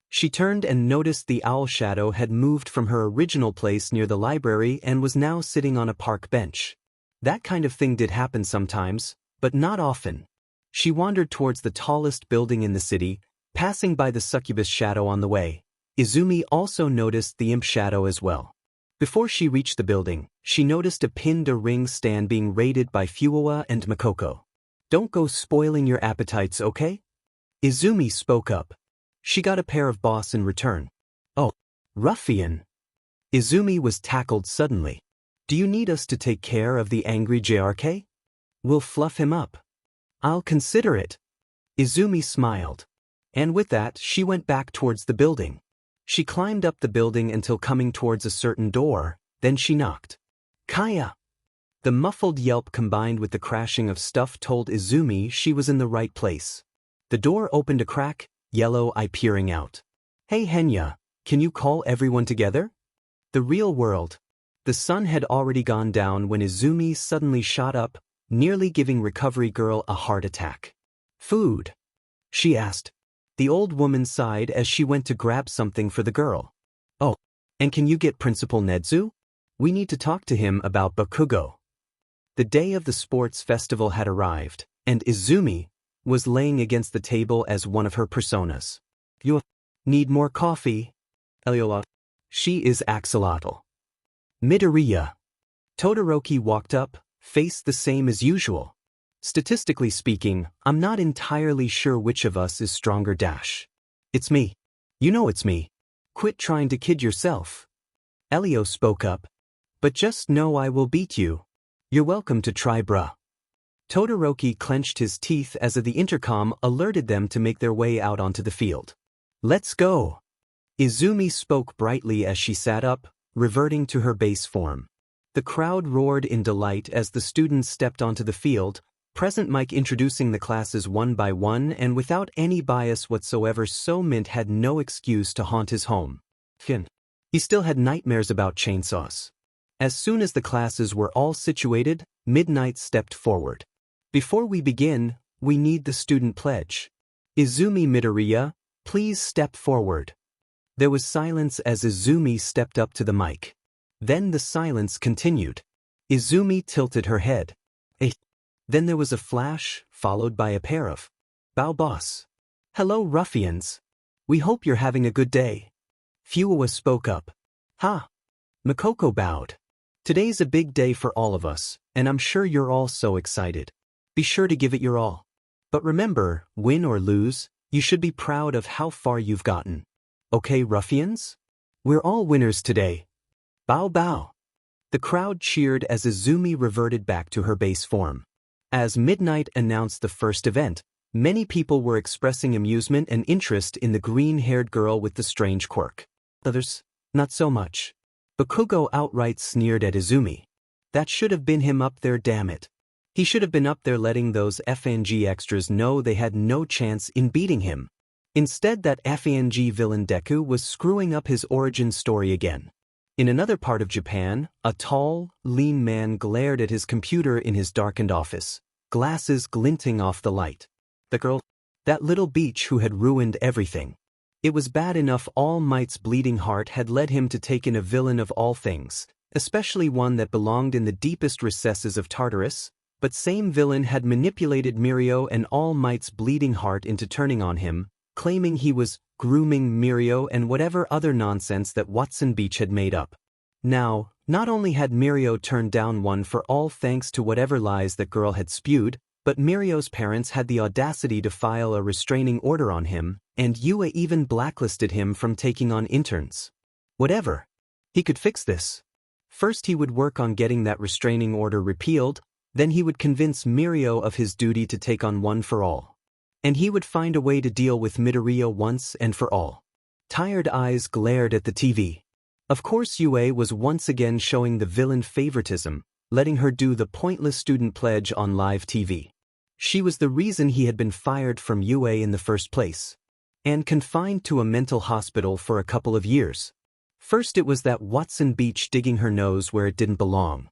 She turned and noticed the owl shadow had moved from her original place near the library and was now sitting on a park bench. That kind of thing did happen sometimes, but not often. She wandered towards the tallest building in the city, passing by the succubus shadow on the way. Izumi also noticed the imp shadow as well. Before she reached the building, she noticed a pinned ring stand being raided by Fuwa and Makoko. Don't go spoiling your appetites, okay? Izumi spoke up. She got a pair of boss in return. Oh, ruffian. Izumi was tackled suddenly. Do you need us to take care of the angry JRK? We'll fluff him up. I'll consider it. Izumi smiled. And with that, she went back towards the building. She climbed up the building until coming towards a certain door, then she knocked. Kaya! The muffled yelp combined with the crashing of stuff told Izumi she was in the right place. The door opened a crack, yellow eye peering out. Hey Henya, can you call everyone together? The real world. The sun had already gone down when Izumi suddenly shot up, nearly giving Recovery Girl a heart attack. Food? She asked. The old woman sighed as she went to grab something for the girl. Oh, and can you get Principal Nedzu? We need to talk to him about Bakugo. The day of the sports festival had arrived, and Izumi was laying against the table as one of her personas. You need more coffee? Eliola. She is axolotl. Midoriya. Todoroki walked up, face the same as usual. Statistically speaking, I'm not entirely sure which of us is stronger dash. It's me. You know it's me. Quit trying to kid yourself. Elio spoke up. But just know I will beat you. You're welcome to try, bruh. Todoroki clenched his teeth as the intercom alerted them to make their way out onto the field. Let's go. Izumi spoke brightly as she sat up, reverting to her base form. The crowd roared in delight as the students stepped onto the field, Present Mike introducing the classes one by one and without any bias whatsoever, so Mint had no excuse to haunt his home. He still had nightmares about chainsaws. As soon as the classes were all situated, Midnight stepped forward. Before we begin, we need the student pledge. Izumi Midoriya, please step forward. There was silence as Izumi stepped up to the mic. Then the silence continued. Izumi tilted her head. Then there was a flash, followed by a pair of bow boss. Hello ruffians. We hope you're having a good day. Fuwa spoke up. Ha! Makoko bowed. Today's a big day for all of us, and I'm sure you're all so excited. Be sure to give it your all. But remember, win or lose, you should be proud of how far you've gotten. Okay, ruffians? We're all winners today. Bow bow. The crowd cheered as Izumi reverted back to her base form. As Midnight announced the first event, many people were expressing amusement and interest in the green-haired girl with the strange quirk. Others, not so much. Bakugo outright sneered at Izumi. That should have been him up there, damn it. He should have been up there letting those FNG extras know they had no chance in beating him. Instead, that FNG villain Deku was screwing up his origin story again. In another part of Japan, a tall, lean man glared at his computer in his darkened office, glasses glinting off the light. The girl, that little beach who had ruined everything. It was bad enough All Might's bleeding heart had led him to take in a villain of all things, especially one that belonged in the deepest recesses of Tartarus, but same villain had manipulated Mirio and All Might's bleeding heart into turning on him, claiming he was grooming Mirio and whatever other nonsense that Watson Beach had made up. Now, not only had Mirio turned down One for All thanks to whatever lies that girl had spewed, but Mirio's parents had the audacity to file a restraining order on him, and Yue even blacklisted him from taking on interns. Whatever. He could fix this. First he would work on getting that restraining order repealed, then he would convince Mirio of his duty to take on One for All. And he would find a way to deal with Midoriya once and for all. Tired eyes glared at the TV. Of course Yue was once again showing the villain favoritism, letting her do the pointless student pledge on live TV. She was the reason he had been fired from Yue in the first place. And confined to a mental hospital for a couple of years. First it was that Watson Beach digging her nose where it didn't belong.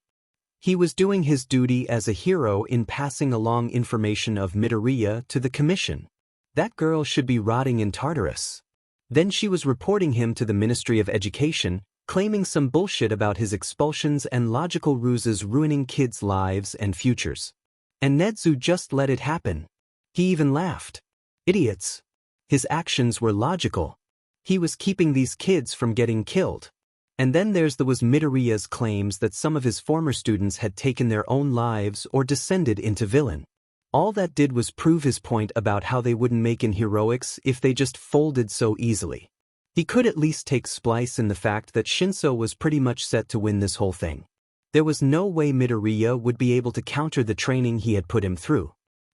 He was doing his duty as a hero in passing along information of Midoriya to the commission. That girl should be rotting in Tartarus. Then she was reporting him to the Ministry of Education, claiming some bullshit about his expulsions and logical ruses ruining kids' lives and futures. And Nedzu just let it happen. He even laughed. Idiots. His actions were logical. He was keeping these kids from getting killed. And then there was Midoriya's claims that some of his former students had taken their own lives or descended into villain. All that did was prove his point about how they wouldn't make in heroics if they just folded so easily. He could at least take splice in the fact that Shinso was pretty much set to win this whole thing. There was no way Midoriya would be able to counter the training he had put him through.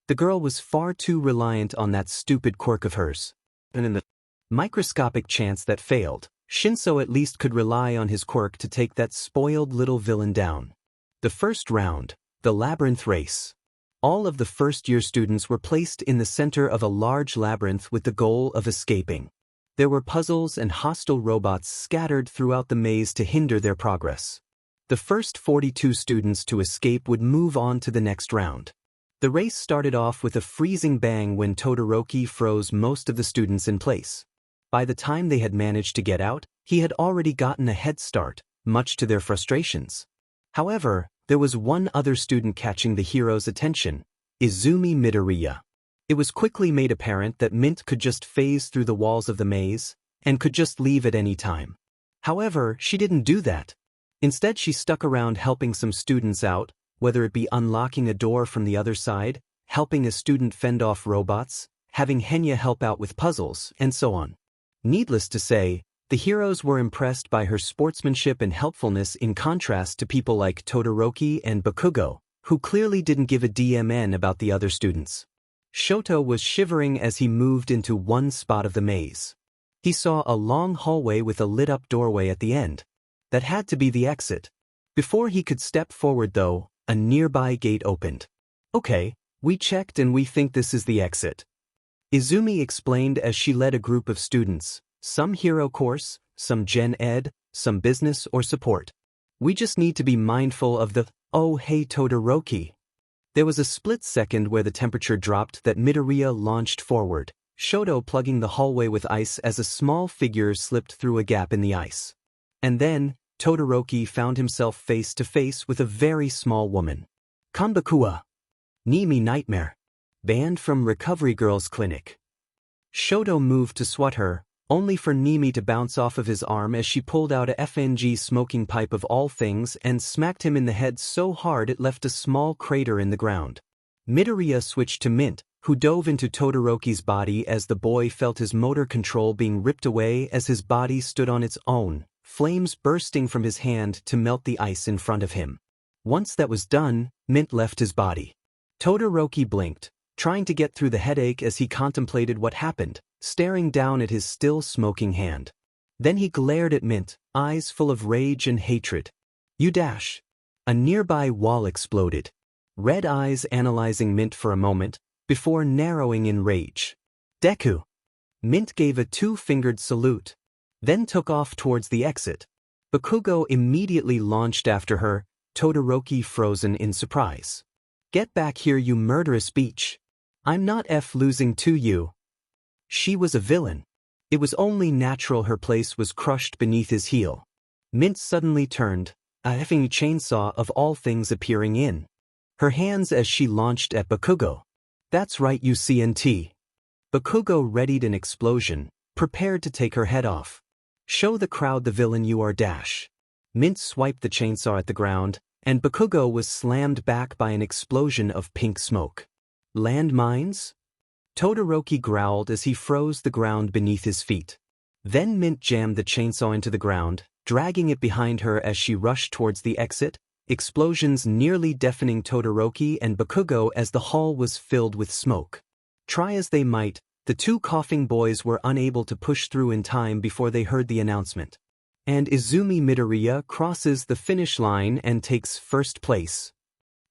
The girl was far too reliant on that stupid quirk of hers. And in the microscopic chance that failed, Shinso at least could rely on his quirk to take that spoiled little villain down. The first round, the Labyrinth race. All of the first-year students were placed in the center of a large labyrinth with the goal of escaping. There were puzzles and hostile robots scattered throughout the maze to hinder their progress. The first 42 students to escape would move on to the next round. The race started off with a freezing bang when Todoroki froze most of the students in place. By the time they had managed to get out, he had already gotten a head start, much to their frustrations. However, there was one other student catching the hero's attention, Izumi Midoriya. It was quickly made apparent that Mint could just phase through the walls of the maze, and could just leave at any time. However, she didn't do that. Instead she stuck around helping some students out, whether it be unlocking a door from the other side, helping a student fend off robots, having Henya help out with puzzles, and so on. Needless to say, the heroes were impressed by her sportsmanship and helpfulness in contrast to people like Todoroki and Bakugo, who clearly didn't give a DMN about the other students. Shoto was shivering as he moved into one spot of the maze. He saw a long hallway with a lit-up doorway at the end. That had to be the exit. Before he could step forward though, a nearby gate opened. Okay, we checked and we think this is the exit. Izumi explained as she led a group of students, some hero course, some gen ed, some business or support. We just need to be mindful of the, oh hey Todoroki. There was a split second where the temperature dropped that Midoriya launched forward, Shoto plugging the hallway with ice as a small figure slipped through a gap in the ice. And then, Todoroki found himself face to face with a very small woman. Konbakua. Nimi Nightmare. Banned from Recovery Girls Clinic. Shoto moved to swat her, only for Nimi to bounce off of his arm as she pulled out a FNG smoking pipe of all things and smacked him in the head so hard it left a small crater in the ground. Midoriya switched to Mint, who dove into Todoroki's body as the boy felt his motor control being ripped away as his body stood on its own, flames bursting from his hand to melt the ice in front of him. Once that was done, Mint left his body. Todoroki blinked, trying to get through the headache as he contemplated what happened, staring down at his still smoking hand. Then he glared at Mint, eyes full of rage and hatred. You dash. A nearby wall exploded. Red eyes analyzing Mint for a moment, before narrowing in rage. Deku. Mint gave a two-fingered salute, then took off towards the exit. Bakugo immediately launched after her, Todoroki frozen in surprise. Get back here you murderous beach. I'm not losing to you. She was a villain. It was only natural her place was crushed beneath his heel. Mint suddenly turned, a effing chainsaw of all things appearing in her hands as she launched at Bakugo. That's right you CNT. Bakugo readied an explosion, prepared to take her head off. Show the crowd the villain you are dash. Mint swiped the chainsaw at the ground, and Bakugo was slammed back by an explosion of pink smoke. Landmines? Todoroki growled as he froze the ground beneath his feet. Then Mint jammed the chainsaw into the ground, dragging it behind her as she rushed towards the exit, explosions nearly deafening Todoroki and Bakugo as the hall was filled with smoke. Try as they might, the two coughing boys were unable to push through in time before they heard the announcement. And Izumi Midoriya crosses the finish line and takes first place.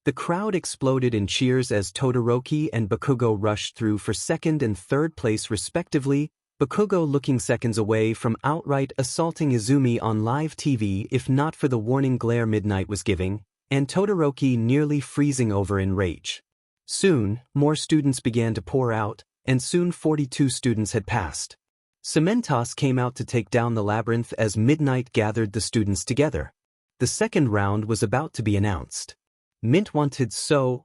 The crowd exploded in cheers as Todoroki and Bakugo rushed through for second and third place respectively, Bakugo looking seconds away from outright assaulting Izumi on live TV if not for the warning glare Midnight was giving, and Todoroki nearly freezing over in rage. Soon, more students began to pour out, and soon 42 students had passed. Cementos came out to take down the Labyrinth as Midnight gathered the students together. The second round was about to be announced. Mint wanted so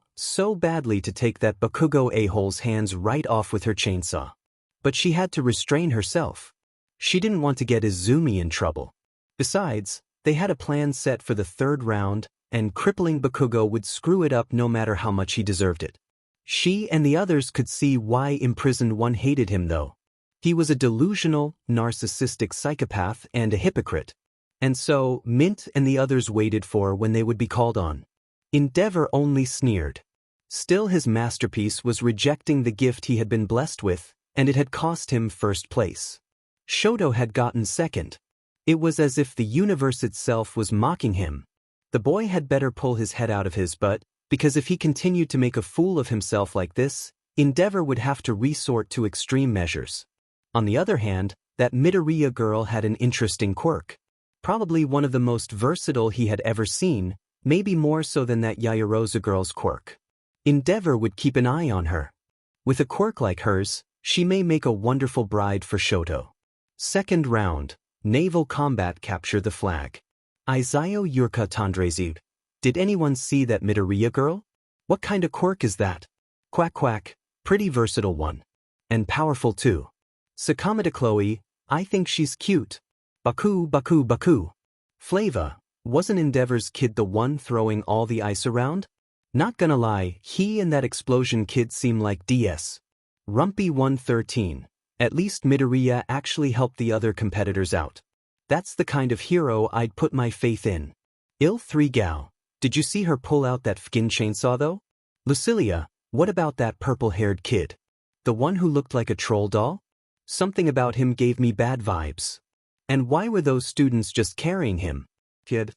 badly to take that Bakugo a-hole's hands right off with her chainsaw. But she had to restrain herself. She didn't want to get Izumi in trouble. Besides, they had a plan set for the third round, and crippling Bakugo would screw it up no matter how much he deserved it. She and the others could see why imprisoned one hated him though. He was a delusional, narcissistic psychopath and a hypocrite. And so, Mint and the others waited for when they would be called on. Endeavor only sneered. Still his masterpiece was rejecting the gift he had been blessed with, and it had cost him first place. Shoto had gotten second. It was as if the universe itself was mocking him. The boy had better pull his head out of his butt, because if he continued to make a fool of himself like this, Endeavor would have to resort to extreme measures. On the other hand, that Midoriya girl had an interesting quirk. Probably one of the most versatile he had ever seen, maybe more so than that Yaoyorozu girl's quirk. Endeavor would keep an eye on her. With a quirk like hers, she may make a wonderful bride for Shoto. Second round, naval combat capture the flag. Izayo Yurka Tandrezu. Did anyone see that Midoriya girl? What kind of quirk is that? Quack quack, pretty versatile one. And powerful too. Sakamata Chloe, I think she's cute. Baku Baku Baku. Flava, wasn't Endeavor's kid the one throwing all the ice around? Not gonna lie, he and that explosion kid seem like DS. Rumpy 113. At least Midoriya actually helped the other competitors out. That's the kind of hero I'd put my faith in. Il 3 Gao. Did you see her pull out that fkin chainsaw though? Lucilia, what about that purple-haired kid? The one who looked like a troll doll? Something about him gave me bad vibes. And why were those students just carrying him? Kid.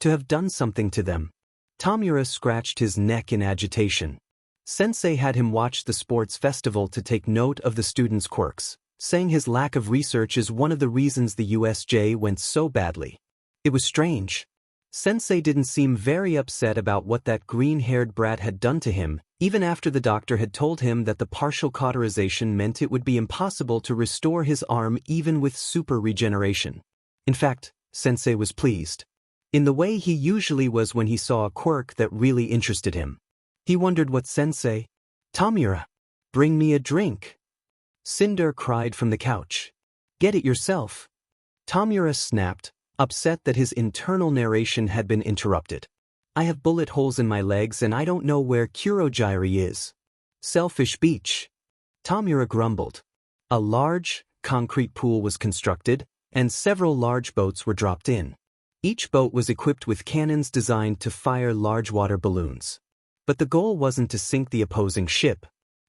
To have done something to them. Tamura scratched his neck in agitation. Sensei had him watch the sports festival to take note of the students' quirks, saying his lack of research is one of the reasons the USJ went so badly. It was strange. Sensei didn't seem very upset about what that green-haired brat had done to him, even after the doctor had told him that the partial cauterization meant it would be impossible to restore his arm even with super regeneration. In fact, Sensei was pleased. In the way he usually was when he saw a quirk that really interested him. He wondered what Sensei... Tamura, bring me a drink. Cinder cried from the couch. Get it yourself. Tamura snapped, upset that his internal narration had been interrupted. I have bullet holes in my legs and I don't know where Kurogiri is. Selfish beach. Tamura grumbled. A large, concrete pool was constructed, and several large boats were dropped in. Each boat was equipped with cannons designed to fire large water balloons. But the goal wasn't to sink the opposing ship.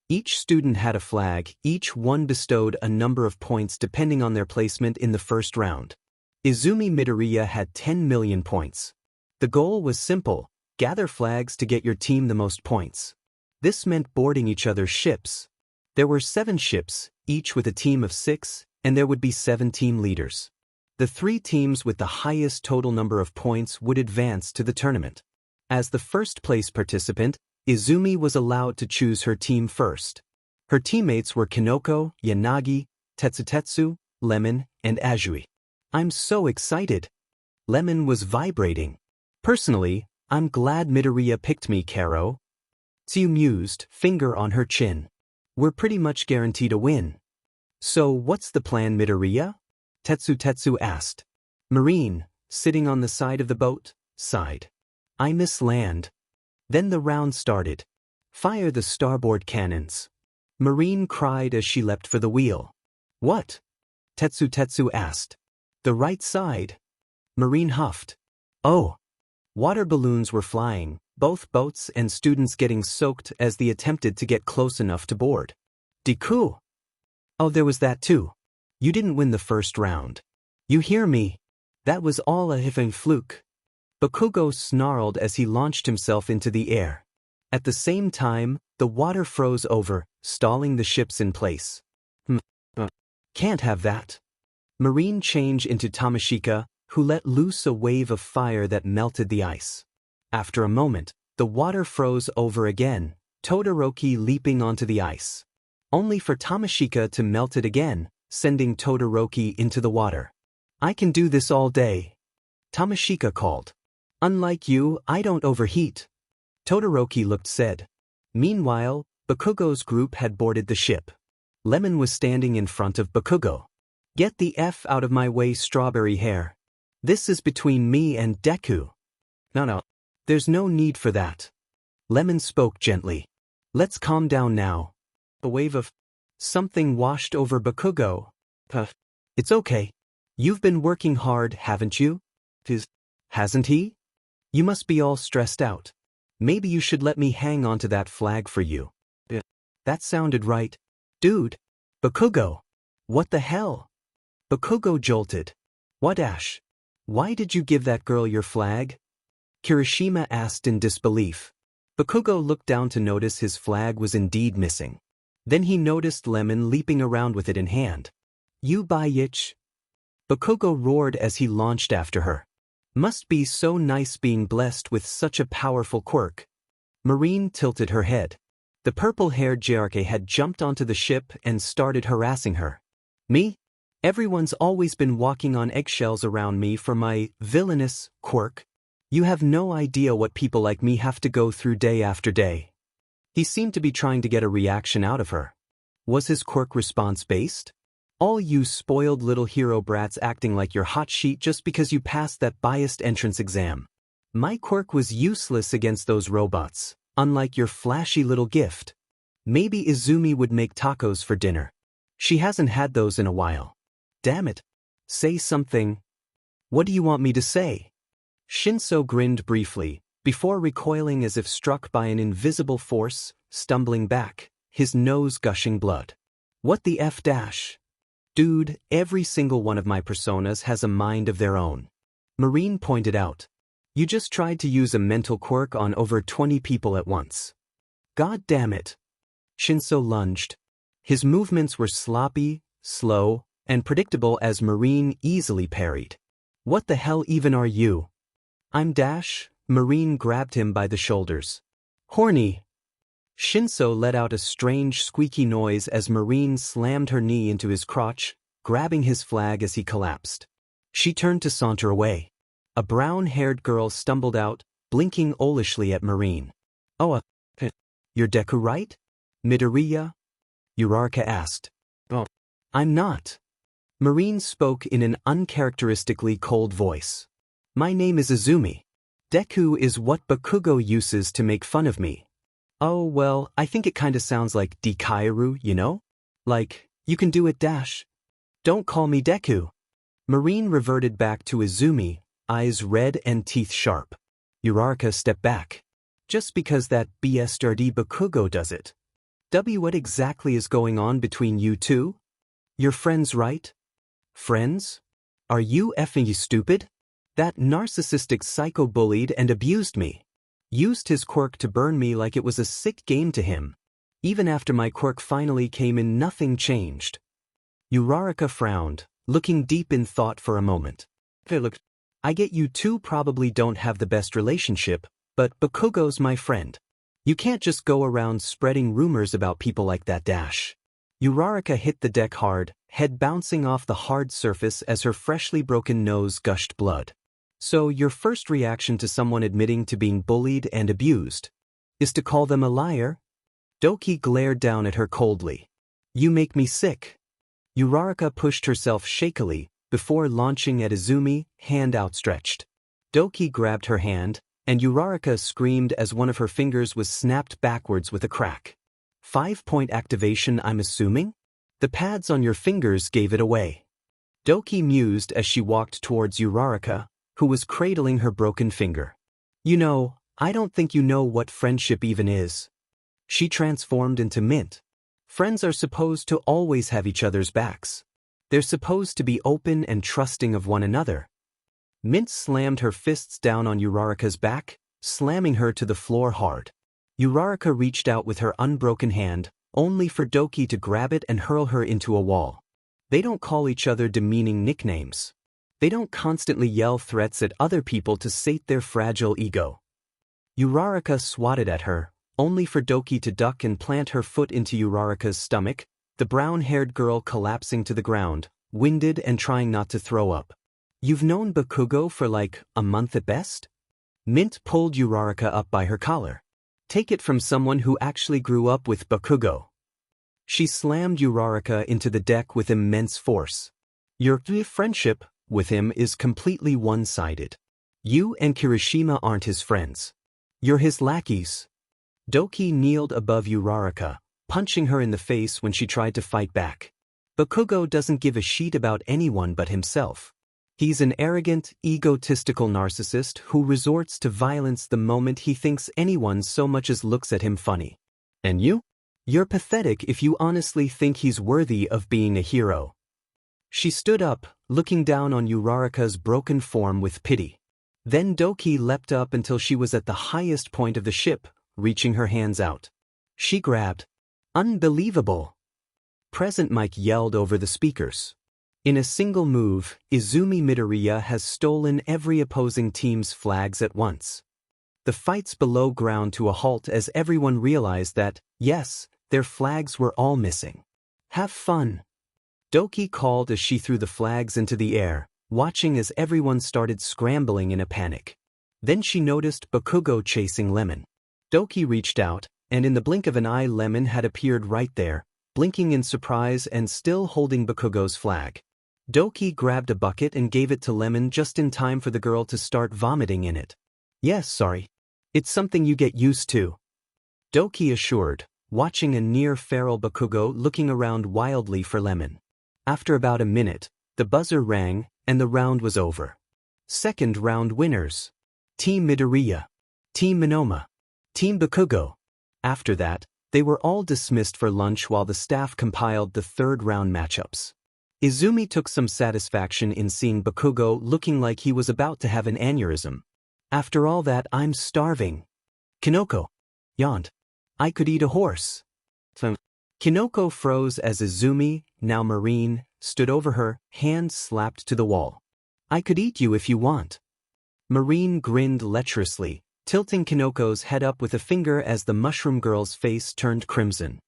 Each student had a flag, each one bestowed a number of points depending on their placement in the first round. Izumi Midoriya had 10 million points. The goal was simple: gather flags to get your team the most points. This meant boarding each other's ships. There were 7 ships, each with a team of 6, and there would be 7 team leaders. The 3 teams with the highest total number of points would advance to the tournament. As the first-place participant, Izumi was allowed to choose her team first. Her teammates were Kinoko, Yanagi, Tetsutetsu, Lemon, and Azui. I'm so excited. Lemon was vibrating. Personally, I'm glad Midoriya picked me, Karo. Tsu mused, finger on her chin. We're pretty much guaranteed a win. So what's the plan, Midoriya? Tetsu asked. Marine, sitting on the side of the boat, sighed. I miss land. Then the round started. Fire the starboard cannons. Marine cried as she leapt for the wheel. What? Tetsu asked. The right side. Marine huffed. Oh. Water balloons were flying, both boats and students getting soaked as they attempted to get close enough to board. Deku. Oh, there was that too. You didn't win the first round. You hear me? That was all a hiffing fluke. Bakugo snarled as he launched himself into the air. At the same time, the water froze over, stalling the ships in place. Can't have that. Marine changed into Tamashika, who let loose a wave of fire that melted the ice. After a moment, the water froze over again, Todoroki leaping onto the ice. Only for Tamashika to melt it again, sending Todoroki into the water. I can do this all day. Tamashika called. Unlike you, I don't overheat. Todoroki looked sad. Meanwhile, Bakugo's group had boarded the ship. Lemon was standing in front of Bakugo. Get the F out of my way, strawberry hair. This is between me and Deku. No. There's no need for that. Lemon spoke gently. Let's calm down now. A wave of something washed over Bakugo. It's okay. You've been working hard, haven't you? Hasn't he? You must be all stressed out. Maybe you should let me hang onto that flag for you. That sounded right. Dude. Bakugo. What the hell? Bakugo jolted. What, Ash? Why did you give that girl your flag? Kirishima asked in disbelief. Bakugo looked down to notice his flag was indeed missing. Then he noticed Lemon leaping around with it in hand. You bitch. Bakugo roared as he launched after her. Must be so nice being blessed with such a powerful quirk. Marine tilted her head. The purple-haired JRK had jumped onto the ship and started harassing her. Me? Everyone's always been walking on eggshells around me for my villainous quirk. You have no idea what people like me have to go through day after day. He seemed to be trying to get a reaction out of her. Was his quirk response-based? All you spoiled little hero brats acting like you're hot sheet just because you passed that biased entrance exam. My quirk was useless against those robots, unlike your flashy little gift. Maybe Izumi would make tacos for dinner. She hasn't had those in a while. Damn it. Say something. What do you want me to say? Shinso grinned briefly, before recoiling as if struck by an invisible force, stumbling back, his nose gushing blood. What the F dash? Dude, every single one of my personas has a mind of their own. Marine pointed out. You just tried to use a mental quirk on over 20 people at once. God damn it. Shinso lunged. His movements were sloppy, slow, and predictable as Marine easily parried. What the hell even are you? I'm Dash. Marine grabbed him by the shoulders. Horny. Shinso let out a strange squeaky noise as Marine slammed her knee into his crotch, grabbing his flag as he collapsed. She turned to saunter away. A brown-haired girl stumbled out, blinking owlishly at Marine. Oh, you're Deku, right? Midoriya? Uraraka asked. Oh, I'm not. Marine spoke in an uncharacteristically cold voice. My name is Izumi. Deku is what Bakugo uses to make fun of me. Oh well, I think it kinda sounds like Dikairu, you know? Like, you can do it, Dash. Don't call me Deku. Marine reverted back to Izumi, eyes red and teeth sharp. Uraraka stepped back. Just because that BSRD Bakugo does it. What exactly is going on between you two? You're friends, right? Friends? Are you effing stupid? That narcissistic psycho bullied and abused me. Used his quirk to burn me like it was a sick game to him. Even after my quirk finally came in, nothing changed. Uraraka frowned, looking deep in thought for a moment. Hey, look, I get you two probably don't have the best relationship, but Bakugo's my friend. You can't just go around spreading rumors about people like that, Dash. Uraraka hit the deck hard, head bouncing off the hard surface as her freshly broken nose gushed blood. So your first reaction to someone admitting to being bullied and abused is to call them a liar? Doki glared down at her coldly. You make me sick. Uraraka pushed herself shakily before launching at Izumi, hand outstretched. Doki grabbed her hand, and Uraraka screamed as one of her fingers was snapped backwards with a crack. 5-point activation, I'm assuming? The pads on your fingers gave it away. Doki mused as she walked towards Uraraka, who was cradling her broken finger. You know, I don't think you know what friendship even is. She transformed into Mint. Friends are supposed to always have each other's backs. They're supposed to be open and trusting of one another. Mint slammed her fists down on Uraraka's back, slamming her to the floor hard. Uraraka reached out with her unbroken hand, only for Doki to grab it and hurl her into a wall. They don't call each other demeaning nicknames. They don't constantly yell threats at other people to sate their fragile ego. Uraraka swatted at her, only for Doki to duck and plant her foot into Uraraka's stomach, the brown-haired girl collapsing to the ground, winded and trying not to throw up. You've known Bakugo for like a month at best? Mint pulled Uraraka up by her collar. Take it from someone who actually grew up with Bakugo. She slammed Uraraka into the deck with immense force. Your friendship with him is completely one-sided. You and Kirishima aren't his friends. You're his lackeys. Doki kneeled above Uraraka, punching her in the face when she tried to fight back. Bakugo doesn't give a shit about anyone but himself. He's an arrogant, egotistical narcissist who resorts to violence the moment he thinks anyone so much as looks at him funny. And you? You're pathetic if you honestly think he's worthy of being a hero. She stood up, looking down on Uraraka's broken form with pity. Then Doki leapt up until she was at the highest point of the ship, reaching her hands out. She grabbed. Unbelievable! Present Mike yelled over the speakers. In a single move, Izumi Midoriya has stolen every opposing team's flags at once. The fight's below ground to a halt as everyone realized that, yes, their flags were all missing. Have fun. Doki called as she threw the flags into the air, watching as everyone started scrambling in a panic. Then she noticed Bakugo chasing Lemon. Doki reached out, and in the blink of an eye Lemon had appeared right there, blinking in surprise and still holding Bakugo's flag. Doki grabbed a bucket and gave it to Lemon just in time for the girl to start vomiting in it. Yes, sorry. It's something you get used to. Doki assured, watching a near-feral Bakugo looking around wildly for Lemon. After about a minute, the buzzer rang, and the round was over. Second round winners. Team Midoriya. Team Manoma. Team Bakugo. After that, they were all dismissed for lunch while the staff compiled the third round matchups. Izumi took some satisfaction in seeing Bakugo looking like he was about to have an aneurysm. After all that, I'm starving. Kinoko yawned. I could eat a horse. Kinoko froze as Izumi, now Marine, stood over her, hand slapped to the wall. I could eat you if you want. Marine grinned lecherously, tilting Kinoko's head up with a finger as the mushroom girl's face turned crimson.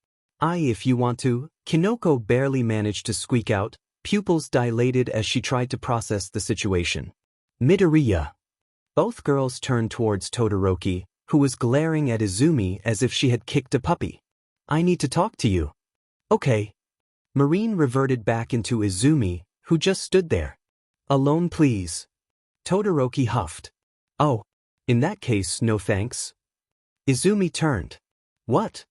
If you want to, Kinoko barely managed to squeak out, pupils dilated as she tried to process the situation. Midoriya. Both girls turned towards Todoroki, who was glaring at Izumi as if she had kicked a puppy. I need to talk to you. Okay. Marine reverted back into Izumi, who just stood there. Alone please. Todoroki huffed. Oh. In that case, no thanks. Izumi turned. What?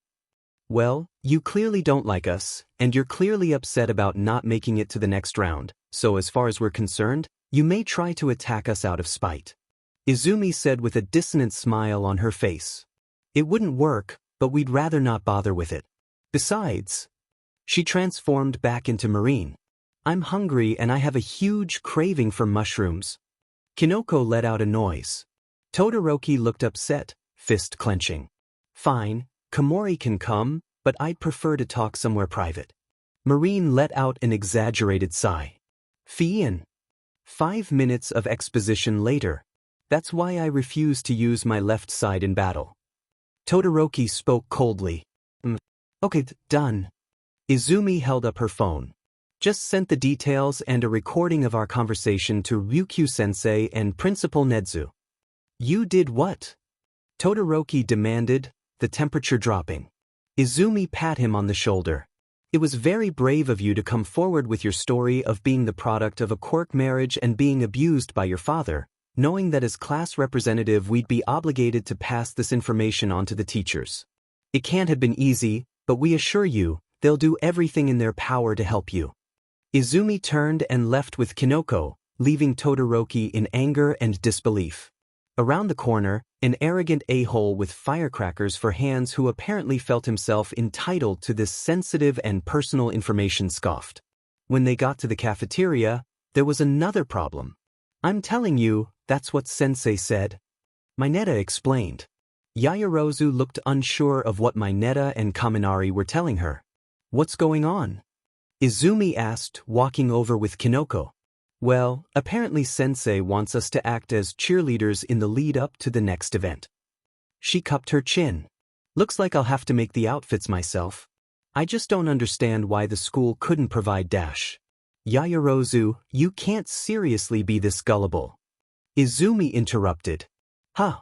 Well, you clearly don't like us, and you're clearly upset about not making it to the next round, so as far as we're concerned, you may try to attack us out of spite. Izumi said with a dissonant smile on her face. It wouldn't work, but we'd rather not bother with it. Besides, she transformed back into Marine. I'm hungry and I have a huge craving for mushrooms. Kinoko let out a noise. Todoroki looked upset, fist clenching. Fine, Komori can come, but I'd prefer to talk somewhere private. Marine let out an exaggerated sigh. Fian. 5 minutes of exposition later. That's why I refuse to use my left side in battle. Todoroki spoke coldly. Okay, done. Izumi held up her phone. Just sent the details and a recording of our conversation to Ryukyu-sensei and Principal Nedzu. You did what? Todoroki demanded, the temperature dropping. Izumi pat him on the shoulder. It was very brave of you to come forward with your story of being the product of a Quirk marriage and being abused by your father, knowing that as class representative we'd be obligated to pass this information on to the teachers. It can't have been easy, but we assure you, they'll do everything in their power to help you. Izumi turned and left with Kinoko, leaving Todoroki in anger and disbelief. Around the corner, an arrogant a-hole with firecrackers for hands who apparently felt himself entitled to this sensitive and personal information scoffed. When they got to the cafeteria, there was another problem. I'm telling you, that's what Sensei said. Mineta explained. Yaoyorozu looked unsure of what Mineta and Kaminari were telling her. What's going on? Izumi asked, walking over with Kinoko. Well, apparently Sensei wants us to act as cheerleaders in the lead-up to the next event. She cupped her chin. Looks like I'll have to make the outfits myself. I just don't understand why the school couldn't provide dash. Yaoyorozu, you can't seriously be this gullible. Izumi interrupted. Huh.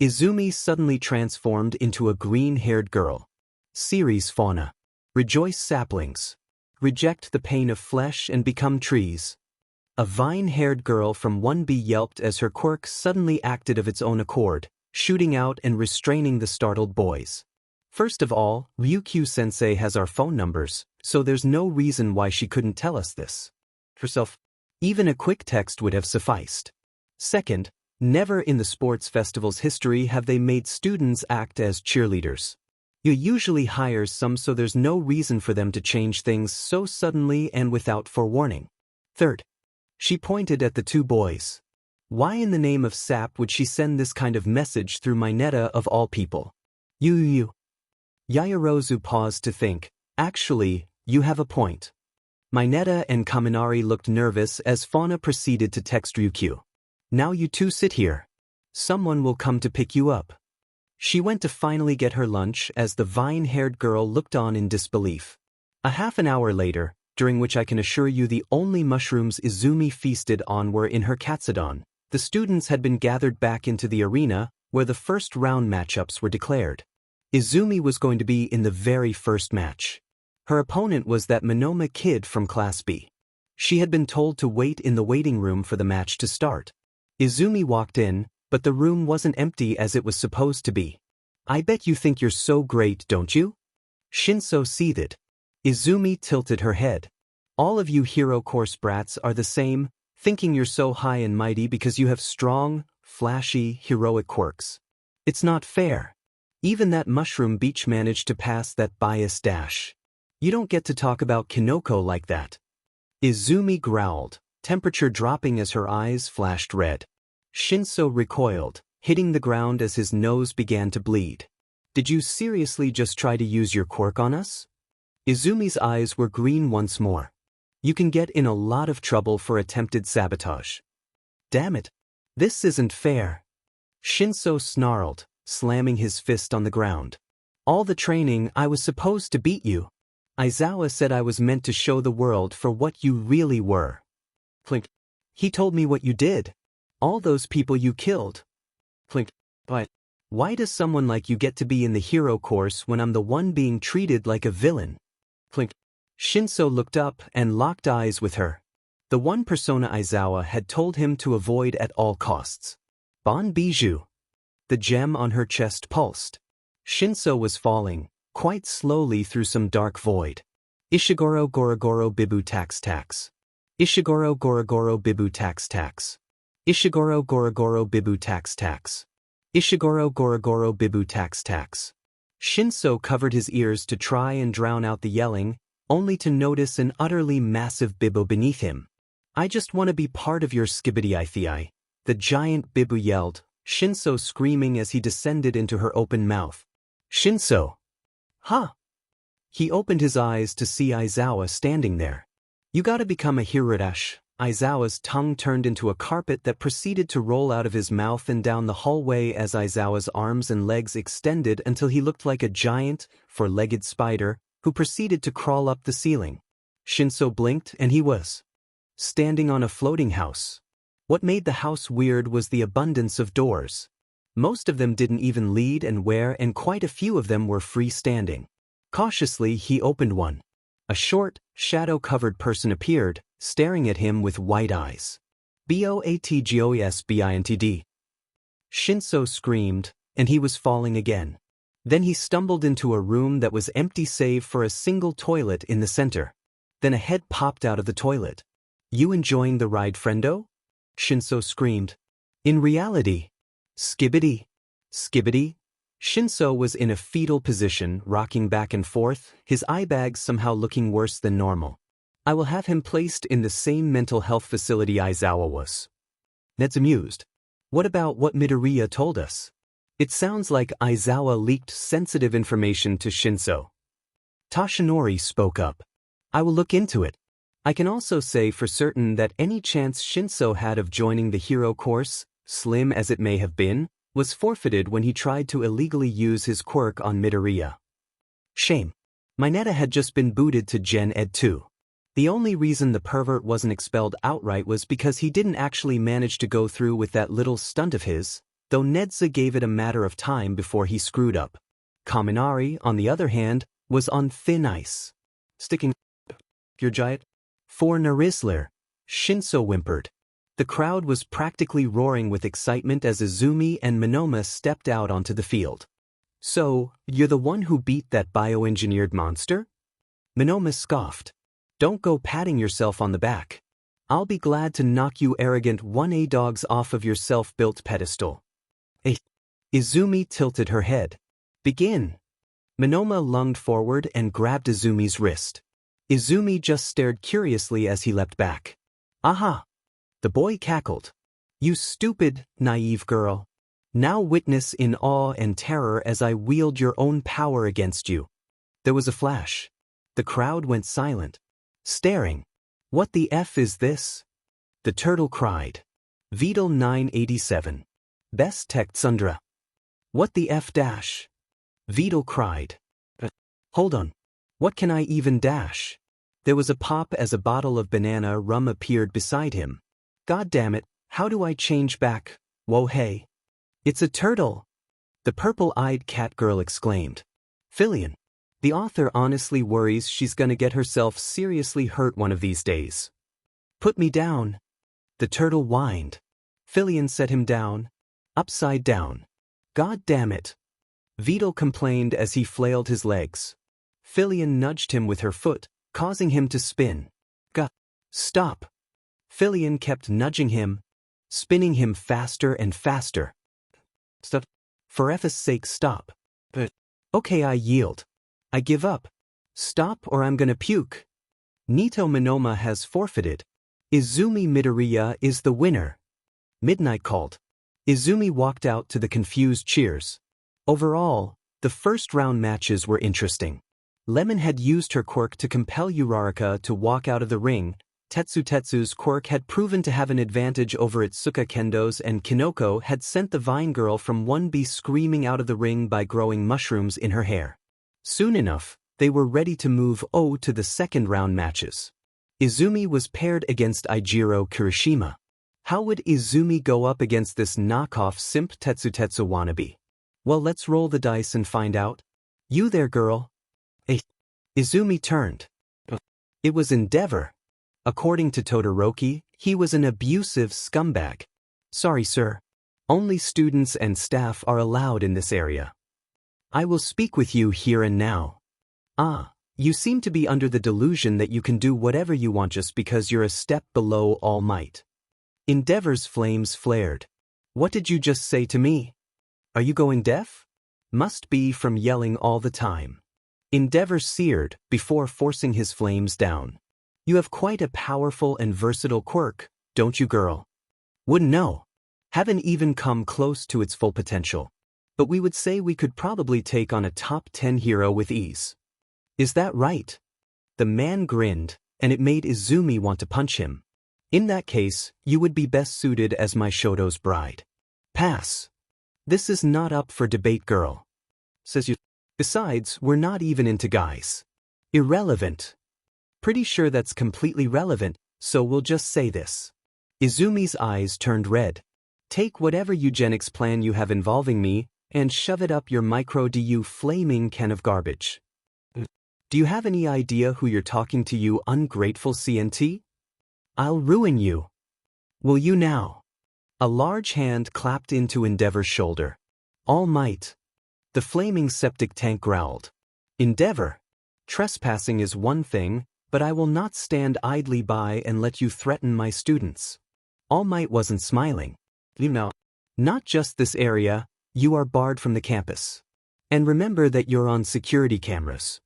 Izumi suddenly transformed into a green-haired girl. Series fauna. Rejoice saplings. Reject the pain of flesh and become trees. A vine-haired girl from 1B yelped as her quirk suddenly acted of its own accord, shooting out and restraining the startled boys. First of all, Ryukyu-sensei has our phone numbers, so there's no reason why she couldn't tell us this. Herself, even a quick text would have sufficed. Second, never in the sports festival's history have they made students act as cheerleaders. You usually hire some, so there's no reason for them to change things so suddenly and without forewarning. Third, she pointed at the two boys. Why in the name of sap would she send this kind of message through Mineta of all people? You. Yaoyorozu paused to think. Actually, you have a point. Mineta and Kaminari looked nervous as Fauna proceeded to text Ryukyu. Now you two sit here. Someone will come to pick you up. She went to finally get her lunch as the vine-haired girl looked on in disbelief. A half an hour later, during which I can assure you the only mushrooms Izumi feasted on were in her katsudon, the students had been gathered back into the arena, where the first round matchups were declared. Izumi was going to be in the very first match. Her opponent was that Manoma kid from Class B. She had been told to wait in the waiting room for the match to start. Izumi walked in, but the room wasn't empty as it was supposed to be. I bet you think you're so great, don't you? Shinso seethed. Izumi tilted her head. All of you hero course brats are the same, thinking you're so high and mighty because you have strong, flashy, heroic quirks. It's not fair. Even that mushroom beach managed to pass that bias dash. You don't get to talk about Kinoko like that. Izumi growled, temperature dropping as her eyes flashed red. Shinso recoiled, hitting the ground as his nose began to bleed. Did you seriously just try to use your quirk on us? Izumi's eyes were green once more. You can get in a lot of trouble for attempted sabotage. Damn it. This isn't fair. Shinso snarled, slamming his fist on the ground. All the training, I was supposed to beat you. Aizawa said I was meant to show the world for what you really were. Clink. He told me what you did. All those people you killed. Clink. But why does someone like you get to be in the hero course when I'm the one being treated like a villain? Clink. Shinso looked up and locked eyes with her. The one persona Aizawa had told him to avoid at all costs. Bon Bijou. The gem on her chest pulsed. Shinso was falling, quite slowly through some dark void. Ishiguro Gorogoro Bibu Tax Tax. Ishiguro Gorogoro Bibu Tax Tax. Ishiguro Gorogoro Bibu Tax Tax. Ishiguro Gorogoro Bibu Tax Tax. Shinso covered his ears to try and drown out the yelling, only to notice an utterly massive Bibu beneath him. I just want to be part of your skibidi-ithii. The giant Bibu yelled, Shinso screaming as he descended into her open mouth. Shinso! Huh? He opened his eyes to see Aizawa standing there. You gotta become a Hirurash. Aizawa's tongue turned into a carpet that proceeded to roll out of his mouth and down the hallway as Aizawa's arms and legs extended until he looked like a giant, four-legged spider, who proceeded to crawl up the ceiling. Shinso blinked and he was standing on a floating house. What made the house weird was the abundance of doors. Most of them didn't even lead anywhere and quite a few of them were freestanding. Cautiously he opened one. A short, shadow-covered person appeared, staring at him with white eyes. Boatgoesbintd. Shinso screamed, and he was falling again. Then he stumbled into a room that was empty save for a single toilet in the center. Then a head popped out of the toilet. You enjoying the ride, friendo? Shinso screamed. In reality. Skibbity. Skibbity. Shinso was in a fetal position, rocking back and forth, his eye bags somehow looking worse than normal. I will have him placed in the same mental health facility Aizawa was. Ned's amused. What about what Midoriya told us? It sounds like Aizawa leaked sensitive information to Shinso. Tashinori spoke up. I will look into it. I can also say for certain that any chance Shinso had of joining the hero course, slim as it may have been, was forfeited when he tried to illegally use his quirk on Midoriya. Shame. Mineta had just been booted to Gen Ed 2. The only reason the pervert wasn't expelled outright was because he didn't actually manage to go through with that little stunt of his, though Nedza gave it a matter of time before he screwed up. Kaminari, on the other hand, was on thin ice. Sticking your giant for Narisler, Shinso whimpered. The crowd was practically roaring with excitement as Izumi and Manoma stepped out onto the field. So, you're the one who beat that bioengineered monster? Manoma scoffed. Don't go patting yourself on the back. I'll be glad to knock you arrogant 1A dogs off of your self-built pedestal. Izumi tilted her head. Begin. Manoma lunged forward and grabbed Izumi's wrist. Izumi just stared curiously as he leapt back. Aha! The boy cackled. You stupid, naive girl. Now witness in awe and terror as I wield your own power against you. There was a flash. The crowd went silent. Staring. What the F is this? The turtle cried. Vidal 987. Best tech Sundra. What the F dash? Vidal cried. Hold on. What can I even dash? There was a pop as a bottle of banana rum appeared beside him. God damn it, how do I change back? Whoa hey. It's a turtle. The purple-eyed cat girl exclaimed. Fillion. The author honestly worries she's gonna get herself seriously hurt one of these days. Put me down. The turtle whined. Fillion set him down. Upside down. God damn it. Vidal complained as he flailed his legs. Fillion nudged him with her foot, causing him to spin. Stop. Fillion kept nudging him, spinning him faster and faster. Stop. For F's sake, stop. But okay, I yield. I give up. Stop or I'm gonna puke. Nito Manoma has forfeited. Izumi Midoriya is the winner. Midnight called. Izumi walked out to the confused cheers. Overall, the first round matches were interesting. Lemon had used her quirk to compel Uraraka to walk out of the ring. Tetsu's quirk had proven to have an advantage over Itsuka Kendo's, and Kinoko had sent the Vine Girl from 1B screaming out of the ring by growing mushrooms in her hair. Soon enough, they were ready to move to the second round matches. Izumi was paired against Eijiro Kirishima. How would Izumi go up against this knockoff simp Tetsu wannabe? Well, let's roll the dice and find out. You there, girl? Izumi turned. It was Endeavor. According to Todoroki, he was an abusive scumbag. Sorry, sir. Only students and staff are allowed in this area. I will speak with you here and now. You seem to be under the delusion that you can do whatever you want just because you're a step below All Might. Endeavor's flames flared. What did you just say to me? Are you going deaf? Must be from yelling all the time. Endeavor seared before forcing his flames down. You have quite a powerful and versatile quirk, don't you, girl? Wouldn't know. Haven't even come close to its full potential. But we would say we could probably take on a top 10 hero with ease. Is that right? The man grinned, and it made Izumi want to punch him. In that case, you would be best suited as my Shoto's bride. Pass. This is not up for debate, girl. Says you. Besides, we're not even into guys. Irrelevant. Pretty sure that's completely relevant, so we'll just say this. Izumi's eyes turned red. Take whatever eugenics plan you have involving me, and shove it up your micro-du flaming can of garbage. Do you have any idea who you're talking to, you ungrateful CNT? I'll ruin you. Will you now? A large hand clapped into Endeavor's shoulder. All Might. The flaming septic tank growled. Endeavor. Trespassing is one thing, but I will not stand idly by and let you threaten my students. All Might wasn't smiling. You know, not just this area, you are barred from the campus. And remember that you're on security cameras.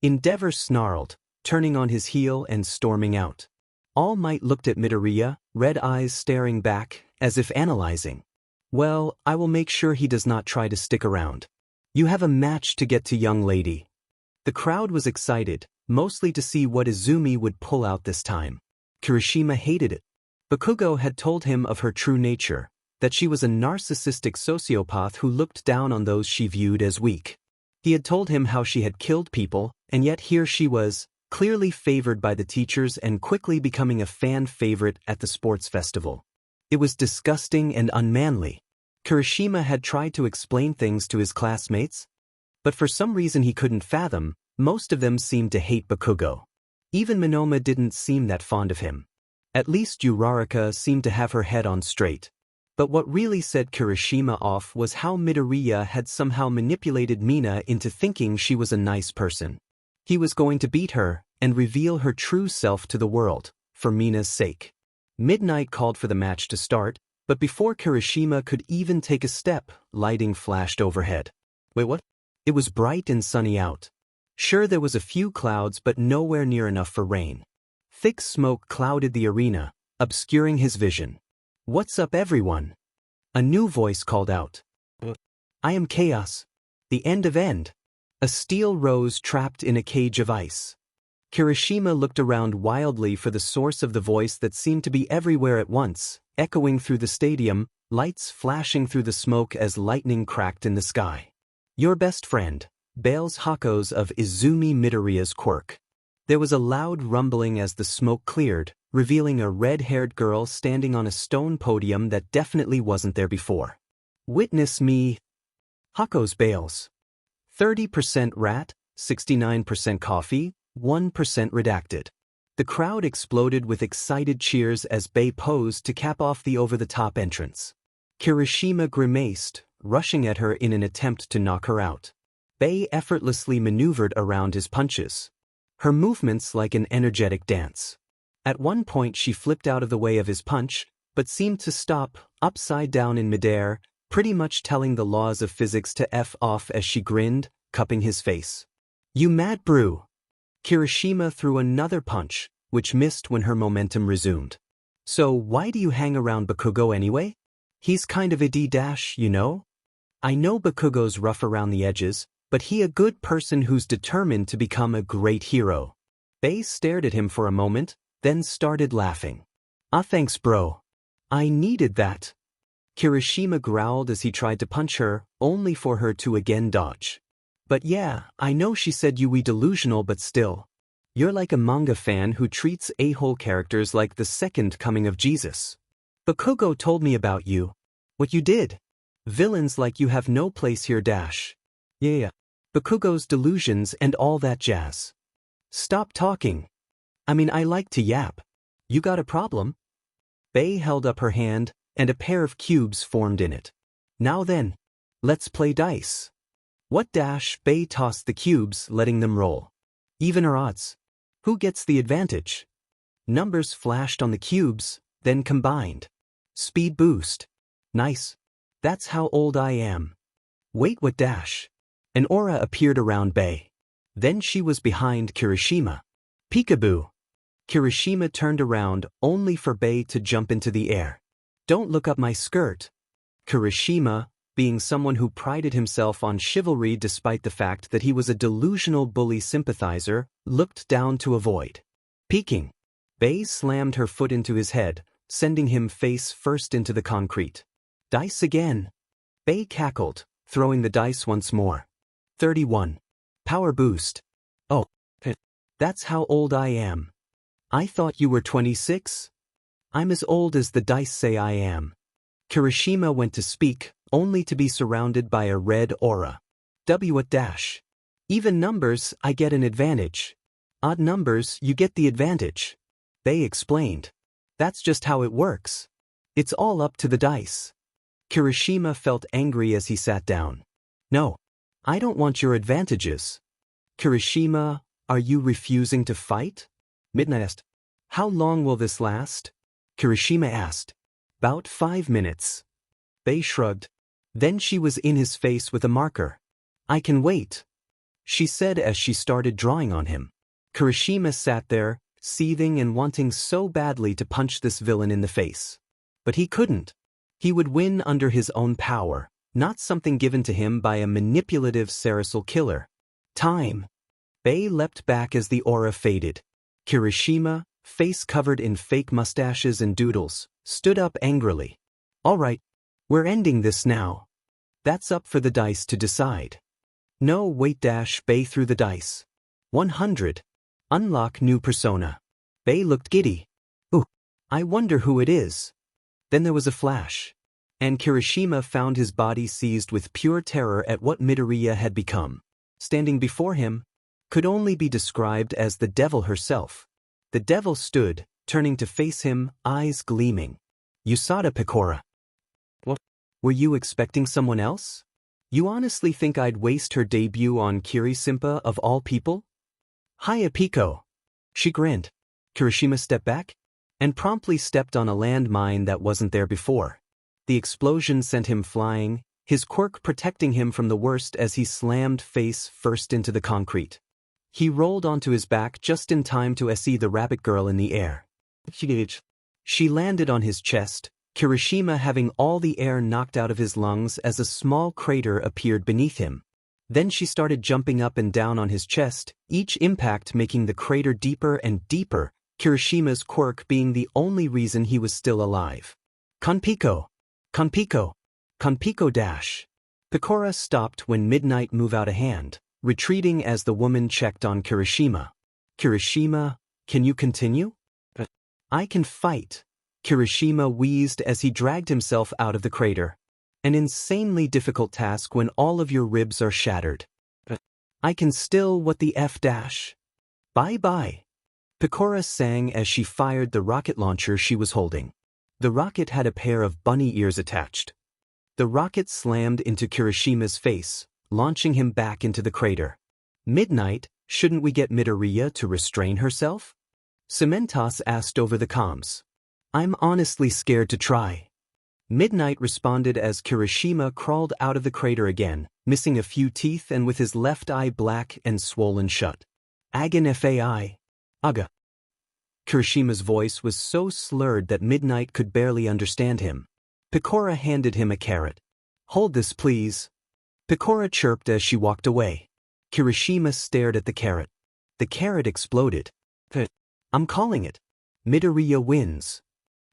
Endeavor snarled, turning on his heel and storming out. All Might looked at Midoriya, red eyes staring back, as if analyzing. Well, I will make sure he does not try to stick around. You have a match to get to, young lady. The crowd was excited, mostly to see what Izumi would pull out this time. Kirishima hated it. Bakugo had told him of her true nature, that she was a narcissistic sociopath who looked down on those she viewed as weak. He had told him how she had killed people, and yet here she was, clearly favored by the teachers and quickly becoming a fan favorite at the sports festival. It was disgusting and unmanly. Kirishima had tried to explain things to his classmates, but for some reason he couldn't fathom. Most of them seemed to hate Bakugo. Even Manoma didn't seem that fond of him. At least Uraraka seemed to have her head on straight. But what really set Kirishima off was how Midoriya had somehow manipulated Mina into thinking she was a nice person. He was going to beat her and reveal her true self to the world, for Mina's sake. Midnight called for the match to start, but before Kirishima could even take a step, lighting flashed overhead. Wait, what? It was bright and sunny out. Sure, there was a few clouds, but nowhere near enough for rain. Thick smoke clouded the arena, obscuring his vision. What's up, everyone? A new voice called out. I am Chaos. The end of end. A steel rose trapped in a cage of ice. Kirishima looked around wildly for the source of the voice that seemed to be everywhere at once, echoing through the stadium, lights flashing through the smoke as lightning cracked in the sky. Your best friend, Bales Hakos of Izumi Midoriya's quirk. There was a loud rumbling as the smoke cleared, revealing a red-haired girl standing on a stone podium that definitely wasn't there before. Witness me. Hakos Bales. 30% rat, 69% coffee, 1% redacted. The crowd exploded with excited cheers as Bei posed to cap off the over-the-top entrance. Kirishima grimaced, rushing at her in an attempt to knock her out. Bei effortlessly maneuvered around his punches. Her movements like an energetic dance. At one point she flipped out of the way of his punch, but seemed to stop, upside down in midair, pretty much telling the laws of physics to F off as she grinned, cupping his face. You mad brew! Kirishima threw another punch, which missed when her momentum resumed. So why do you hang around Bakugo anyway? He's kind of a D-dash, you know? I know Bakugo's rough around the edges, But he a good person who's determined to become a great hero. Bei stared at him for a moment, then started laughing. Ah, thanks bro. I needed that. Kirishima growled as he tried to punch her, only for her to again dodge. But yeah, I know she said you we delusional but still. You're like a manga fan who treats a-hole characters like the second coming of Jesus. Bakugo told me about you. What you did. Villains like you have no place here dash. Yeah. Bakugo's delusions and all that jazz. Stop talking. I mean I like to yap. You got a problem? Bei held up her hand, and a pair of cubes formed in it. Now then. Let's play dice. What dash? Bei tossed the cubes, letting them roll. Even or odds? Who gets the advantage? Numbers flashed on the cubes, then combined. Speed boost. Nice. That's how old I am. Wait, what dash? An aura appeared around Bei. Then she was behind Kirishima. Peekaboo. Kirishima turned around, only for Bei to jump into the air. Don't look up my skirt. Kirishima, being someone who prided himself on chivalry despite the fact that he was a delusional bully sympathizer, looked down to avoid peeking. Bei slammed her foot into his head, sending him face first into the concrete. Dice again. Bei cackled, throwing the dice once more. 31. Power boost. Oh. That's how old I am. I thought you were 26? I'm as old as the dice say I am. Kirishima went to speak, only to be surrounded by a red aura. What dash? Even numbers, I get an advantage. Odd numbers, you get the advantage. Bei explained. That's just how it works. It's all up to the dice. Kirishima felt angry as he sat down. No. I don't want your advantages. Kirishima, are you refusing to fight? Midnight asked. How long will this last? Kirishima asked. About 5 minutes. Bei shrugged. Then she was in his face with a marker. I can wait, she said as she started drawing on him. Kirishima sat there, seething and wanting so badly to punch this villain in the face. But he couldn't. He would win under his own power, not something given to him by a manipulative serial killer. Time. Bei leapt back as the aura faded. Kirishima, face covered in fake mustaches and doodles, stood up angrily. All right. We're ending this now. That's up for the dice to decide. No, wait dash. Bei threw the dice. 100. Unlock new persona. Bei looked giddy. Ooh. I wonder who it is. Then there was a flash. And Kirishima found his body seized with pure terror at what Midoriya had become. Standing before him, could only be described as the devil herself. The devil stood, turning to face him, eyes gleaming. Usada Pecora. What? Were you expecting someone else? You honestly think I'd waste her debut on Kirishima of all people? Hiya Pico. She grinned. Kirishima stepped back, and promptly stepped on a landmine that wasn't there before. The explosion sent him flying, his quirk protecting him from the worst as he slammed face first into the concrete. He rolled onto his back just in time to see the rabbit girl in the air. She landed on his chest, Kirishima having all the air knocked out of his lungs as a small crater appeared beneath him. Then she started jumping up and down on his chest, each impact making the crater deeper and deeper, Kirishima's quirk being the only reason he was still alive. Konpiko! Konpiko! Konpiko dash! Pecora stopped when Midnight moved out a hand, retreating as the woman checked on Kirishima. Kirishima, can you continue? I can fight. Kirishima wheezed as he dragged himself out of the crater. An insanely difficult task when all of your ribs are shattered. I can still what the F dash? Bye-bye. Pecora sang as she fired the rocket launcher she was holding. The rocket had a pair of bunny ears attached. The rocket slammed into Kirishima's face, launching him back into the crater. Midnight, shouldn't we get Midoriya to restrain herself? Cementos asked over the comms. I'm honestly scared to try. Midnight responded as Kirishima crawled out of the crater again, missing a few teeth and with his left eye black and swollen shut. Agan Fai. Aga. Kirishima's voice was so slurred that Midnight could barely understand him. Pecora handed him a carrot. Hold this please. Pecora chirped as she walked away. Kirishima stared at the carrot. The carrot exploded. I'm calling it. Midoriya wins.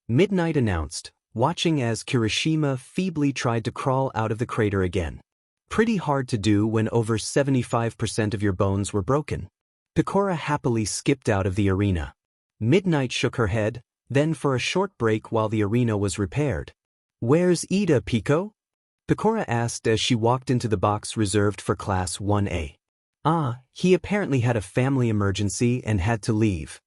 Midnight announced, watching as Kirishima feebly tried to crawl out of the crater again. Pretty hard to do when over 75% of your bones were broken. Pecora happily skipped out of the arena. Midnight shook her head, then for a short break while the arena was repaired. Where's Ida, Pico? Pecora asked as she walked into the box reserved for Class 1A. He apparently had a family emergency and had to leave.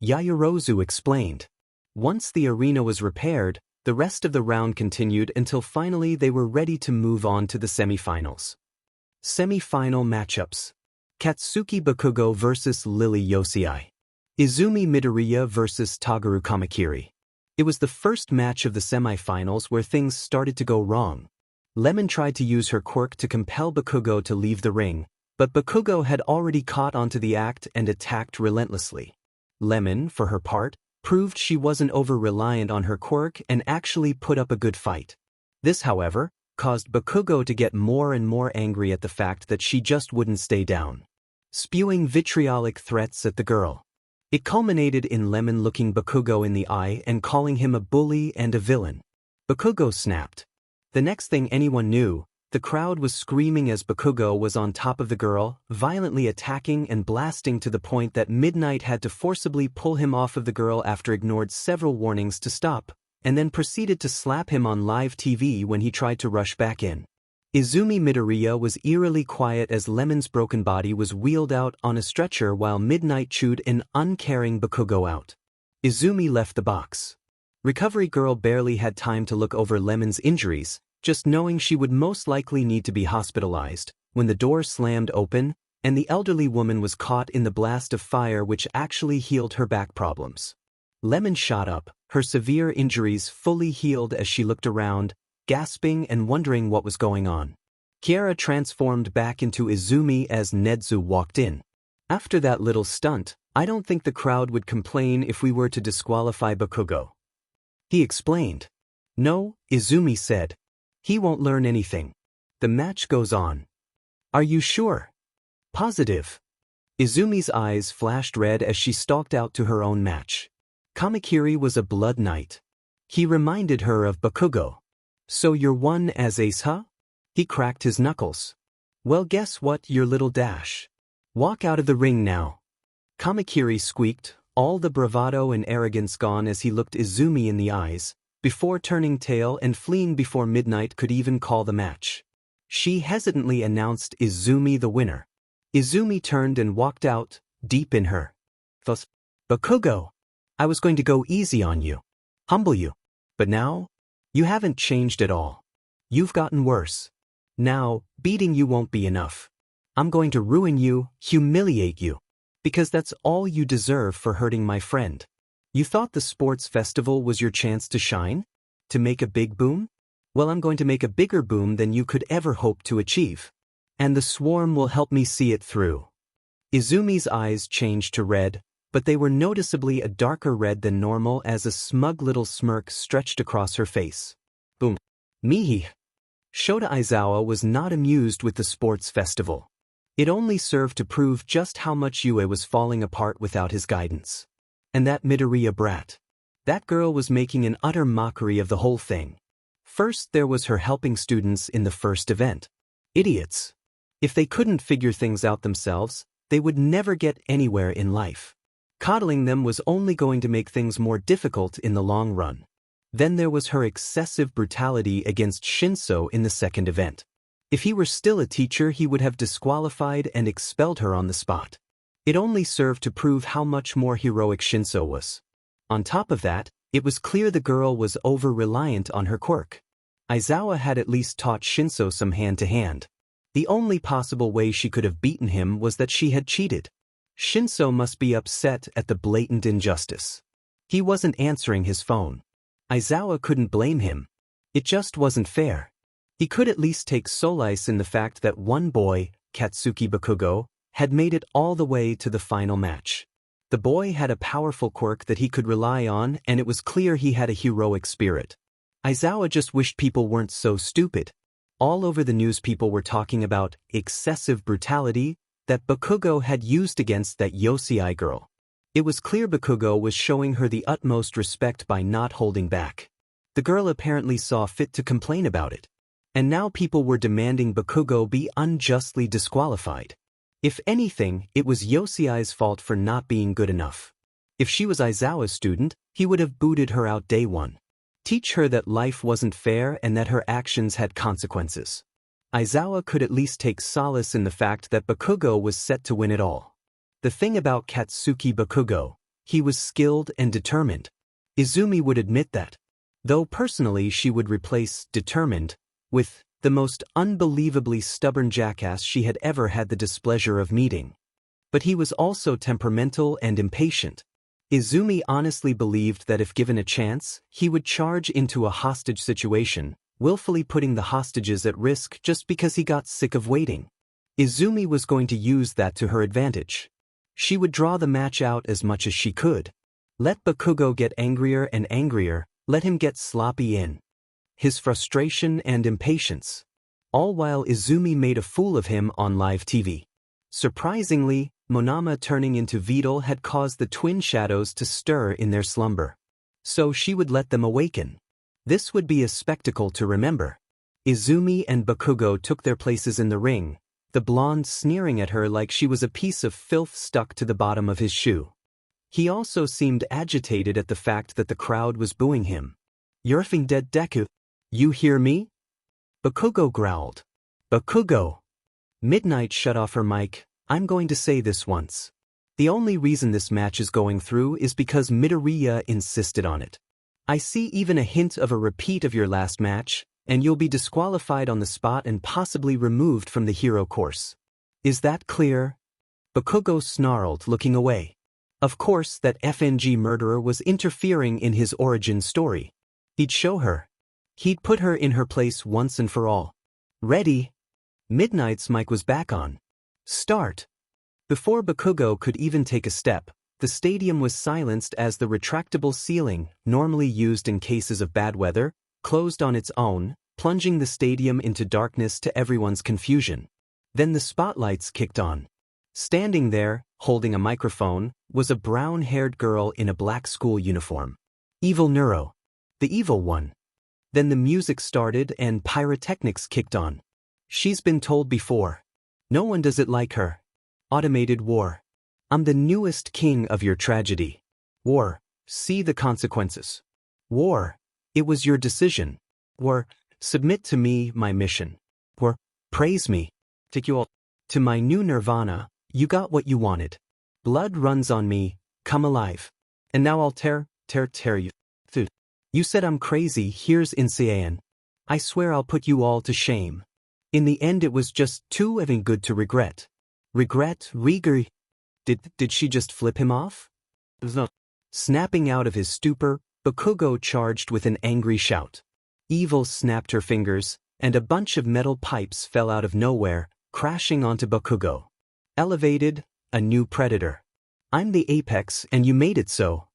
Yaoyorozu explained. Once the arena was repaired, the rest of the round continued until finally they were ready to move on to the semifinals. Semi-final matchups. Katsuki Bakugo vs. Lily Yosei. Izumi Midoriya vs. Tagaru Kamakiri. It was the first match of the semifinals where things started to go wrong. Lemon tried to use her quirk to compel Bakugo to leave the ring, but Bakugo had already caught onto the act and attacked relentlessly. Lemon, for her part, proved she wasn't over-reliant on her quirk and actually put up a good fight. This, however, caused Bakugo to get more and more angry at the fact that she just wouldn't stay down, spewing vitriolic threats at the girl. It culminated in Lemon looking Bakugo in the eye and calling him a bully and a villain. Bakugo snapped. The next thing anyone knew, the crowd was screaming as Bakugo was on top of the girl, violently attacking and blasting to the point that Midnight had to forcibly pull him off of the girl after ignored several warnings to stop, and then proceeded to slap him on live TV when he tried to rush back in. Izumi Midoriya was eerily quiet as Lemon's broken body was wheeled out on a stretcher while Midnight chewed an uncaring Bakugo out. Izumi left the box. Recovery Girl barely had time to look over Lemon's injuries, just knowing she would most likely need to be hospitalized, when the door slammed open, and the elderly woman was caught in the blast of fire which actually healed her back problems. Lemon shot up, her severe injuries fully healed as she looked around, gasping and wondering what was going on. Kiara transformed back into Izumi as Nedzu walked in. After that little stunt, I don't think the crowd would complain if we were to disqualify Bakugo. He explained. No, Izumi said. He won't learn anything. The match goes on. Are you sure? Positive. Izumi's eyes flashed red as she stalked out to her own match. Kamakiri was a blood knight. He reminded her of Bakugo. So you're one as ace, huh? He cracked his knuckles. Well, guess what, your little dash. Walk out of the ring now. Kamakiri squeaked, all the bravado and arrogance gone as he looked Izumi in the eyes, before turning tail and fleeing before Midnight could even call the match. She hesitantly announced Izumi the winner. Izumi turned and walked out, deep in her. Bakugo, I was going to go easy on you, humble you. But now, you haven't changed at all. You've gotten worse. Now, beating you won't be enough. I'm going to ruin you, humiliate you. Because that's all you deserve for hurting my friend. You thought the sports festival was your chance to shine? To make a big boom? Well, I'm going to make a bigger boom than you could ever hope to achieve. And the swarm will help me see it through. Izumi's eyes changed to red, but they were noticeably a darker red than normal as a smug little smirk stretched across her face. Boom. Mihi. Shota Aizawa was not amused with the sports festival. It only served to prove just how much Yue was falling apart without his guidance. And that Midoriya brat. That girl was making an utter mockery of the whole thing. First there was her helping students in the first event. Idiots. If they couldn't figure things out themselves, they would never get anywhere in life. Coddling them was only going to make things more difficult in the long run. Then there was her excessive brutality against Shinso in the second event. If he were still a teacher, he would have disqualified and expelled her on the spot. It only served to prove how much more heroic Shinso was. On top of that, it was clear the girl was over-reliant on her quirk. Aizawa had at least taught Shinso some hand-to-hand. The only possible way she could have beaten him was that she had cheated. Shinso must be upset at the blatant injustice. He wasn't answering his phone. Aizawa couldn't blame him. It just wasn't fair. He could at least take solace in the fact that one boy, Katsuki Bakugo, had made it all the way to the final match. The boy had a powerful quirk that he could rely on, and it was clear he had a heroic spirit. Aizawa just wished people weren't so stupid. All over the news people were talking about excessive brutality that Bakugo had used against that Yosei girl. It was clear Bakugo was showing her the utmost respect by not holding back. The girl apparently saw fit to complain about it. And now people were demanding Bakugo be unjustly disqualified. If anything, it was Yosei's fault for not being good enough. If she was Aizawa's student, he would have booted her out day one. Teach her that life wasn't fair and that her actions had consequences. Aizawa could at least take solace in the fact that Bakugo was set to win it all. The thing about Katsuki Bakugo, he was skilled and determined. Izumi would admit that. Though personally she would replace determined with the most unbelievably stubborn jackass she had ever had the displeasure of meeting. But he was also temperamental and impatient. Izumi honestly believed that if given a chance, he would charge into a hostage situation, willfully putting the hostages at risk just because he got sick of waiting. Izumi was going to use that to her advantage. She would draw the match out as much as she could. Let Bakugo get angrier and angrier, let him get sloppy in his frustration and impatience. All while Izumi made a fool of him on live TV. Surprisingly, Manoma turning into Vidal had caused the twin shadows to stir in their slumber. So she would let them awaken. This would be a spectacle to remember. Izumi and Bakugo took their places in the ring, the blonde sneering at her like she was a piece of filth stuck to the bottom of his shoe. He also seemed agitated at the fact that the crowd was booing him. "You're effing dead, Deku. You hear me?" Bakugo growled. "Bakugo!" Midnight shut off her mic. "I'm going to say this once. The only reason this match is going through is because Midoriya insisted on it. I see even a hint of a repeat of your last match, and you'll be disqualified on the spot and possibly removed from the hero course. Is that clear?" Bakugo snarled, looking away. Of course, that FNG murderer was interfering in his origin story. He'd show her. He'd put her in her place once and for all. "Ready?" Midnight's mic was back on. "Start." Before Bakugo could even take a step, the stadium was silenced as the retractable ceiling, normally used in cases of bad weather, closed on its own, plunging the stadium into darkness to everyone's confusion. Then the spotlights kicked on. Standing there, holding a microphone, was a brown-haired girl in a black school uniform. Evil Nuro. The evil one. Then the music started and pyrotechnics kicked on. She's been told before. No one does it like her. Automated war. I'm the newest king of your tragedy. War. See the consequences. War. It was your decision. War. Submit to me my mission. War. Praise me. Take you all to my new nirvana. You got what you wanted. Blood runs on me. Come alive. And now I'll tear you. Dude. You said I'm crazy. Here's Insane. I swear I'll put you all to shame. In the end it was just too effing good to regret. Regret, regret. Did she just flip him off? No. Snapping out of his stupor, Bakugo charged with an angry shout. Evil snapped her fingers, and a bunch of metal pipes fell out of nowhere, crashing onto Bakugo. Elevated, a new predator. I'm the apex and you made it so.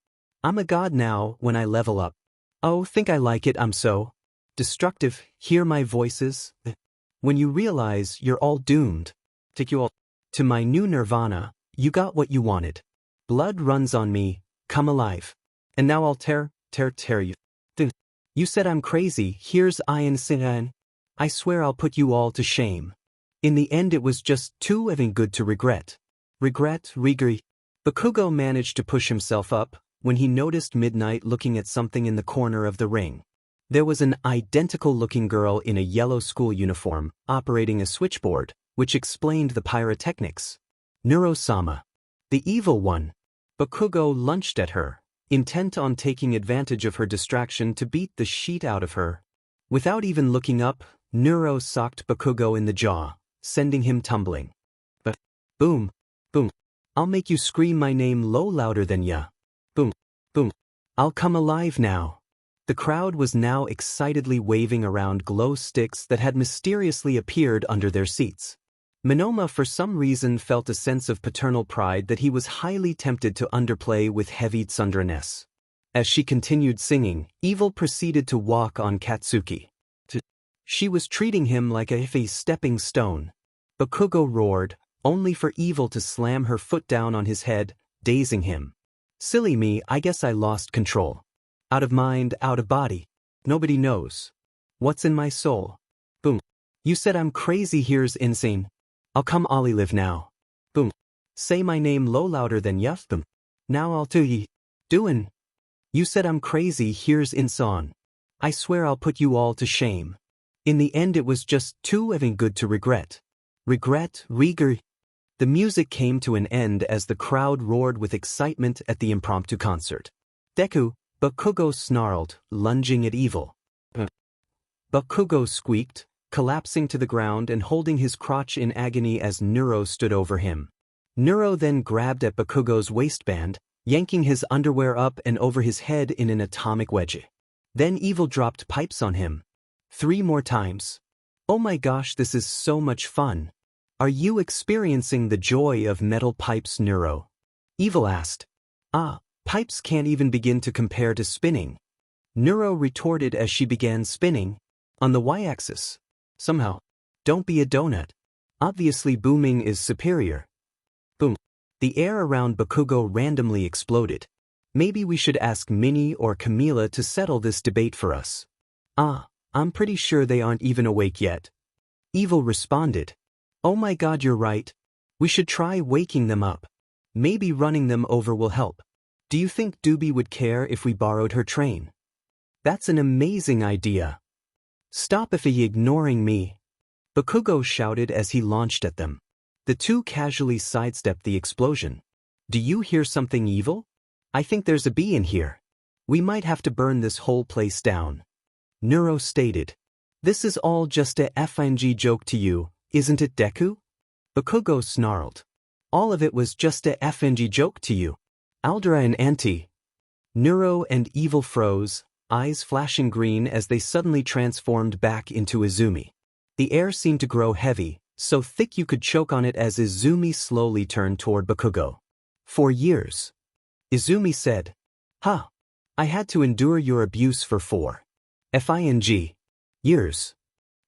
I'm a god now when I level up. Oh, think I like it, I'm so destructive, hear my voices. When you realize you're all doomed. Take you all to my new nirvana, you got what you wanted. Blood runs on me, come alive. And now I'll tear you. You said I'm crazy, here's Insane. I swear I'll put you all to shame. In the end it was just too effing good to regret. Regret, regret. Bakugo managed to push himself up when he noticed Midnight looking at something in the corner of the ring. There was an identical-looking girl in a yellow school uniform, operating a switchboard, which explained the pyrotechnics. Nuro-sama. The evil one. Bakugo lunged at her, intent on taking advantage of her distraction to beat the shit out of her. Without even looking up, Nuro socked Bakugo in the jaw, sending him tumbling. But, boom, boom. I'll make you scream my name louder than ya. Boom, boom. I'll come alive now. The crowd was now excitedly waving around glow sticks that had mysteriously appeared under their seats. Manoma for some reason felt a sense of paternal pride that he was highly tempted to underplay with heavy tsunderness. As she continued singing, Evil proceeded to walk on Katsuki. She was treating him like a stepping stone. Bakugo roared, only for Evil to slam her foot down on his head, dazing him. Silly me, I guess I lost control. Out of mind, out of body. Nobody knows. What's in my soul? Boom. You said I'm crazy, here's insane. I'll come Ollie live now. Boom. Say my name low louder than yuff. Boom. Now I'll do ye. Doin'. You said I'm crazy, here's insane. I swear I'll put you all to shame. In the end it was just too even good to regret. Regret, Rieger. The music came to an end as the crowd roared with excitement at the impromptu concert. Deku, Bakugo snarled, lunging at Evil. Bakugo squeaked, collapsing to the ground and holding his crotch in agony as Nuro stood over him. Nuro then grabbed at Bakugo's waistband, yanking his underwear up and over his head in an atomic wedge. Then Evil dropped pipes on him. 3 more times. Oh my gosh, this is so much fun. Are you experiencing the joy of metal pipes, Nuro? Evil asked. Pipes can't even begin to compare to spinning. Nuro retorted as she began spinning. On the y-axis. Somehow. Don't be a donut. Obviously booming is superior. Boom. The air around Bakugo randomly exploded. Maybe we should ask Minnie or Camila to settle this debate for us. I'm pretty sure they aren't even awake yet. Evil responded. Oh my god, you're right. We should try waking them up. Maybe running them over will help. Do you think Doobie would care if we borrowed her train? That's an amazing idea. Stop ignoring me. Bakugo shouted as he launched at them. The two casually sidestepped the explosion. Do you hear something, Evil? I think there's a bee in here. We might have to burn this whole place down. Nuro stated. This is all just a FNG joke to you, isn't it, Deku? Bakugo snarled. All of it was just a FNG joke to you. Aldra and Auntie. Nuro and Evil froze, eyes flashing green as they suddenly transformed back into Izumi. The air seemed to grow heavy, so thick you could choke on it as Izumi slowly turned toward Bakugo. 4 years. Izumi said. I had to endure your abuse for 4 years.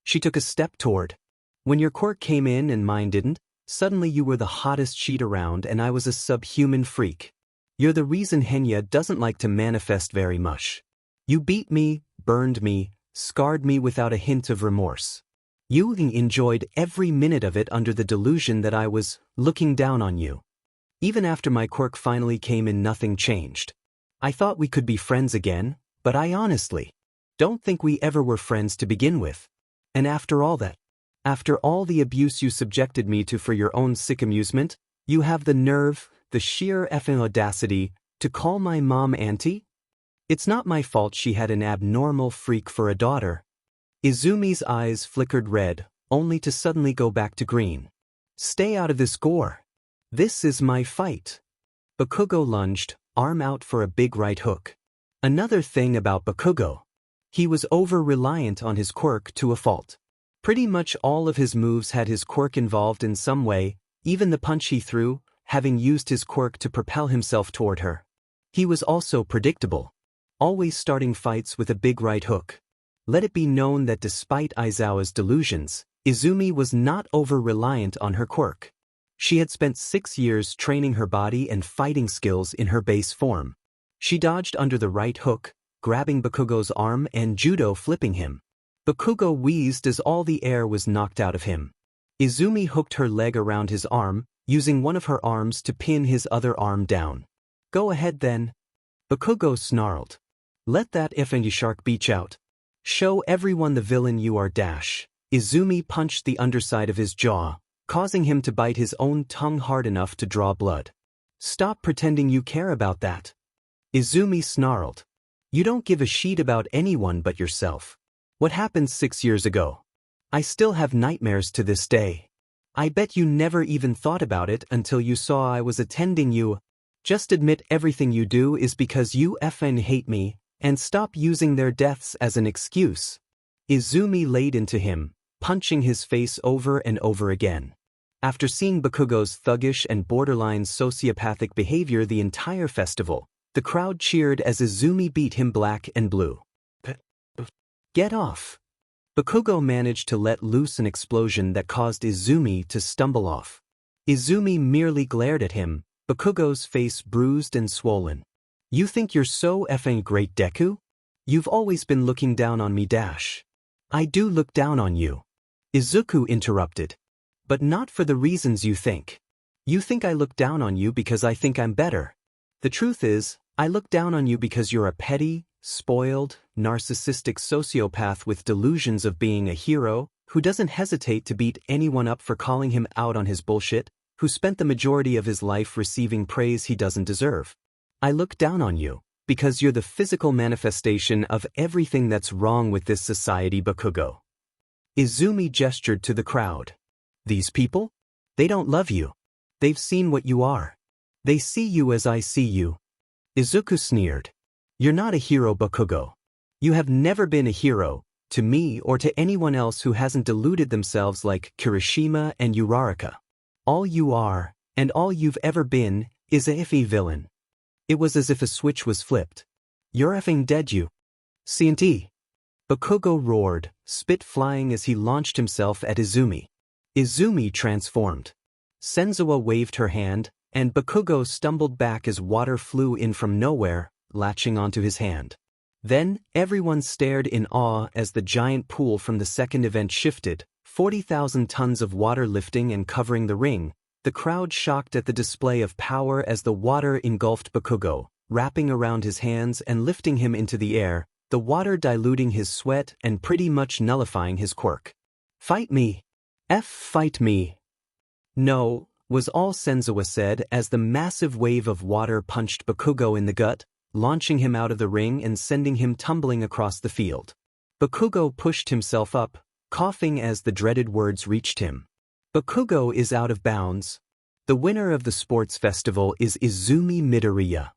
She took a step toward. When your quirk came in and mine didn't, suddenly you were the hottest sheet around and I was a subhuman freak. You're the reason Henya doesn't like to manifest very much. You beat me, burned me, scarred me without a hint of remorse. You enjoyed every minute of it under the delusion that I was looking down on you. Even after my quirk finally came in, nothing changed. I thought we could be friends again, but I honestly don't think we ever were friends to begin with. And after all that, after all the abuse you subjected me to for your own sick amusement, you have the nerve, the sheer effing audacity, to call my mom Auntie? It's not my fault she had an abnormal freak for a daughter. Izumi's eyes flickered red, only to suddenly go back to green. Stay out of this gore. This is my fight. Bakugo lunged, arm out for a big right hook. Another thing about Bakugo. He was over-reliant on his quirk to a fault. Pretty much all of his moves had his quirk involved in some way, even the punch he threw, having used his quirk to propel himself toward her. He was also predictable. Always starting fights with a big right hook. Let it be known that despite Aizawa's delusions, Izumi was not over-reliant on her quirk. She had spent 6 years training her body and fighting skills in her base form. She dodged under the right hook, grabbing Bakugo's arm and judo flipping him. Bakugo wheezed as all the air was knocked out of him. Izumi hooked her leg around his arm, using one of her arms to pin his other arm down. Go ahead then. Bakugo snarled. Let that effing shark beach out. Show everyone the villain you are. Izumi punched the underside of his jaw, causing him to bite his own tongue hard enough to draw blood. Stop pretending you care about that. Izumi snarled. You don't give a shit about anyone but yourself. What happened 6 years ago? I still have nightmares to this day. I bet you never even thought about it until you saw I was attending you. Just admit everything you do is because you effing hate me, and stop using their deaths as an excuse. Izumi laid into him, punching his face over and over again. After seeing Bakugo's thuggish and borderline sociopathic behavior the entire festival, the crowd cheered as Izumi beat him black and blue. Get off. Bakugo managed to let loose an explosion that caused Izumi to stumble off. Izumi merely glared at him, Bakugo's face bruised and swollen. You think you're so effing great, Deku? You've always been looking down on me. I do look down on you. Izuku interrupted. But not for the reasons you think. You think I look down on you because I think I'm better. The truth is, I look down on you because you're a petty, spoiled, narcissistic sociopath with delusions of being a hero, who doesn't hesitate to beat anyone up for calling him out on his bullshit, who spent the majority of his life receiving praise he doesn't deserve. I look down on you because you're the physical manifestation of everything that's wrong with this society, Bakugo. Izumi gestured to the crowd. These people? They don't love you. They've seen what you are. They see you as I see you. Izuku sneered. You're not a hero, Bakugo. You have never been a hero, to me or to anyone else who hasn't deluded themselves like Kirishima and Uraraka. All you are, and all you've ever been, is a iffy villain. It was as if a switch was flipped. You're effing dead, you. C&T. Bakugo roared, spit flying as he launched himself at Izumi. Izumi transformed. Senzawa waved her hand, and Bakugo stumbled back as water flew in from nowhere, latching onto his hand. Then, everyone stared in awe as the giant pool from the second event shifted, 40,000 tons of water lifting and covering the ring, the crowd shocked at the display of power as the water engulfed Bakugo, wrapping around his hands and lifting him into the air, the water diluting his sweat and pretty much nullifying his quirk. Fight me. Fight me. No, was all Senzawa said as the massive wave of water punched Bakugo in the gut, launching him out of the ring and sending him tumbling across the field. Bakugo pushed himself up, coughing as the dreaded words reached him. Bakugo is out of bounds. The winner of the sports festival is Izumi Midoriya.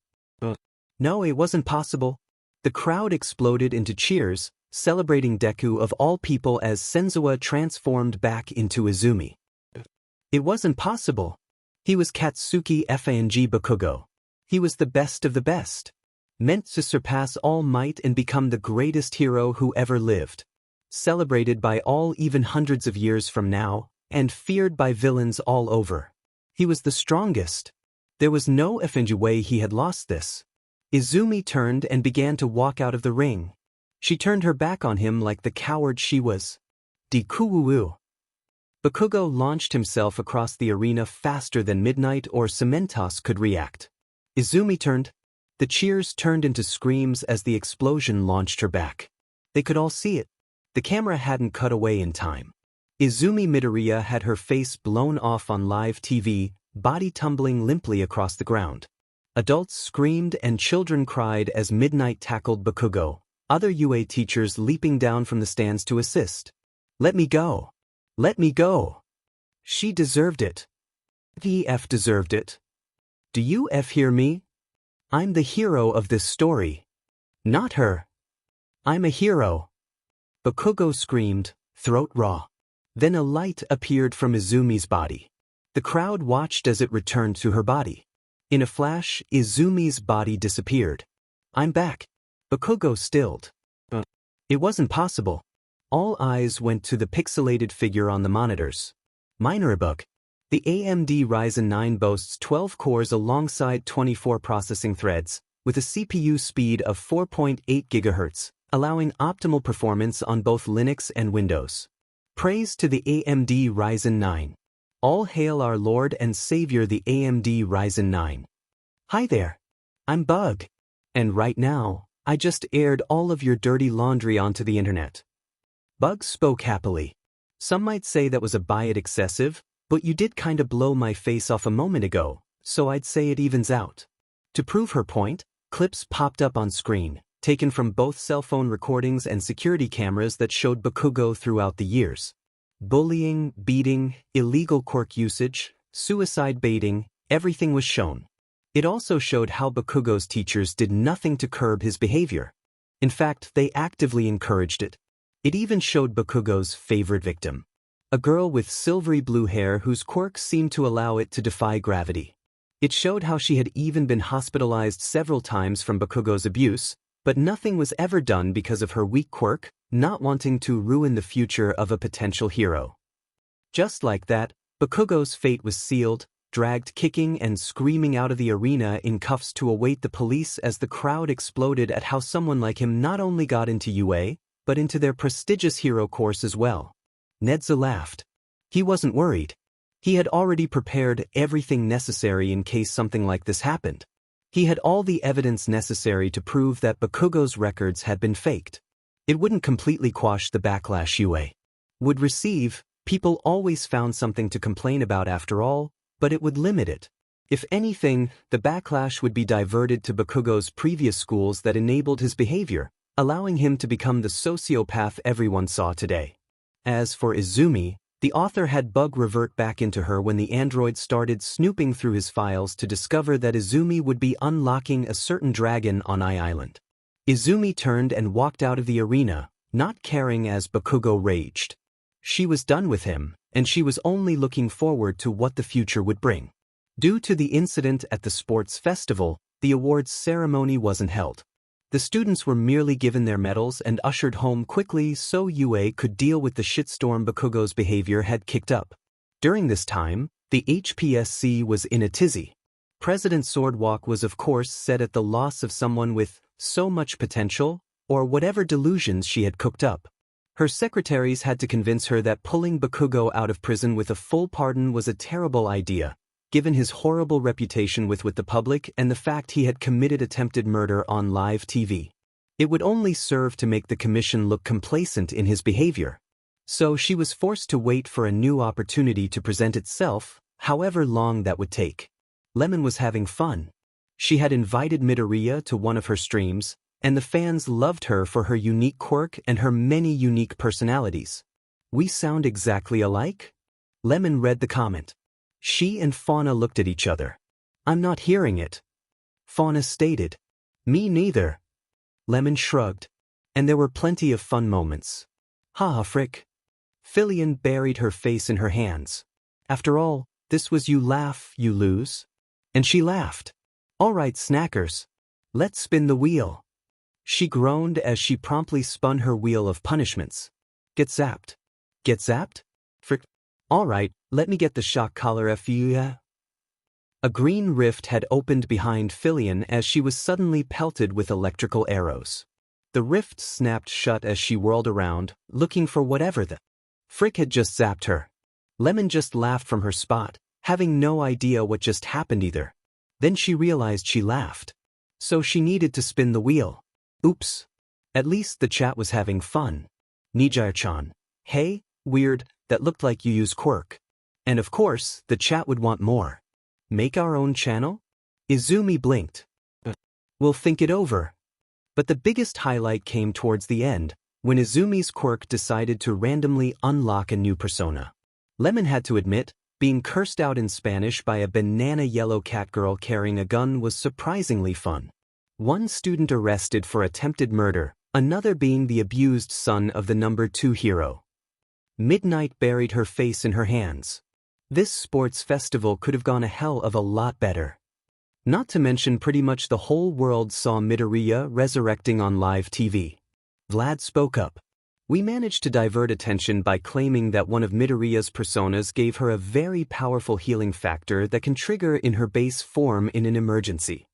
No, it wasn't possible. The crowd exploded into cheers, celebrating Deku of all people as Senzawa transformed back into Izumi. It wasn't possible. He was Katsuki Fang Bakugo. He was the best of the best. Meant to surpass all might and become the greatest hero who ever lived. Celebrated by all even hundreds of years from now, and feared by villains all over. He was the strongest. There was no effing way he had lost this. Izumi turned and began to walk out of the ring. She turned her back on him like the coward she was. Deku. Bakugo launched himself across the arena faster than Midnight or Cementos could react. Izumi turned. The cheers turned into screams as the explosion launched her back. They could all see it. The camera hadn't cut away in time. Izumi Midoriya had her face blown off on live TV, body tumbling limply across the ground. Adults screamed and children cried as Midnight tackled Bakugo, other UA teachers leaping down from the stands to assist. Let me go. Let me go. She deserved it. The F deserved it. Do you F hear me? I'm the hero of this story. Not her. I'm a hero. Bakugo screamed, throat raw. Then a light appeared from Izumi's body. The crowd watched as it returned to her body. In a flash, Izumi's body disappeared. I'm back. Bakugo stilled. It wasn't possible. All eyes went to the pixelated figure on the monitors. Minoribug. The AMD Ryzen 9 boasts 12 cores alongside 24 processing threads, with a CPU speed of 4.8 GHz, allowing optimal performance on both Linux and Windows. Praise to the AMD Ryzen 9. All hail our Lord and Savior, the AMD Ryzen 9. Hi there. I'm Bug. And right now, I just aired all of your dirty laundry onto the internet. Bug spoke happily. Some might say that was a bit excessive, but you did kinda blow my face off a moment ago, so I'd say it evens out. To prove her point, clips popped up on screen, taken from both cell phone recordings and security cameras that showed Bakugo throughout the years. Bullying, beating, illegal quirk usage, suicide baiting, everything was shown. It also showed how Bakugo's teachers did nothing to curb his behavior. In fact, they actively encouraged it. It even showed Bakugo's favorite victim. A girl with silvery blue hair whose quirks seemed to allow it to defy gravity. It showed how she had even been hospitalized several times from Bakugo's abuse, But nothing was ever done because of her weak quirk, not wanting to ruin the future of a potential hero. Just like that, Bakugo's fate was sealed, dragged kicking and screaming out of the arena in cuffs to await the police as the crowd exploded at how someone like him not only got into UA, but into their prestigious hero course as well. Nedzu laughed. He wasn't worried. He had already prepared everything necessary in case something like this happened. He had all the evidence necessary to prove that Bakugo's records had been faked. It wouldn't completely quash the backlash UA would receive. People always found something to complain about after all, but it would limit it. If anything, the backlash would be diverted to Bakugo's previous schools that enabled his behavior, allowing him to become the sociopath everyone saw today. As for Izumi, the author had bug revert back into her when the android started snooping through his files to discover that Izumi would be unlocking a certain dragon on Island. Izumi turned and walked out of the arena, not caring as Bakugo raged. She was done with him, and she was only looking forward to what the future would bring. Due to the incident at the sports festival, the awards ceremony wasn't held. The students were merely given their medals and ushered home quickly so UA could deal with the shitstorm Bakugo's behavior had kicked up. During this time, the HPSC was in a tizzy. President Swordwalk was of course sad at the loss of someone with so much potential, or whatever delusions she had cooked up. Her secretaries had to convince her that pulling Bakugo out of prison with a full pardon was a terrible idea, given his horrible reputation with the public and the fact he had committed attempted murder on live TV. It would only serve to make the commission look complacent in his behavior. So she was forced to wait for a new opportunity to present itself, however long that would take. Lemon was having fun. She had invited Midoriya to one of her streams, and the fans loved her for her unique quirk and her many unique personalities. "We sound exactly alike?" Lemon read the comment. She and Fauna looked at each other. "I'm not hearing it." Fauna stated. "Me neither." Lemon shrugged. And there were plenty of fun moments. "Haha frick." Fillion buried her face in her hands. "After all, this was you laugh, you lose." And she laughed. "All right, snackers. Let's spin the wheel." She groaned as she promptly spun her wheel of punishments. "Get zapped." "Get zapped? Frick. All right, let me get the shock collar FU. A green rift had opened behind Fillion as she was suddenly pelted with electrical arrows. The rift snapped shut as she whirled around, looking for whatever the frick had just zapped her. Lemon just laughed from her spot, having no idea what just happened either. Then she realized she laughed. So she needed to spin the wheel. Oops. At least the chat was having fun. Nijaya-chan. Hey, weird, that looked like you use Quirk. And of course, the chat would want more. Make our own channel? Izumi blinked. We'll think it over. But the biggest highlight came towards the end, when Izumi's Quirk decided to randomly unlock a new persona. Lemon had to admit, being cursed out in Spanish by a banana yellow cat girl carrying a gun was surprisingly fun. One student arrested for attempted murder, another being the abused son of the number 2 hero. Midnight buried her face in her hands. This sports festival could have gone a hell of a lot better. Not to mention pretty much the whole world saw Midoriya resurrecting on live TV. Vlad spoke up. We managed to divert attention by claiming that one of Midoriya's personas gave her a very powerful healing factor that can trigger in her base form in an emergency.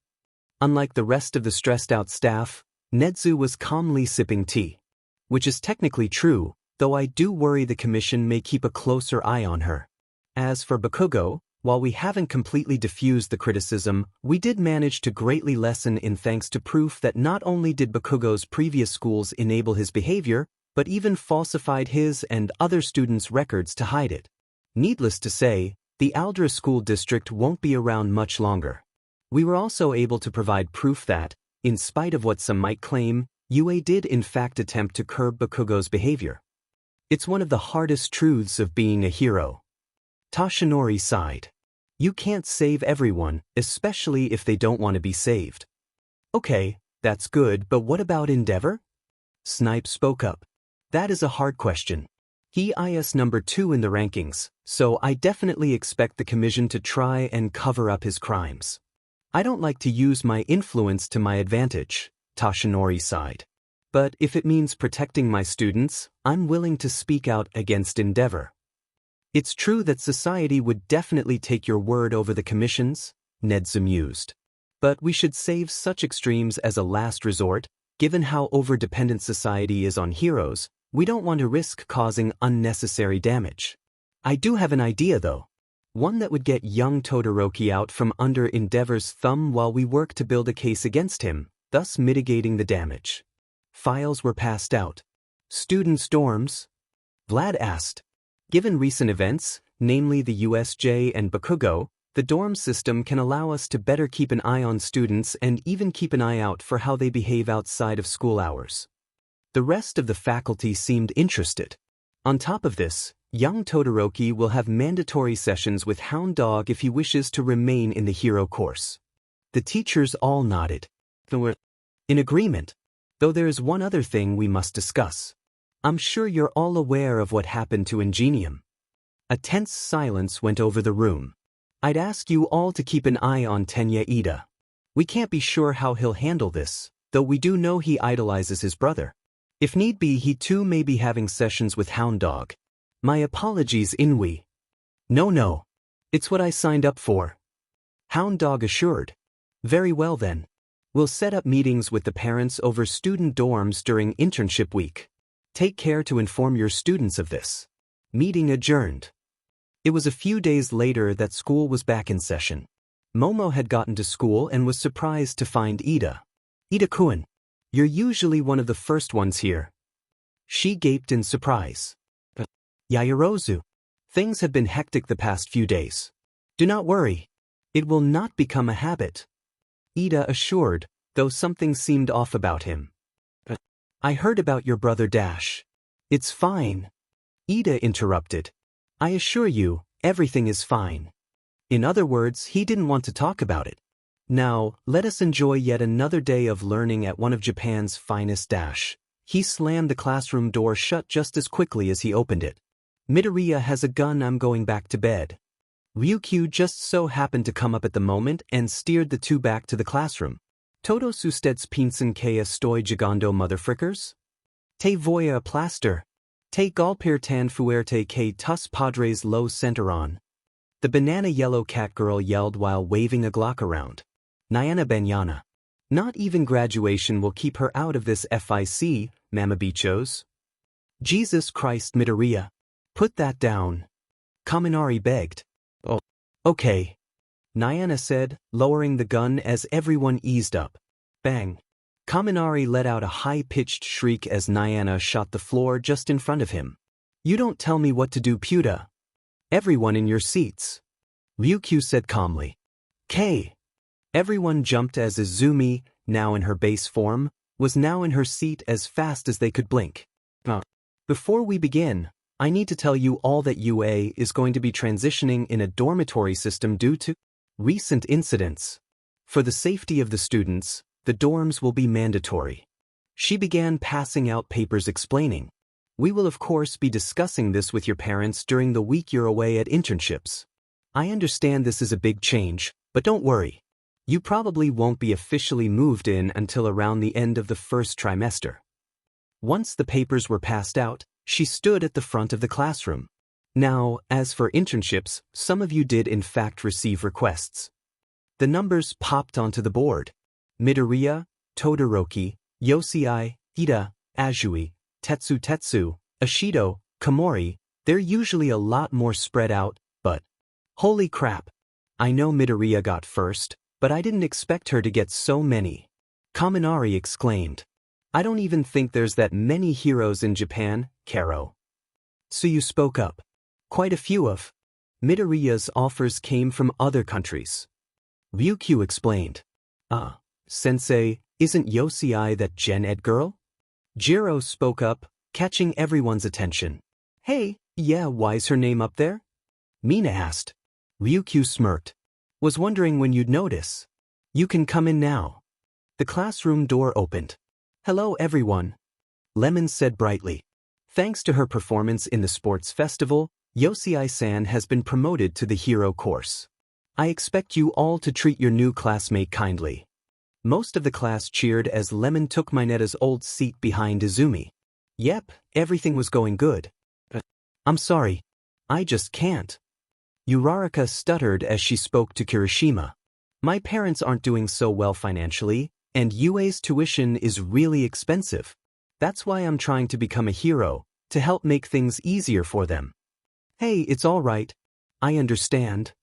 Unlike the rest of the stressed-out staff, Nedzu was calmly sipping tea. Which is technically true, though I do worry the commission may keep a closer eye on her. As for Bakugo, while we haven't completely diffused the criticism, we did manage to greatly lessen in thanks to proof that not only did Bakugo's previous schools enable his behavior, but even falsified his and other students' records to hide it. Needless to say, the Aldra School District won't be around much longer. We were also able to provide proof that, in spite of what some might claim, UA did in fact attempt to curb Bakugo's behavior. It's one of the hardest truths of being a hero. Tashinori sighed. You can't save everyone, especially if they don't want to be saved. Okay, that's good, but what about Endeavor? Snipe spoke up. That is a hard question. He is number 2 in the rankings, so I definitely expect the commission to try and cover up his crimes. I don't like to use my influence to my advantage, Toshinori sighed. But if it means protecting my students, I'm willing to speak out against Endeavor. It's true that society would definitely take your word over the commissions, Ned's amused. But we should save such extremes as a last resort. Given how over-dependent society is on heroes, we don't want to risk causing unnecessary damage. I do have an idea though. One that would get young Todoroki out from under Endeavor's thumb while we work to build a case against him, thus mitigating the damage. Files were passed out. Students' dorms? Vlad asked. Given recent events, namely the USJ and Bakugo, the dorm system can allow us to better keep an eye on students and even keep an eye out for how they behave outside of school hours. The rest of the faculty seemed interested. On top of this, young Todoroki will have mandatory sessions with Hound Dog if he wishes to remain in the hero course. The teachers all nodded. They were in agreement, though there is one other thing we must discuss. I'm sure you're all aware of what happened to Ingenium. A tense silence went over the room. I'd ask you all to keep an eye on Tenya Ida. We can't be sure how he'll handle this, though we do know he idolizes his brother. If need be, he too may be having sessions with Hound Dog. My apologies, Inui. No. It's what I signed up for. Hound Dog assured. Very well then. We'll set up meetings with the parents over student dorms during internship week. Take care to inform your students of this. Meeting adjourned. It was a few days later that school was back in session. Momo had gotten to school and was surprised to find Ida. Ida-kun, you're usually one of the first ones here. She gaped in surprise. Yaoyorozu, things have been hectic the past few days. Do not worry. It will not become a habit. Ida assured, though something seemed off about him. I heard about your brother Dash. It's fine. Ida interrupted. I assure you, everything is fine. In other words, he didn't want to talk about it. Now, let us enjoy yet another day of learning at one of Japan's finest Dash. He slammed the classroom door shut just as quickly as he opened it. Midoriya has a gun, I'm going back to bed. Ryukyu just so happened to come up at the moment and steered the two back to the classroom. Todos ustedes piensan que estoy llegando motherfrickers? Te voy a aplastar. Te golpear tan fuerte que tus padres lo sentirán. The banana yellow cat girl yelled while waving a Glock around. Nyana Banyana. Not even graduation will keep her out of this FIC, mamabichos. Jesus Christ, Midoriya. Put that down. Kaminari begged. Oh, okay. Nyana said, lowering the gun as everyone eased up. Bang. Kaminari let out a high-pitched shriek as Nyana shot the floor just in front of him. You don't tell me what to do, Puta. Everyone in your seats. Ryukyu said calmly. K. Everyone jumped as Izumi, now in her base form, was now in her seat as fast as they could blink. Before we begin, I need to tell you all that UA is going to be transitioning in a dormitory system due to recent incidents. For the safety of the students, the dorms will be mandatory. She began passing out papers explaining. We will of course be discussing this with your parents during the week you're away at internships. I understand this is a big change, but don't worry. You probably won't be officially moved in until around the end of the first trimester. Once the papers were passed out, she stood at the front of the classroom. Now, as for internships, some of you did in fact receive requests. The numbers popped onto the board. Midoriya, Todoroki, Yosei, Ida, Azui, Tetsu, Ashido, Komori, they're usually a lot more spread out, but holy crap. I know Midoriya got first, but I didn't expect her to get so many. Kaminari exclaimed. I don't even think there's that many heroes in Japan, Karo. So you spoke up. Quite a few of Midoriya's offers came from other countries. Ryukyu explained. Sensei, isn't Yosei that Gen Ed girl? Jiro spoke up, catching everyone's attention. Hey, yeah, why's her name up there? Mina asked. Ryukyu smirked. Was wondering when you'd notice. You can come in now. The classroom door opened. Hello everyone. Lemon said brightly. Thanks to her performance in the sports festival, Yosei-san has been promoted to the hero course. I expect you all to treat your new classmate kindly. Most of the class cheered as Lemon took Mineta's old seat behind Izumi. Yep, everything was going good. I'm sorry. I just can't. Uraraka stuttered as she spoke to Kirishima. My parents aren't doing so well financially, and UA's tuition is really expensive. That's why I'm trying to become a hero, to help make things easier for them. Hey, it's all right. I understand.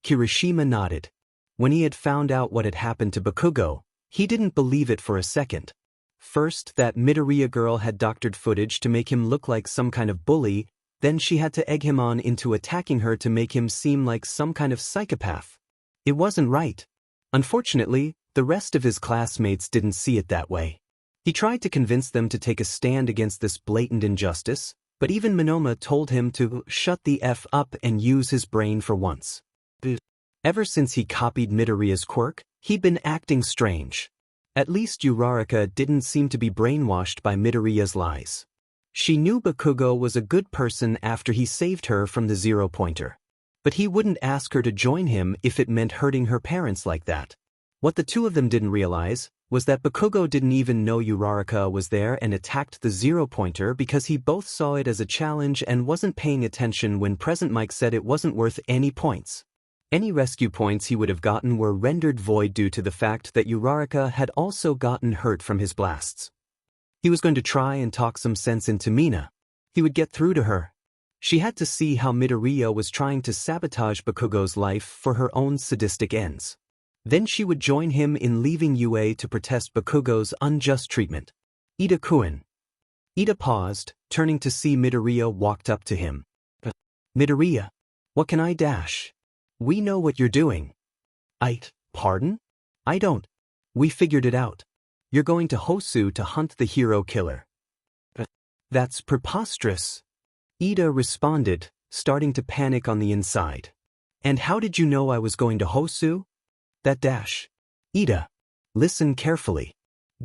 Kirishima nodded. When he had found out what had happened to Bakugo, he didn't believe it for a second. First, that Midoriya girl had doctored footage to make him look like some kind of bully, then she had to egg him on into attacking her to make him seem like some kind of psychopath. It wasn't right. Unfortunately, the rest of his classmates didn't see it that way. He tried to convince them to take a stand against this blatant injustice, but even Manoma told him to shut the F up and use his brain for once. Ever since he copied Midoriya's quirk, he'd been acting strange. At least Uraraka didn't seem to be brainwashed by Midoriya's lies. She knew Bakugo was a good person after he saved her from the zero-pointer. But he wouldn't ask her to join him if it meant hurting her parents like that. What the two of them didn't realize was that Bakugo didn't even know Uraraka was there and attacked the zero-pointer because he both saw it as a challenge and wasn't paying attention when Present Mike said it wasn't worth any points. Any rescue points he would have gotten were rendered void due to the fact that Uraraka had also gotten hurt from his blasts. He was going to try and talk some sense into Mina. He would get through to her. She had to see how Midoriya was trying to sabotage Bakugo's life for her own sadistic ends. Then she would join him in leaving UA to protest Bakugo's unjust treatment. Ida-kun. Ida paused, turning to see Midoriya walked up to him. Midoriya, what can I dash? We know what you're doing. Pardon? I don't. We figured it out. You're going to Hosu to hunt the hero killer. That's preposterous. Ida responded, starting to panic on the inside. And how did you know I was going to Hosu? That dash. Ida, listen carefully.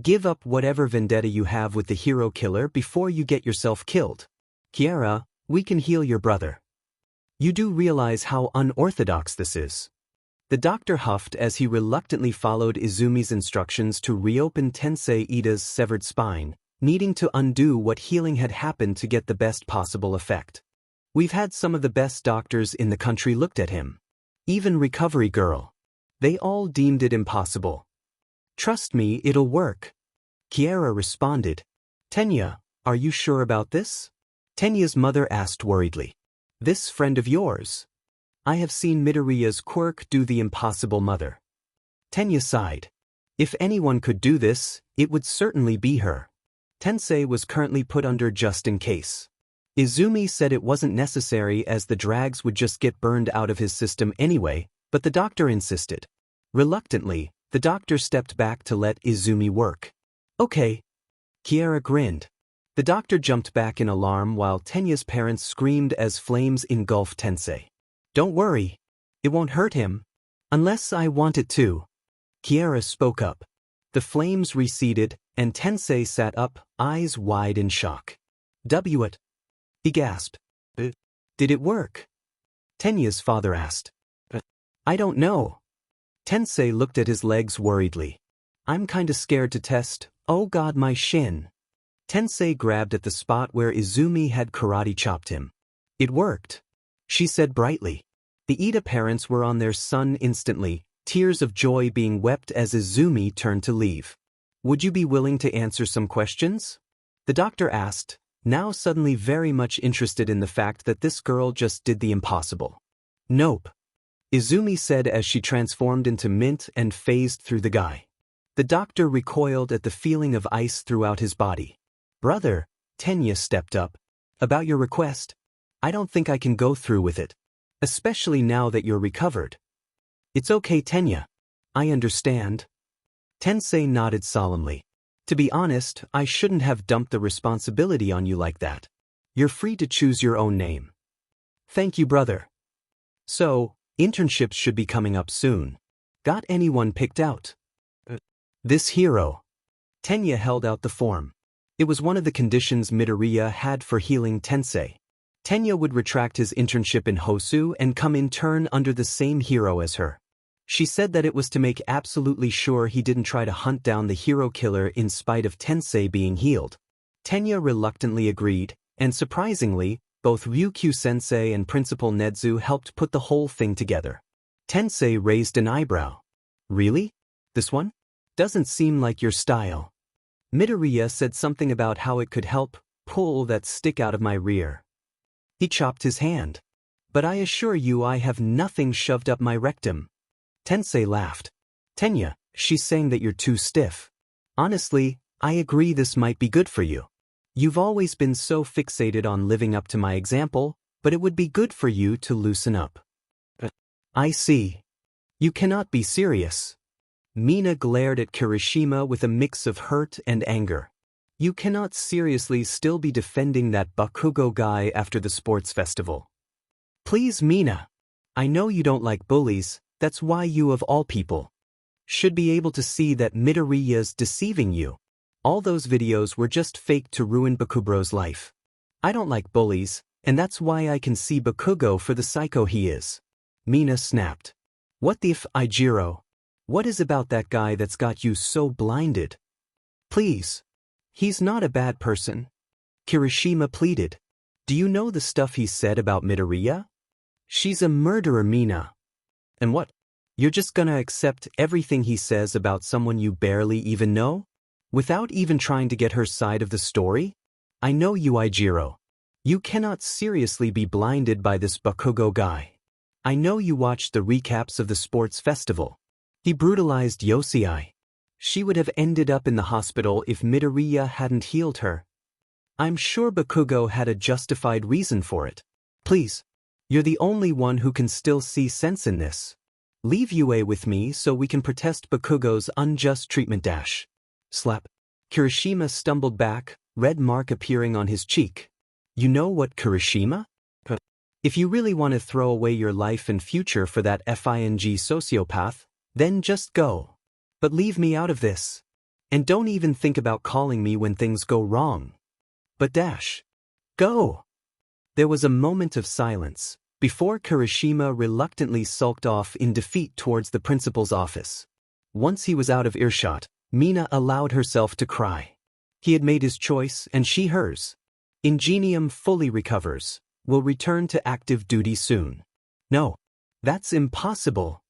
Give up whatever vendetta you have with the hero killer before you get yourself killed. Kiara, we can heal your brother. You do realize how unorthodox this is. The doctor huffed as he reluctantly followed Izumi's instructions to reopen Tensei Ida's severed spine, needing to undo what healing had happened to get the best possible effect. We've had some of the best doctors in the country looked at him. Even Recovery Girl. They all deemed it impossible. Trust me, it'll work. Kiara responded. Tenya, are you sure about this? Tenya's mother asked worriedly. This friend of yours? I have seen Midoriya's quirk do the impossible, mother. Tenya sighed. If anyone could do this, it would certainly be her. Tensei was currently put under just in case. Izumi said it wasn't necessary as the drags would just get burned out of his system anyway, but the doctor insisted. Reluctantly, the doctor stepped back to let Izumi work. Okay. Kiara grinned. The doctor jumped back in alarm while Tenya's parents screamed as flames engulfed Tensei. Don't worry. It won't hurt him. Unless I want it to. Kiara spoke up. The flames receded, and Tensei sat up, eyes wide in shock. What? He gasped. Did it work? Tenya's father asked. I don't know. Tensei looked at his legs worriedly. I'm kinda scared to test. Oh god, my shin. Tensei grabbed at the spot where Izumi had karate chopped him. It worked, she said brightly. The Ida parents were on their son instantly, tears of joy being wept as Izumi turned to leave. Would you be willing to answer some questions? The doctor asked, now suddenly very much interested in the fact that this girl just did the impossible. Nope. Izumi said as she transformed into mint and phased through the guy. The doctor recoiled at the feeling of ice throughout his body. Brother, Tenya stepped up. About your request? I don't think I can go through with it. Especially now that you're recovered. It's okay, Tenya. I understand. Tensei nodded solemnly. To be honest, I shouldn't have dumped the responsibility on you like that. You're free to choose your own name. Thank you, brother. So, internships should be coming up soon. Got anyone picked out? This hero. Tenya held out the form. It was one of the conditions Midoriya had for healing Tensei. Tenya would retract his internship in Hosu and come in turn under the same hero as her. She said that it was to make absolutely sure he didn't try to hunt down the hero killer in spite of Tensei being healed. Tenya reluctantly agreed, and surprisingly, both Ryukyu-sensei and Principal Nedzu helped put the whole thing together. Tensei raised an eyebrow. Really? This one? Doesn't seem like your style. Midoriya said something about how it could help pull that stick out of my rear. He chopped his hand. But I assure you I have nothing shoved up my rectum. Tensei laughed. Tenya, she's saying that you're too stiff. Honestly, I agree this might be good for you. You've always been so fixated on living up to my example, but it would be good for you to loosen up. I see. You cannot be serious. Mina glared at Kirishima with a mix of hurt and anger. You cannot seriously still be defending that Bakugo guy after the sports festival. Please, Mina. I know you don't like bullies, that's why you of all people should be able to see that Midoriya's deceiving you. All those videos were just faked to ruin Bakubro's life. I don't like bullies, and that's why I can see Bakugo for the psycho he is. Mina snapped. What the f, Ijiro? What is about that guy that's got you so blinded? Please. He's not a bad person. Kirishima pleaded. Do you know the stuff he said about Midoriya? She's a murderer, Mina. And what? You're just gonna accept everything he says about someone you barely even know? Without even trying to get her side of the story? I know you, Ijiro. You cannot seriously be blinded by this Bakugo guy. I know you watched the recaps of the sports festival. He brutalized Yosei. She would have ended up in the hospital if Midoriya hadn't healed her. I'm sure Bakugo had a justified reason for it. Please. You're the only one who can still see sense in this. Leave UA with me so we can protest Bakugo's unjust treatment dash. Slap. Kirishima stumbled back, red mark appearing on his cheek. You know what, Kirishima? If you really want to throw away your life and future for that FING sociopath, then just go. But leave me out of this. And don't even think about calling me when things go wrong. But dash. Go. There was a moment of silence, before Kirishima reluctantly sulked off in defeat towards the principal's office. Once he was out of earshot, Mina allowed herself to cry. He had made his choice and she hers. Ingenium fully recovers, will return to active duty soon. No. That's impossible.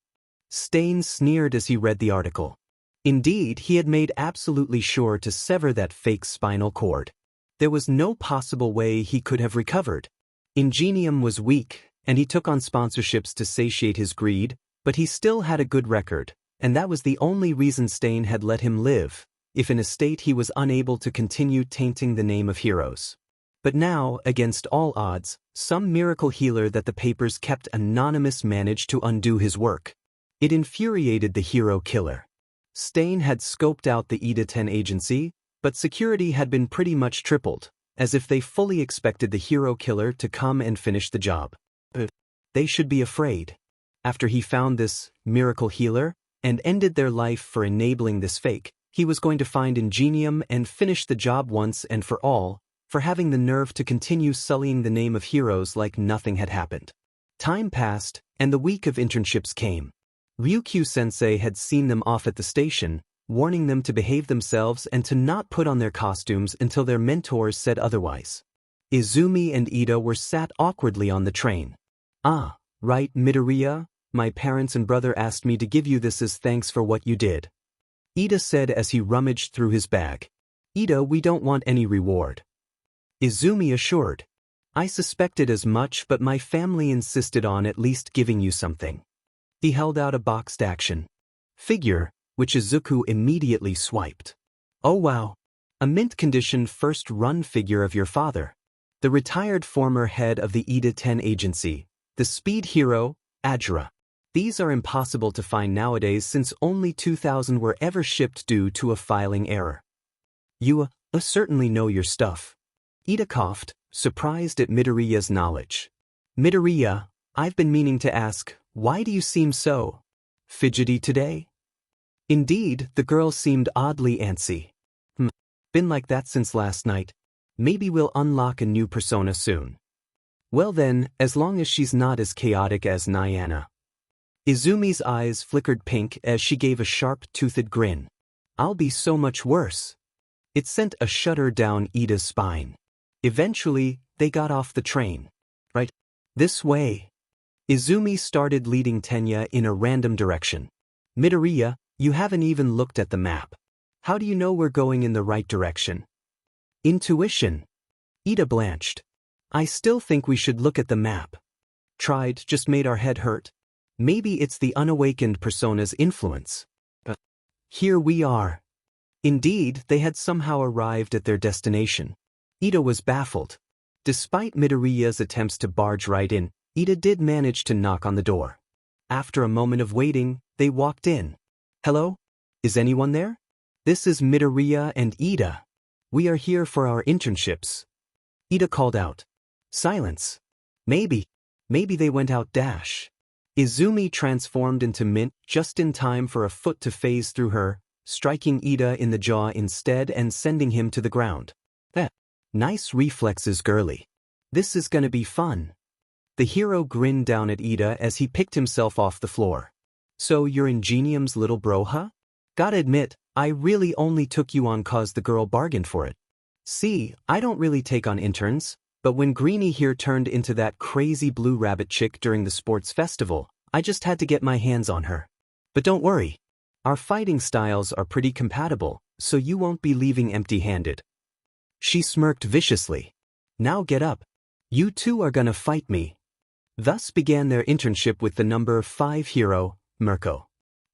Stain sneered as he read the article. Indeed, he had made absolutely sure to sever that fake spinal cord. There was no possible way he could have recovered. Ingenium was weak, and he took on sponsorships to satiate his greed, but he still had a good record, and that was the only reason Stain had let him live, if in a state he was unable to continue tainting the name of heroes. But now, against all odds, some miracle healer that the papers kept anonymous managed to undo his work. It infuriated the hero killer. Stain had scoped out the Ida 10 agency, but security had been pretty much tripled, as if they fully expected the hero killer to come and finish the job. They should be afraid. After he found this miracle healer and ended their life for enabling this fake, he was going to find Ingenium and finish the job once and for all, for having the nerve to continue sullying the name of heroes like nothing had happened. Time passed, and the week of internships came. Ryukyu-sensei had seen them off at the station, warning them to behave themselves and to not put on their costumes until their mentors said otherwise. Izumi and Ida were sat awkwardly on the train. Ah, right, Midoriya, my parents and brother asked me to give you this as thanks for what you did. Ida said as he rummaged through his bag. Ida, we don't want any reward. Izumi assured. I suspected as much, but my family insisted on at least giving you something. He held out a boxed action figure, which Izuku immediately swiped. Oh wow. A mint condition first run figure of your father. The retired former head of the Ida 10 agency, the speed hero, Ajra. These are impossible to find nowadays since only 2,000 were ever shipped due to a filing error. You certainly know your stuff. Ida coughed, surprised at Midoriya's knowledge. Midoriya, I've been meaning to ask, why do you seem so fidgety today? Indeed, the girl seemed oddly antsy. Been like that since last night. Maybe we'll unlock a new persona soon. Well then, as long as she's not as chaotic as Nyana. Izumi's eyes flickered pink as she gave a sharp-toothed grin. I'll be so much worse. It sent a shudder down Ida's spine. Eventually, they got off the train. Right this way. Izumi started leading Tenya in a random direction. Midoriya, you haven't even looked at the map. How do you know we're going in the right direction? Intuition. Ida blanched. I still think we should look at the map. Tried, just made our head hurt. Maybe it's the unawakened persona's influence. But here we are. Indeed, they had somehow arrived at their destination. Ida was baffled. Despite Midoriya's attempts to barge right in, Ida did manage to knock on the door. After a moment of waiting, they walked in. Hello? Is anyone there? This is Midoriya and Ida. We are here for our internships. Ida called out. Silence. Maybe they went out dash. Izumi transformed into Mint just in time for a foot to phase through her, striking Ida in the jaw instead and sending him to the ground. Nice reflexes, girly. This is gonna be fun. The hero grinned down at Ida as he picked himself off the floor. So you're Ingenium's little bro, huh? Gotta admit, I really only took you on cause the girl bargained for it. See, I don't really take on interns, but when Greenie here turned into that crazy blue rabbit chick during the sports festival, I just had to get my hands on her. But don't worry. Our fighting styles are pretty compatible, so you won't be leaving empty-handed. She smirked viciously. Now get up. You two are gonna fight me. Thus began their internship with the number 5 hero, Mirko.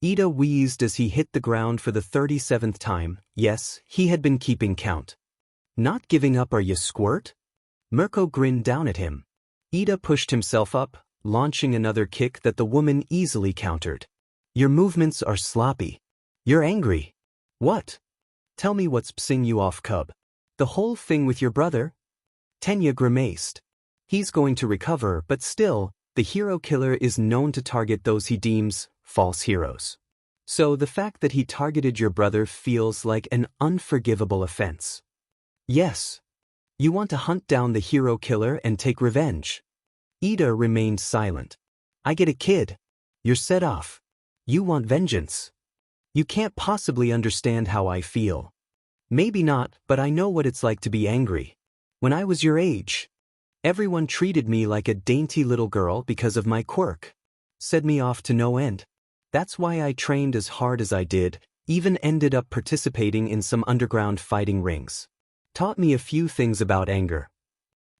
Ida wheezed as he hit the ground for the 37th time. Yes, he had been keeping count. Not giving up, are you, squirt? Mirko grinned down at him. Ida pushed himself up, launching another kick that the woman easily countered. Your movements are sloppy. You're angry. What? Tell me what's pissing you off, cub. The whole thing with your brother? Tenya grimaced. He's going to recover, but still, the hero killer is known to target those he deems false heroes. So the fact that he targeted your brother feels like an unforgivable offense. Yes. You want to hunt down the hero killer and take revenge. Ida remained silent. I get it, kid. You're set off. You want vengeance. You can't possibly understand how I feel. Maybe not, but I know what it's like to be angry. When I was your age, everyone treated me like a dainty little girl because of my quirk. Set me off to no end. That's why I trained as hard as I did, even ended up participating in some underground fighting rings. Taught me a few things about anger.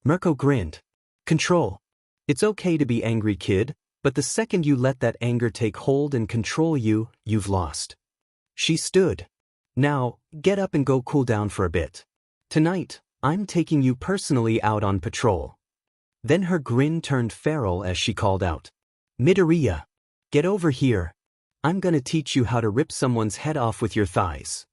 Mirko grinned. Control. It's okay to be angry, kid, but the second you let that anger take hold and control you, you've lost. She stood. Now, get up and go cool down for a bit. Tonight, I'm taking you personally out on patrol. Then her grin turned feral as she called out. Midoriya, get over here. I'm gonna teach you how to rip someone's head off with your thighs.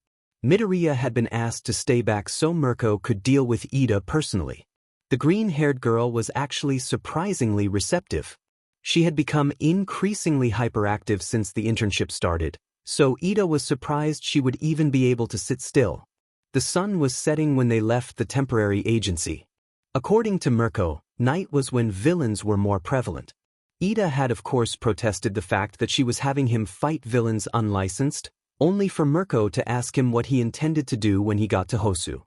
Midoriya had been asked to stay back so Mirko could deal with Ida personally. The green-haired girl was actually surprisingly receptive. She had become increasingly hyperactive since the internship started, so Ida was surprised she would even be able to sit still. The sun was setting when they left the temporary agency. According to Mirko, night was when villains were more prevalent. Ida had of course protested the fact that she was having him fight villains unlicensed, only for Mirko to ask him what he intended to do when he got to Hosu.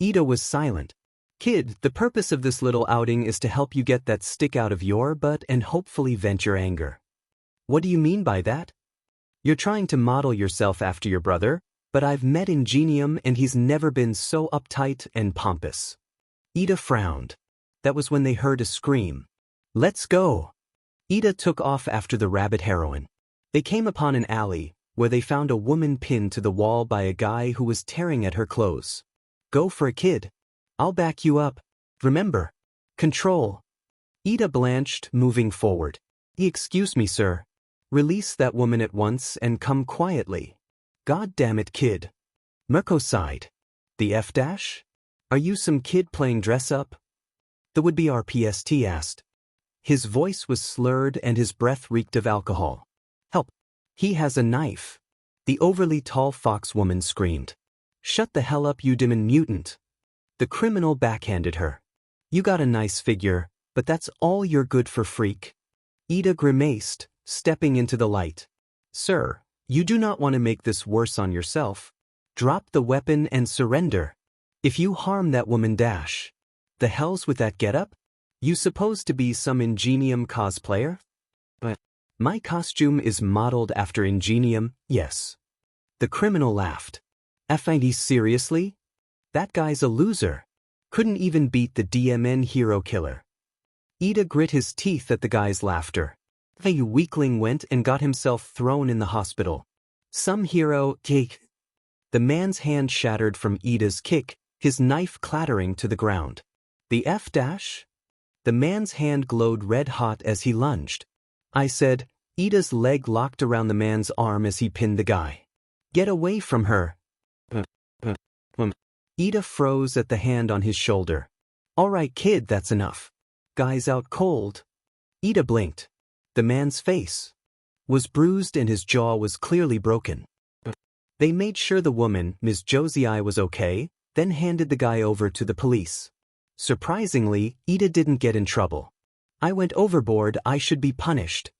Ida was silent. Kid, the purpose of this little outing is to help you get that stick out of your butt and hopefully vent your anger. What do you mean by that? You're trying to model yourself after your brother, but I've met Ingenium and he's never been so uptight and pompous. Ida frowned. That was when they heard a scream. Let's go. Ida took off after the rabbit heroine. They came upon an alley, where they found a woman pinned to the wall by a guy who was tearing at her clothes. Go for it, kid. I'll back you up. Remember. Control. Ida blanched, moving forward. Excuse me, sir. Release that woman at once and come quietly. God damn it, kid. Mirko sighed. The F-dash? Are you some kid playing dress-up? The would-be RPST asked. His voice was slurred and his breath reeked of alcohol. Help. He has a knife. The overly tall fox woman screamed. Shut the hell up, you demon mutant. The criminal backhanded her. You got a nice figure, but that's all you're good for, freak. Ida grimaced, stepping into the light. Sir, you do not want to make this worse on yourself. Drop the weapon and surrender. If you harm that woman dash. The hell's with that getup? You supposed to be some Ingenium cosplayer? But my costume is modeled after Ingenium, yes. The criminal laughed. FID seriously? That guy's a loser. Couldn't even beat the DMN hero killer. Ida grit his teeth at the guy's laughter. The weakling went and got himself thrown in the hospital. Some hero, kick. The man's hand shattered from Ida's kick, his knife clattering to the ground. The F dash? The man's hand glowed red hot as he lunged. I said, Ida's leg locked around the man's arm as he pinned the guy. Get away from her. Ida froze at the hand on his shoulder. All right, kid, that's enough. Guy's out cold. Ida blinked. The man's face was bruised and his jaw was clearly broken. They made sure the woman, Ms. Josiah, was okay, then handed the guy over to the police. Surprisingly, Ida didn't get in trouble. I went overboard, I should be punished.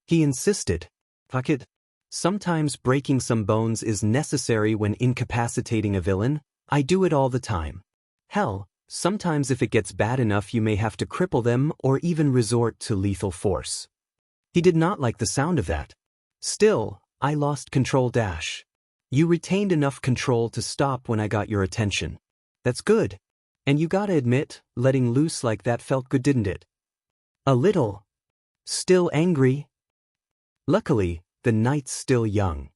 He insisted. Fuck it. Sometimes breaking some bones is necessary when incapacitating a villain. I do it all the time. Hell, sometimes if it gets bad enough you may have to cripple them or even resort to lethal force. He did not like the sound of that. Still, I lost control dash. You retained enough control to stop when I got your attention. That's good. And you gotta admit, letting loose like that felt good, didn't it? A little. Still angry? Luckily, the night's still young.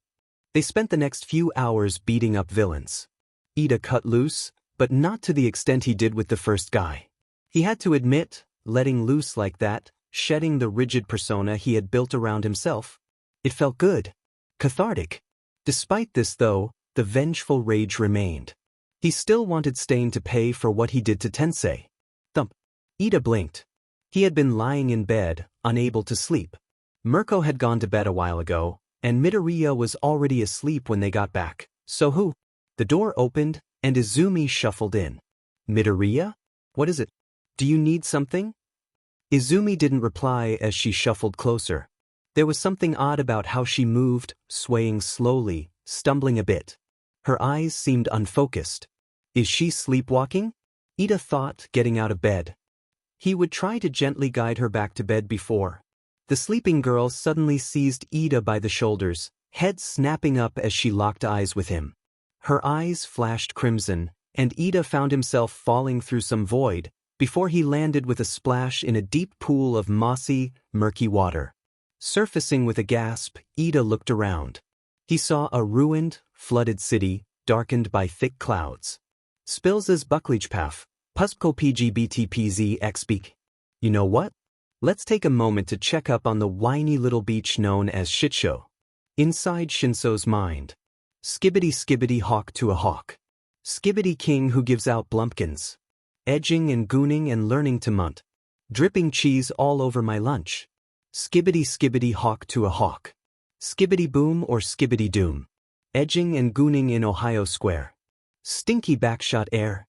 They spent the next few hours beating up villains. Ida cut loose, but not to the extent he did with the first guy. He had to admit, letting loose like that, shedding the rigid persona he had built around himself, it felt good. Cathartic. Despite this though, the vengeful rage remained. He still wanted Stain to pay for what he did to Tensei. Thump. Ida blinked. He had been lying in bed, unable to sleep. Mirko had gone to bed a while ago, and Midoriya was already asleep when they got back. So who? The door opened, and Izumi shuffled in. Midoriya? What is it? Do you need something? Izumi didn't reply as she shuffled closer. There was something odd about how she moved, swaying slowly, stumbling a bit. Her eyes seemed unfocused. Is she sleepwalking? Ida thought, getting out of bed. He would try to gently guide her back to bed before. The sleeping girl suddenly seized Ida by the shoulders, head snapping up as she locked eyes with him. Her eyes flashed crimson, and Ida found himself falling through some void, before he landed with a splash in a deep pool of mossy, murky water. Surfacing with a gasp, Ida looked around. He saw a ruined, flooded city, darkened by thick clouds. Spils's Bucklichpath, Puskol PGBTPZ XB. You know what? Let's take a moment to check up on the whiny little beach known as Shitshow. Inside Shinso's mind. Skibbity skibbity hawk to a hawk. Skibbity king who gives out blumpkins. Edging and gooning and learning to munt. Dripping cheese all over my lunch. Skibbity skibbity hawk to a hawk. Skibbity boom or skibbity doom. Edging and gooning in Ohio Square. Stinky backshot air.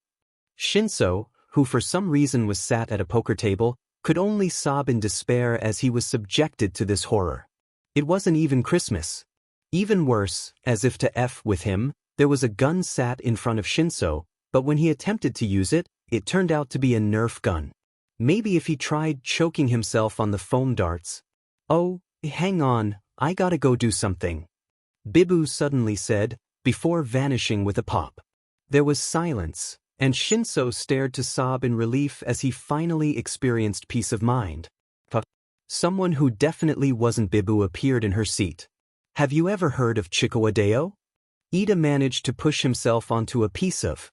Shinso, who for some reason was sat at a poker table, could only sob in despair as he was subjected to this horror. It wasn't even Christmas. Even worse, as if to F with him, there was a gun sat in front of Shinso, but when he attempted to use it, it turned out to be a Nerf gun. Maybe if he tried choking himself on the foam darts. Oh, hang on, I gotta go do something. Bibu suddenly said, before vanishing with a pop. There was silence, and Shinso stared to sob in relief as he finally experienced peace of mind. Someone who definitely wasn't Bibu appeared in her seat. Have you ever heard of Chikoadeo? Ida managed to push himself onto a piece of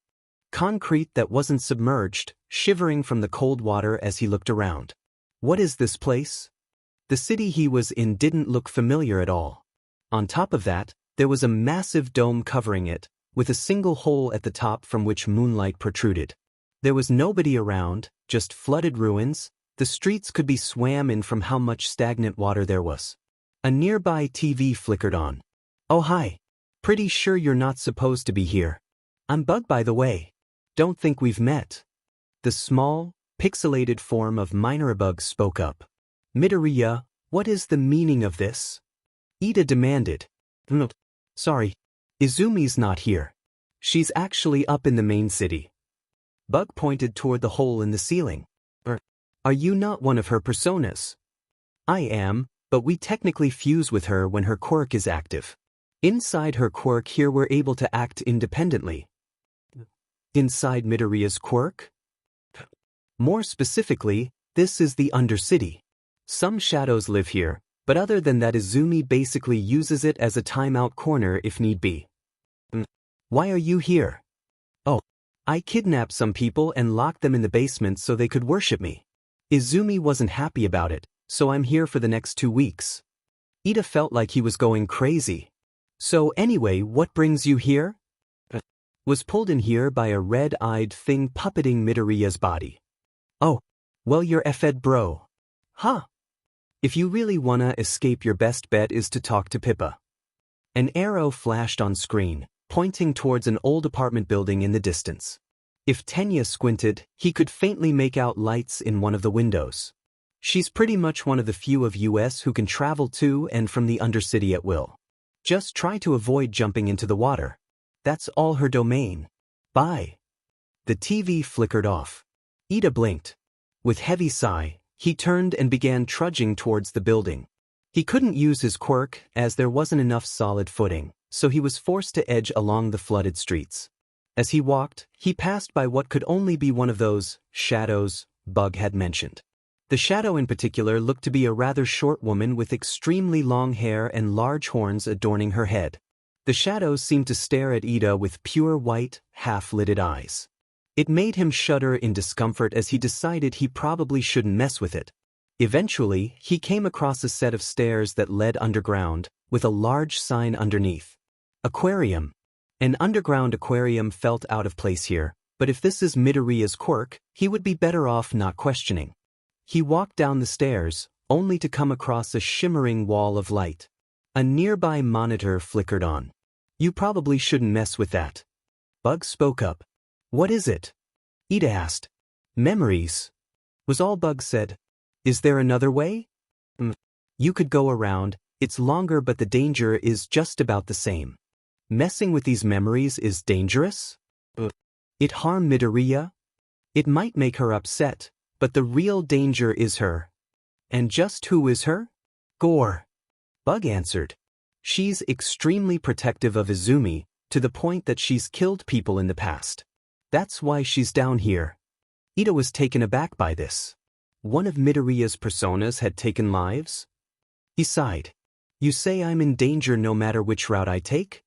concrete that wasn't submerged, shivering from the cold water as he looked around. What is this place? The city he was in didn't look familiar at all. On top of that, there was a massive dome covering it, with a single hole at the top from which moonlight protruded. There was nobody around, just flooded ruins. The streets could be swam in from how much stagnant water there was. A nearby TV flickered on. Oh hi. Pretty sure you're not supposed to be here. I'm Bug, by the way. Don't think we've met. The small, pixelated form of Minorabug spoke up. Midoriya, What is the meaning of this? Ida demanded. Sorry. Izumi's not here. She's actually up in the main city. Bug pointed toward the hole in the ceiling. Are you not one of her personas? I am, but we technically fuse with her when her quirk is active. Inside her quirk here we're able to act independently. Inside Midoriya's quirk? More specifically, this is the Undercity. Some shadows live here, but other than that Izumi basically uses it as a timeout corner if need be. Why are you here? Oh, I kidnapped some people and locked them in the basement so they could worship me. Izumi wasn't happy about it, so I'm here for the next 2 weeks. Ida felt like he was going crazy. So anyway, what brings you here? Was pulled in here by a red-eyed thing puppeting Midoriya's body. Oh, well you're effed bro. Huh. If you really wanna escape, your best bet is to talk to Pippa. An arrow flashed on screen, pointing towards an old apartment building in the distance. If Tenya squinted, he could faintly make out lights in one of the windows. She's pretty much one of the few of US who can travel to and from the Undercity at will. Just try to avoid jumping into the water. That's all her domain. Bye. The TV flickered off. Ida blinked. With heavy sigh, he turned and began trudging towards the building. He couldn't use his quirk as there wasn't enough solid footing, so he was forced to edge along the flooded streets. As he walked, he passed by what could only be one of those shadows Bug had mentioned. The shadow in particular looked to be a rather short woman with extremely long hair and large horns adorning her head. The shadow seemed to stare at Ida with pure white, half-lidded eyes. It made him shudder in discomfort as he decided he probably shouldn't mess with it. Eventually, he came across a set of stairs that led underground, with a large sign underneath. Aquarium. An underground aquarium felt out of place here, but if this is Midoriya's quirk, he would be better off not questioning. He walked down the stairs, only to come across a shimmering wall of light. A nearby monitor flickered on. You probably shouldn't mess with that. Bug spoke up. What is it? Ida asked. Memories, was all Bug said. Is there another way? You could go around, it's longer but the danger is just about the same. Messing with these memories is dangerous? It harm Midoriya? It might make her upset, but the real danger is her. And just who is her? Gore. Bug answered. She's extremely protective of Izumi, to the point that she's killed people in the past. That's why she's down here. Ida was taken aback by this. One of Midoriya's personas had taken lives? He sighed. You say I'm in danger no matter which route I take?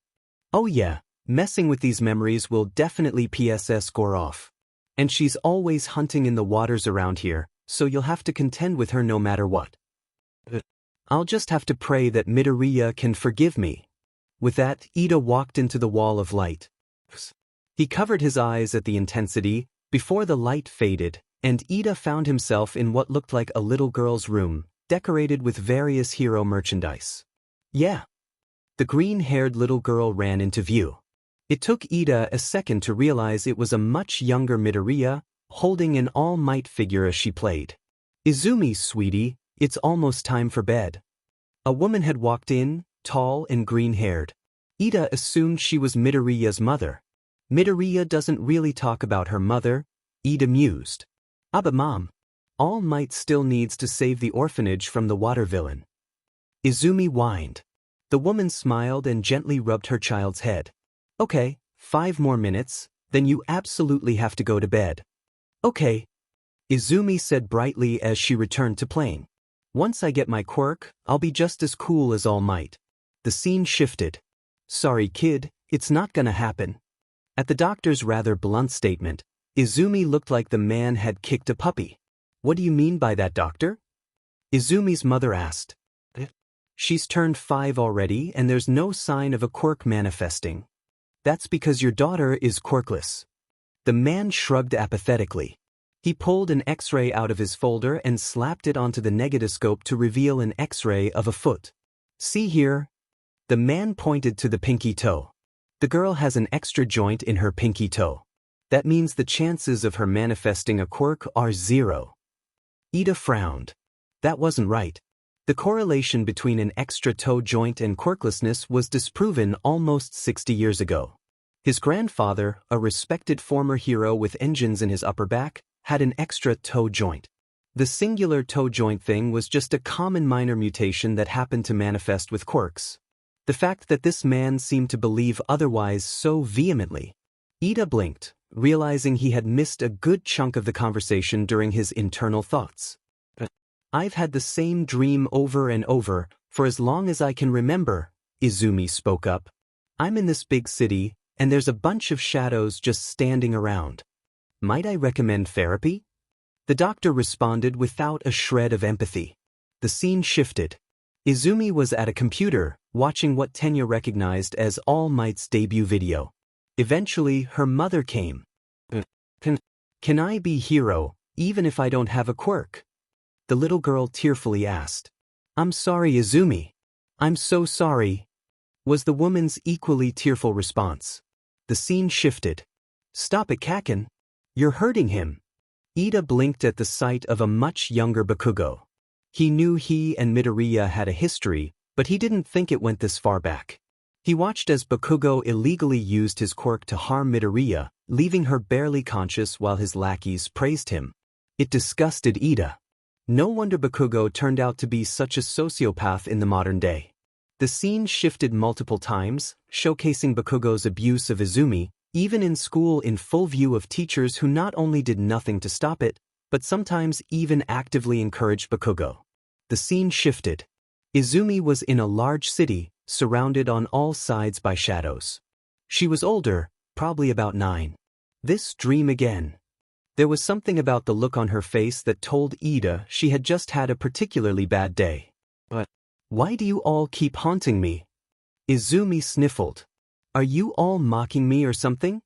Oh yeah, messing with these memories will definitely PSS Gore off. And she's always hunting in the waters around here, so you'll have to contend with her no matter what. I'll just have to pray that Midoriya can forgive me. With that, Ida walked into the wall of light. He covered his eyes at the intensity, before the light faded, and Ida found himself in what looked like a little girl's room, decorated with various hero merchandise. Yeah. The green-haired little girl ran into view. It took Ida a second to realize it was a much younger Midoriya, holding an All Might figure as she played. Izumi, sweetie, it's almost time for bed. A woman had walked in, tall and green-haired. Ida assumed she was Midoriya's mother. Midoriya doesn't really talk about her mother, Ida mused. But mom, All Might still needs to save the orphanage from the water villain. Izumi whined. The woman smiled and gently rubbed her child's head. Okay, 5 more minutes, then you absolutely have to go to bed. Okay. Izumi said brightly as she returned to playing. Once I get my quirk, I'll be just as cool as All Might. The scene shifted. Sorry kid, it's not gonna happen. At the doctor's rather blunt statement, Izumi looked like the man had kicked a puppy. What do you mean by that, doctor? Izumi's mother asked. She's turned 5 already and there's no sign of a quirk manifesting. That's because your daughter is quirkless. The man shrugged apathetically. He pulled an X-ray out of his folder and slapped it onto the negatoscope to reveal an X-ray of a foot. See here? The man pointed to the pinky toe. The girl has an extra joint in her pinky toe. That means the chances of her manifesting a quirk are 0. Ida frowned. That wasn't right. The correlation between an extra toe joint and quirklessness was disproven almost 60 years ago. His grandfather, a respected former hero with engines in his upper back, had an extra toe joint. The singular toe joint thing was just a common minor mutation that happened to manifest with quirks. The fact that this man seemed to believe otherwise so vehemently. Ida blinked, realizing he had missed a good chunk of the conversation during his internal thoughts. I've had the same dream over and over, for as long as I can remember, Izumi spoke up. I'm in this big city, and there's a bunch of shadows just standing around. Might I recommend therapy? The doctor responded without a shred of empathy. The scene shifted. Izumi was at a computer, watching what Tenya recognized as All Might's debut video. Eventually, her mother came. Can I be hero, even if I don't have a quirk? The little girl tearfully asked. I'm sorry, Izumi. I'm so sorry, was the woman's equally tearful response. The scene shifted. Stop it, Kaken. You're hurting him. Ida blinked at the sight of a much younger Bakugo. He knew he and Midoriya had a history, but he didn't think it went this far back. He watched as Bakugo illegally used his quirk to harm Midoriya, leaving her barely conscious while his lackeys praised him. It disgusted Ida. No wonder Bakugo turned out to be such a sociopath in the modern day. The scene shifted multiple times, showcasing Bakugo's abuse of Izumi, even in school in full view of teachers who not only did nothing to stop it, but sometimes even actively encouraged Bakugo. The scene shifted. Izumi was in a large city, surrounded on all sides by shadows. She was older, probably about 9. This dream again. There was something about the look on her face that told Ida she had just had a particularly bad day. But why do you all keep haunting me? Izumi sniffled. Are you all mocking me or something?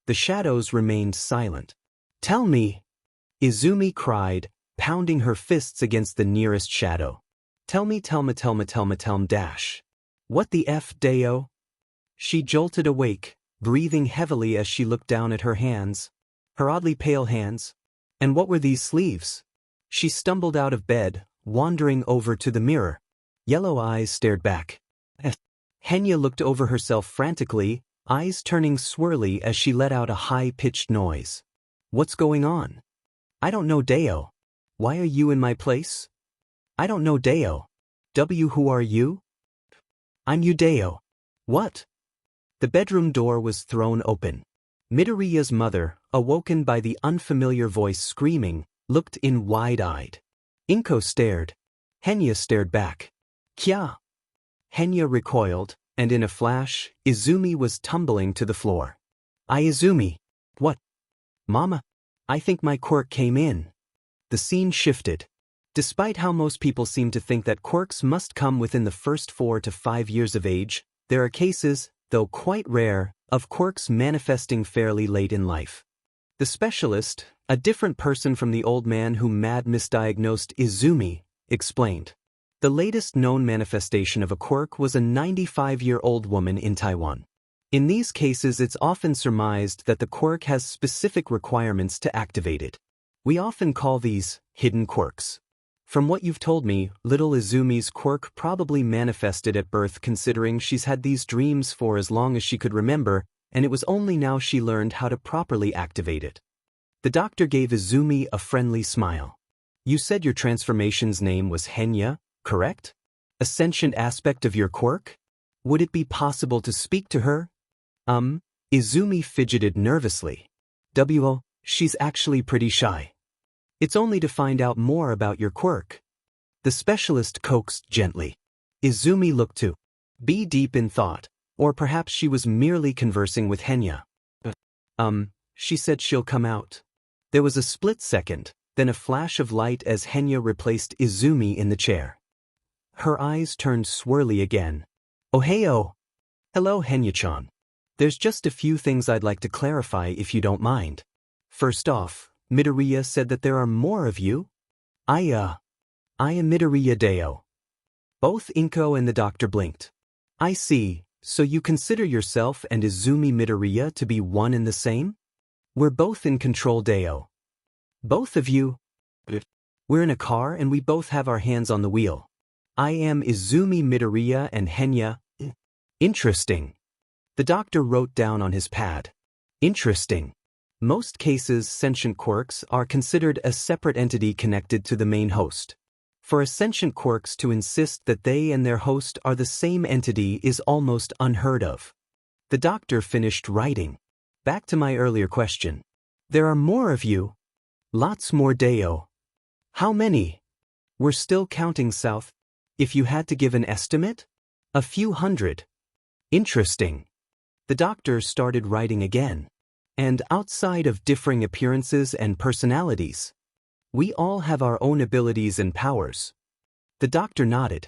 The shadows remained silent. Tell me! Izumi cried, pounding her fists against the nearest shadow. Tell me dash. What the F, Deo? She jolted awake, breathing heavily as she looked down at her hands. Her oddly pale hands. And what were these sleeves? She stumbled out of bed, wandering over to the mirror. Yellow eyes stared back. Henya looked over herself frantically, eyes turning swirly as she let out a high-pitched noise. What's going on? I don't know, Deo. Why are you in my place? I don't know, Deo. Who are you? I'm Deo. What? The bedroom door was thrown open. Midoriya's mother, awoken by the unfamiliar voice screaming, looked in wide-eyed. Inko stared. Henya stared back. Kya? Henya recoiled, and in a flash, Izumi was tumbling to the floor. Izumi. What? Mama? I think my quirk came in. The scene shifted. Despite how most people seem to think that quirks must come within the first 4 to 5 years of age, there are cases, though quite rare, of quirks manifesting fairly late in life. The specialist, a different person from the old man who misdiagnosed Izumi, explained. The latest known manifestation of a quirk was a 95-year-old woman in Taiwan. In these cases, it's often surmised that the quirk has specific requirements to activate it. We often call these hidden quirks. From what you've told me, little Izumi's quirk probably manifested at birth, considering she's had these dreams for as long as she could remember, and it was only now she learned how to properly activate it. The doctor gave Izumi a friendly smile. You said your transformation's name was Henya, correct? A sentient aspect of your quirk? Would it be possible to speak to her? Izumi fidgeted nervously. She's actually pretty shy. It's only to find out more about your quirk. The specialist coaxed gently. Izumi looked to be deep in thought, or perhaps she was merely conversing with Henya. She said she'll come out. There was a split second, then a flash of light as Henya replaced Izumi in the chair. Her eyes turned swirly again. Ohio! Hello, Henya-chan. There's just a few things I'd like to clarify if you don't mind. First off, Midoriya said that there are more of you? I am Midoriya Deo. Both Inko and the doctor blinked. I see, so you consider yourself and Izumi Midoriya to be one and the same? We're both in control, Deo. Both of you? We're in a car and we both have our hands on the wheel. I am Izumi Midoriya and Henya. Interesting. The doctor wrote down on his pad. Interesting. Most cases, sentient quirks are considered a separate entity connected to the main host. For a sentient quirks to insist that they and their host are the same entity is almost unheard of. The doctor finished writing. Back to my earlier question. There are more of you. Lots more Deo. How many? We're still counting south. If you had to give an estimate? A few hundred. Interesting. The doctor started writing again. And outside of differing appearances and personalities, we all have our own abilities and powers. The doctor nodded.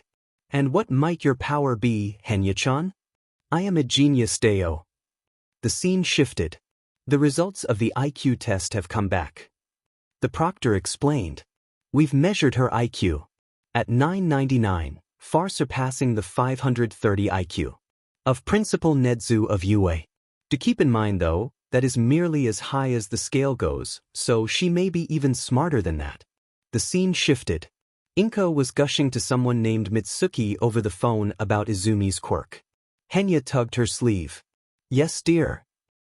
And what might your power be, Henya-chan? I am a genius, Deo. The scene shifted. The results of the IQ test have come back. The proctor explained. We've measured her IQ. At 999, far surpassing the 530 IQ of Principal Nedzu of UA. To keep in mind though, that is merely as high as the scale goes, so she may be even smarter than that. The scene shifted. Inko was gushing to someone named Mitsuki over the phone about Izumi's quirk. Henya tugged her sleeve. Yes, dear.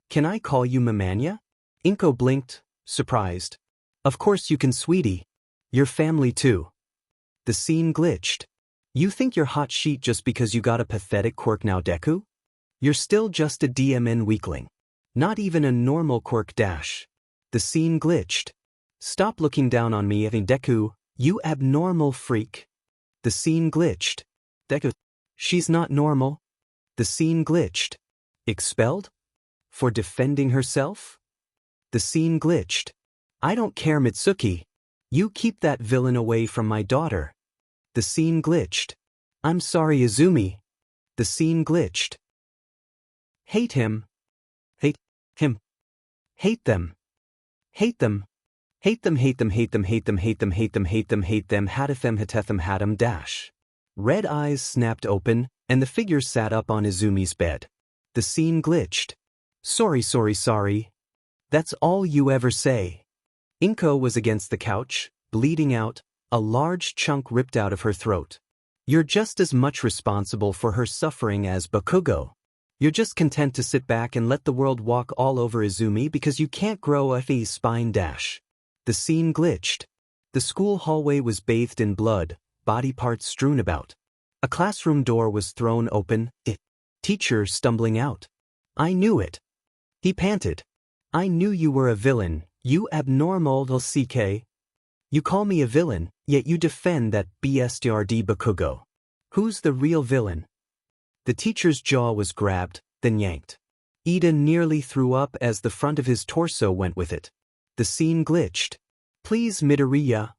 Can I call you Mamanya? Inko blinked, surprised. Of course you can, sweetie. Your family too. The scene glitched. You think you're hot sheet just because you got a pathetic quirk now, Deku? You're still just a DMN weakling. Not even a normal quirk dash. The scene glitched. Stop looking down on me, Deku, you abnormal freak. The scene glitched. Deku, she's not normal. The scene glitched. Expelled? For defending herself? The scene glitched. I don't care, Mitsuki. You keep that villain away from my daughter. The scene glitched. I'm sorry, Izumi. The scene glitched. Hate him. Hate him. Hate them. Hate them. Hate them, hate them, hate them, hate them, hate them, hate them, hate them, hate them, hatithem, hatethem, hatem, dash. Red eyes snapped open, and the figure sat up on Izumi's bed. The scene glitched. Sorry, sorry, sorry. That's all you ever say. Inko was against the couch, bleeding out, a large chunk ripped out of her throat. You're just as much responsible for her suffering as Bakugo. You're just content to sit back and let the world walk all over Izumi because you can't grow a spine dash. The scene glitched. The school hallway was bathed in blood, body parts strewn about. A classroom door was thrown open, teacher stumbling out. I knew it. He panted. I knew you were a villain, you abnormal CK. You call me a villain, yet you defend that BSTRD Bakugo. Who's the real villain? The teacher's jaw was grabbed, then yanked. Ida nearly threw up as the front of his torso went with it. The scene glitched. Please, Midoriya.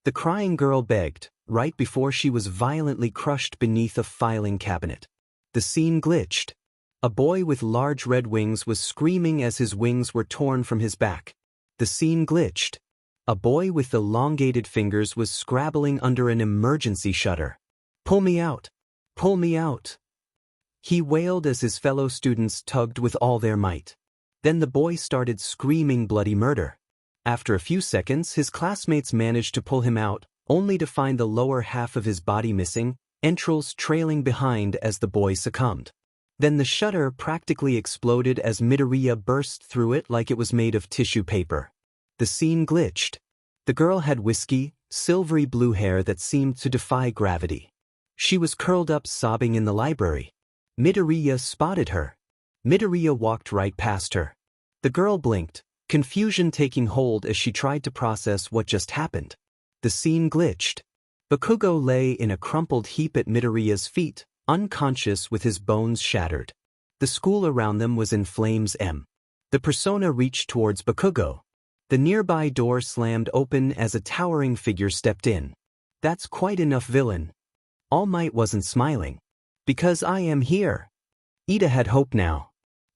The crying girl begged, right before she was violently crushed beneath a filing cabinet. The scene glitched. A boy with large red wings was screaming as his wings were torn from his back. The scene glitched. A boy with elongated fingers was scrabbling under an emergency shutter. Pull me out. Pull me out. He wailed as his fellow students tugged with all their might. Then the boy started screaming bloody murder. After a few seconds, his classmates managed to pull him out, only to find the lower half of his body missing, entrails trailing behind as the boy succumbed. Then the shutter practically exploded as Midoriya burst through it like it was made of tissue paper. The scene glitched. The girl had wispy, silvery blue hair that seemed to defy gravity. She was curled up sobbing in the library. Midoriya spotted her. Midoriya walked right past her. The girl blinked, confusion taking hold as she tried to process what just happened. The scene glitched. Bakugo lay in a crumpled heap at Midoriya's feet, unconscious with his bones shattered. The school around them was in flames. The persona reached towards Bakugo. The nearby door slammed open as a towering figure stepped in. That's quite enough, villain. All Might wasn't smiling. Because I am here. Ida had hope now.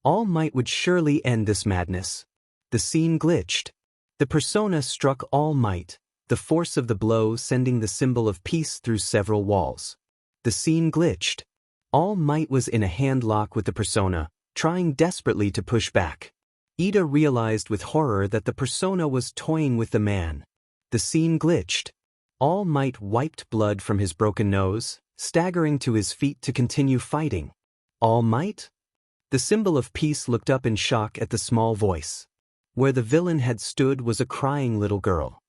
All Might would surely end this madness. The scene glitched. The persona struck All Might, the force of the blow sending the symbol of peace through several walls. The scene glitched. All Might was in a handlock with the persona, trying desperately to push back. Ida realized with horror that the persona was toying with the man. The scene glitched. All Might wiped blood from his broken nose, staggering to his feet to continue fighting. All Might? The symbol of peace looked up in shock at the small voice. Where the villain had stood was a crying little girl.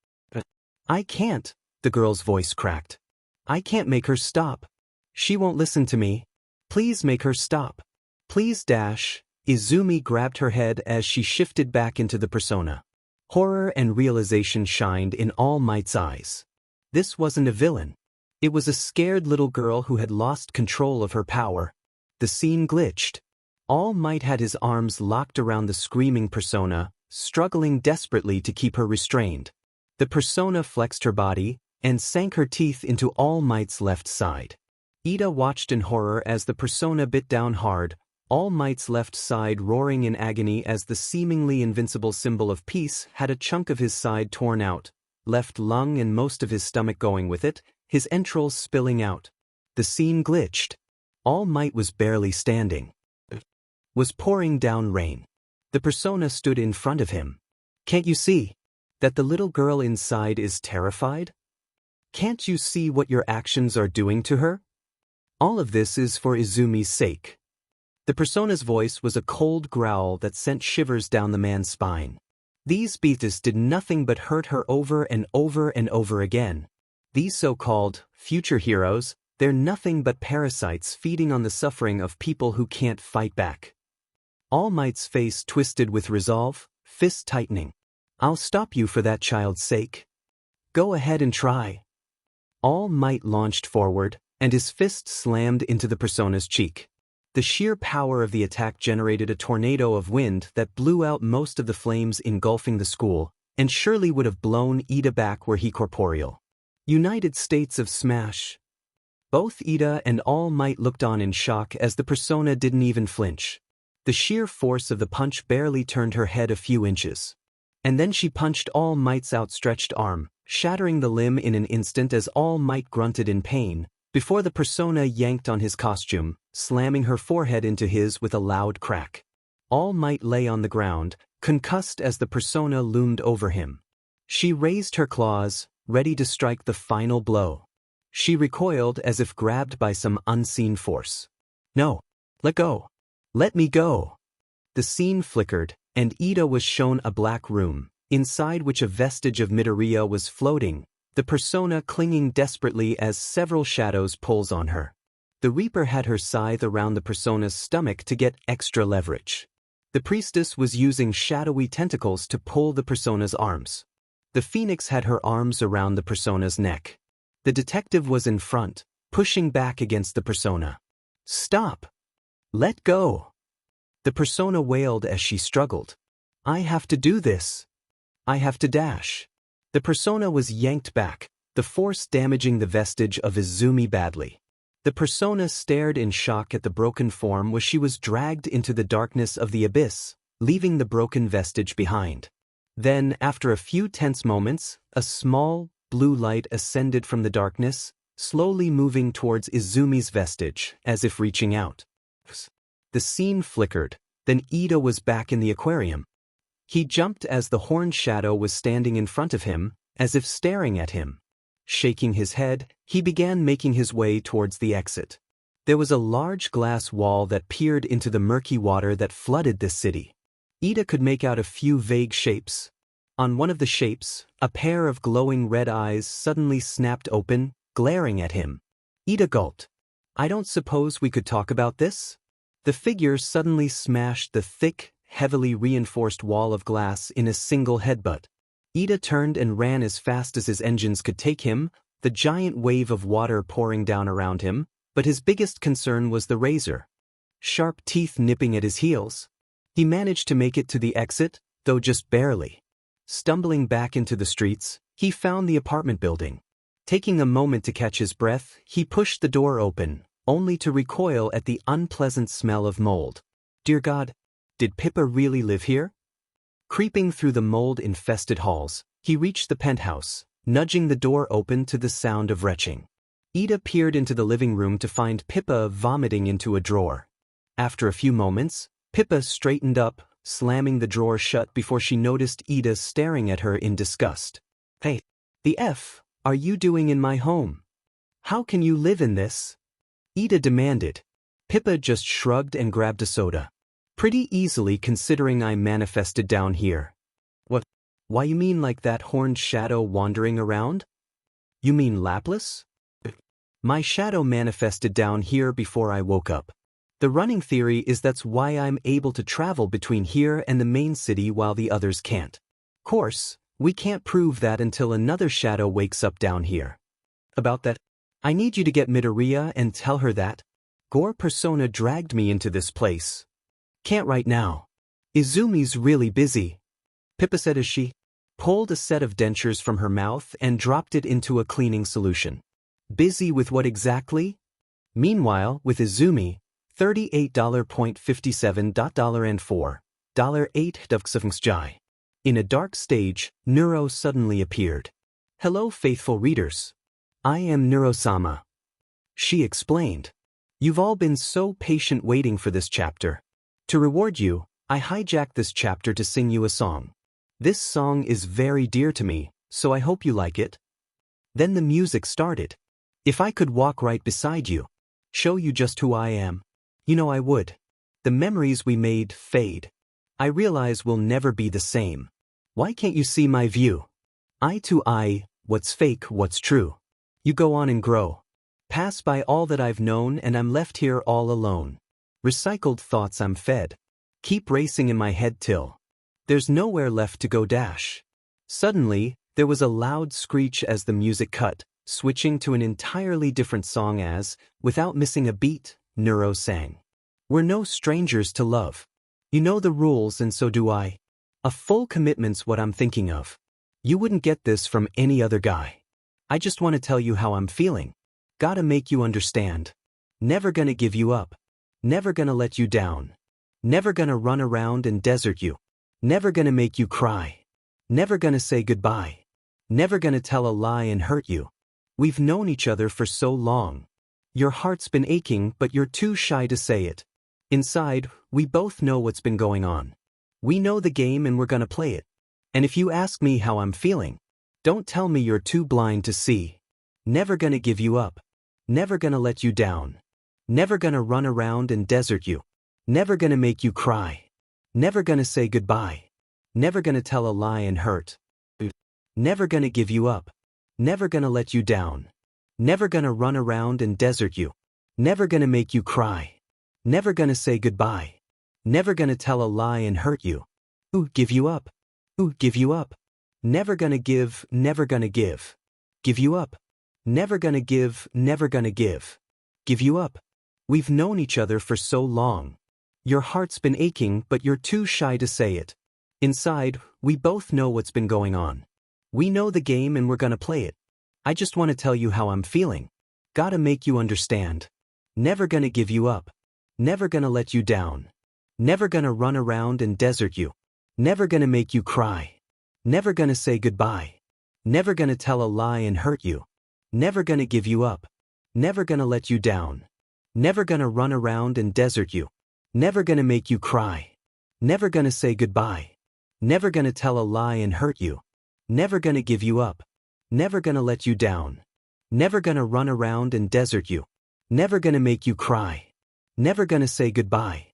I can't, the girl's voice cracked. I can't make her stop. She won't listen to me. Please make her stop. Please dash. Izumi grabbed her head as she shifted back into the persona. Horror and realization shined in All Might's eyes. This wasn't a villain. It was a scared little girl who had lost control of her power. The scene glitched. All Might had his arms locked around the screaming persona, struggling desperately to keep her restrained. The persona flexed her body and sank her teeth into All Might's left side. Ida watched in horror as the persona bit down hard, All Might's left side roaring in agony as the seemingly invincible symbol of peace had a chunk of his side torn out, left lung and most of his stomach going with it, his entrails spilling out. The scene glitched. All Might was barely standing. Was pouring down rain. The persona stood in front of him. Can't you see that the little girl inside is terrified? Can't you see what your actions are doing to her? All of this is for Izumi's sake. The persona's voice was a cold growl that sent shivers down the man's spine. These beasts did nothing but hurt her over and over and over again. These so-called future heroes, they're nothing but parasites feeding on the suffering of people who can't fight back. All Might's face twisted with resolve, fist tightening. I'll stop you for that child's sake. Go ahead and try. All Might launched forward, and his fist slammed into the persona's cheek. The sheer power of the attack generated a tornado of wind that blew out most of the flames engulfing the school, and surely would have blown Ida back were he corporeal. United States of Smash. Both Ida and All Might looked on in shock as the persona didn't even flinch. The sheer force of the punch barely turned her head a few inches. And then she punched All Might's outstretched arm, shattering the limb in an instant as All Might grunted in pain, before the persona yanked on his costume, slamming her forehead into his with a loud crack. All Might lay on the ground, concussed as the persona loomed over him. She raised her claws, ready to strike the final blow. She recoiled as if grabbed by some unseen force. No. Let go. Let me go. The scene flickered, and Ida was shown a black room, inside which a vestige of Midoriya was floating, the persona clinging desperately as several shadows pulls on her. The Reaper had her scythe around the persona's stomach to get extra leverage. The priestess was using shadowy tentacles to pull the persona's arms. The Phoenix had her arms around the persona's neck. The detective was in front, pushing back against the persona. Stop! Let go! The persona wailed as she struggled. I have to do this. I have to dash. The persona was yanked back, the force damaging the vestige of Izumi badly. The persona stared in shock at the broken form as she was dragged into the darkness of the abyss, leaving the broken vestige behind. Then, after a few tense moments, a small, blue light ascended from the darkness, slowly moving towards Izumi's vestige, as if reaching out. The scene flickered, then Ida was back in the aquarium. He jumped as the horned shadow was standing in front of him, as if staring at him. Shaking his head, he began making his way towards the exit. There was a large glass wall that peered into the murky water that flooded this city. Ida could make out a few vague shapes. On one of the shapes, a pair of glowing red eyes suddenly snapped open, glaring at him. Ida gulped. I don't suppose we could talk about this? The figure suddenly smashed the thick, heavily reinforced wall of glass in a single headbutt. Ida turned and ran as fast as his engines could take him, the giant wave of water pouring down around him, but his biggest concern was the razor. Sharp teeth nipping at his heels. He managed to make it to the exit, though just barely. Stumbling back into the streets, he found the apartment building. Taking a moment to catch his breath, he pushed the door open, only to recoil at the unpleasant smell of mold. Dear God, did Pippa really live here? Creeping through the mold-infested halls, he reached the penthouse, nudging the door open to the sound of retching. Ida peered into the living room to find Pippa vomiting into a drawer. After a few moments, Pippa straightened up, slamming the drawer shut before she noticed Ida staring at her in disgust. Hey, the F, are you doing in my home? How can you live in this? Ida demanded. Pippa just shrugged and grabbed a soda. Pretty easily considering I manifested down here. What? Why you mean like that horned shadow wandering around? You mean Laplace? My shadow manifested down here before I woke up. The running theory is that's why I'm able to travel between here and the main city while the others can't. Course, we can't prove that until another shadow wakes up down here. About that, I need you to get Midoriya and tell her that Gore persona dragged me into this place. Can't right now. Izumi's really busy, Pippa said as she pulled a set of dentures from her mouth and dropped it into a cleaning solution. Busy with what exactly? Meanwhile, with Izumi, $38.57 and $4.08. In a dark stage, Nuro suddenly appeared. Hello faithful readers. I am Nuro-sama. She explained. You've all been so patient waiting for this chapter. To reward you, I hijacked this chapter to sing you a song. This song is very dear to me, so I hope you like it. Then the music started. If I could walk right beside you, show you just who I am, you know I would. The memories we made fade. I realize we'll never be the same. Why can't you see my view? Eye to eye, what's fake, what's true. You go on and grow. Pass by all that I've known and I'm left here all alone. Recycled thoughts I'm fed. Keep racing in my head till there's nowhere left to go dash. Suddenly, there was a loud screech as the music cut, switching to an entirely different song as, without missing a beat, Nuro sang. We're no strangers to love. You know the rules and so do I. A full commitment's what I'm thinking of. You wouldn't get this from any other guy. I just want to tell you how I'm feeling. Gotta make you understand. Never gonna give you up. Never gonna let you down. Never gonna run around and desert you. Never gonna make you cry. Never gonna say goodbye. Never gonna tell a lie and hurt you. We've known each other for so long. Your heart's been aching but you're too shy to say it. Inside, we both know what's been going on. We know the game and we're gonna play it. And if you ask me how I'm feeling, don't tell me you're too blind to see. Never gonna give you up. Never gonna let you down. Never gonna run around and desert you. Never gonna make you cry. Never gonna say goodbye. Never gonna tell a lie and hurt. Never gonna give you up. Never gonna let you down. Never gonna run around and desert you. Never gonna make you cry. Never gonna say goodbye. Never gonna tell a lie and hurt you. Ooh, give you up. Ooh, give you up. Never gonna give, never gonna give. Give you up. Never gonna give, never gonna give. Give you up. We've known each other for so long. Your heart's been aching but you're too shy to say it. Inside, we both know what's been going on. We know the game and we're gonna play it. I just want to tell you how I'm feeling. Gotta make you understand. Never gonna give you up. Never gonna let you down. Never gonna run around and desert you. Never gonna make you cry. Never gonna say goodbye. Never gonna tell a lie and hurt you. Never gonna give you up. Never gonna let you down. Never gonna run around and desert you. Never gonna make you cry. Never gonna say goodbye. Never gonna tell a lie and hurt you. Never gonna give you up. Never gonna let you down. Never gonna run around and desert you. Never gonna make you cry. Never gonna say goodbye.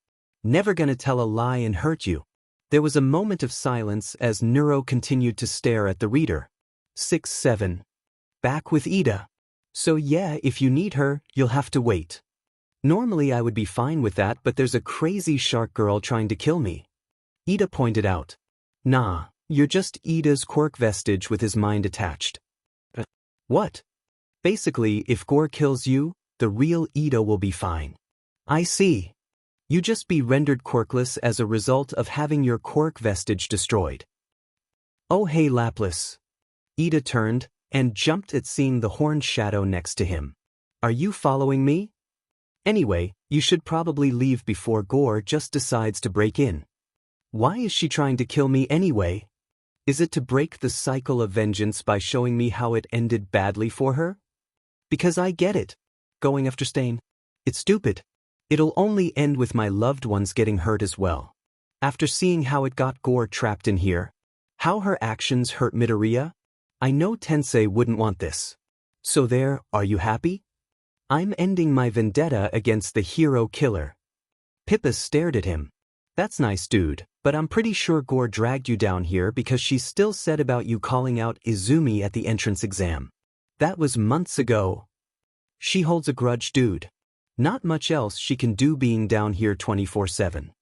Never gonna tell a lie and hurt you. There was a moment of silence as Nuro continued to stare at the reader. 6-7. Back with Ida. So yeah, if you need her, you'll have to wait. Normally I would be fine with that, but there's a crazy shark girl trying to kill me. Ida pointed out. Nah, you're just Ida's Quirk vestige with his mind attached. What? Basically, if Gore kills you, the real Ida will be fine. I see. You just be rendered quirkless as a result of having your Quirk vestige destroyed. Oh hey Laplace. Ida turned and jumped at seeing the horned shadow next to him. Are you following me? Anyway, you should probably leave before Gore just decides to break in. Why is she trying to kill me anyway? Is it to break the cycle of vengeance by showing me how it ended badly for her? Because I get it. Going after Stain. It's stupid. It'll only end with my loved ones getting hurt as well. After seeing how it got Gore trapped in here, how her actions hurt Midoriya, I know Tensei wouldn't want this. So there, are you happy? I'm ending my vendetta against the hero killer. Pippa stared at him. That's nice, dude, but I'm pretty sure Gore dragged you down here because she's still sad about you calling out Izumi at the entrance exam. That was months ago. She holds a grudge, dude. Not much else she can do being down here 24/7.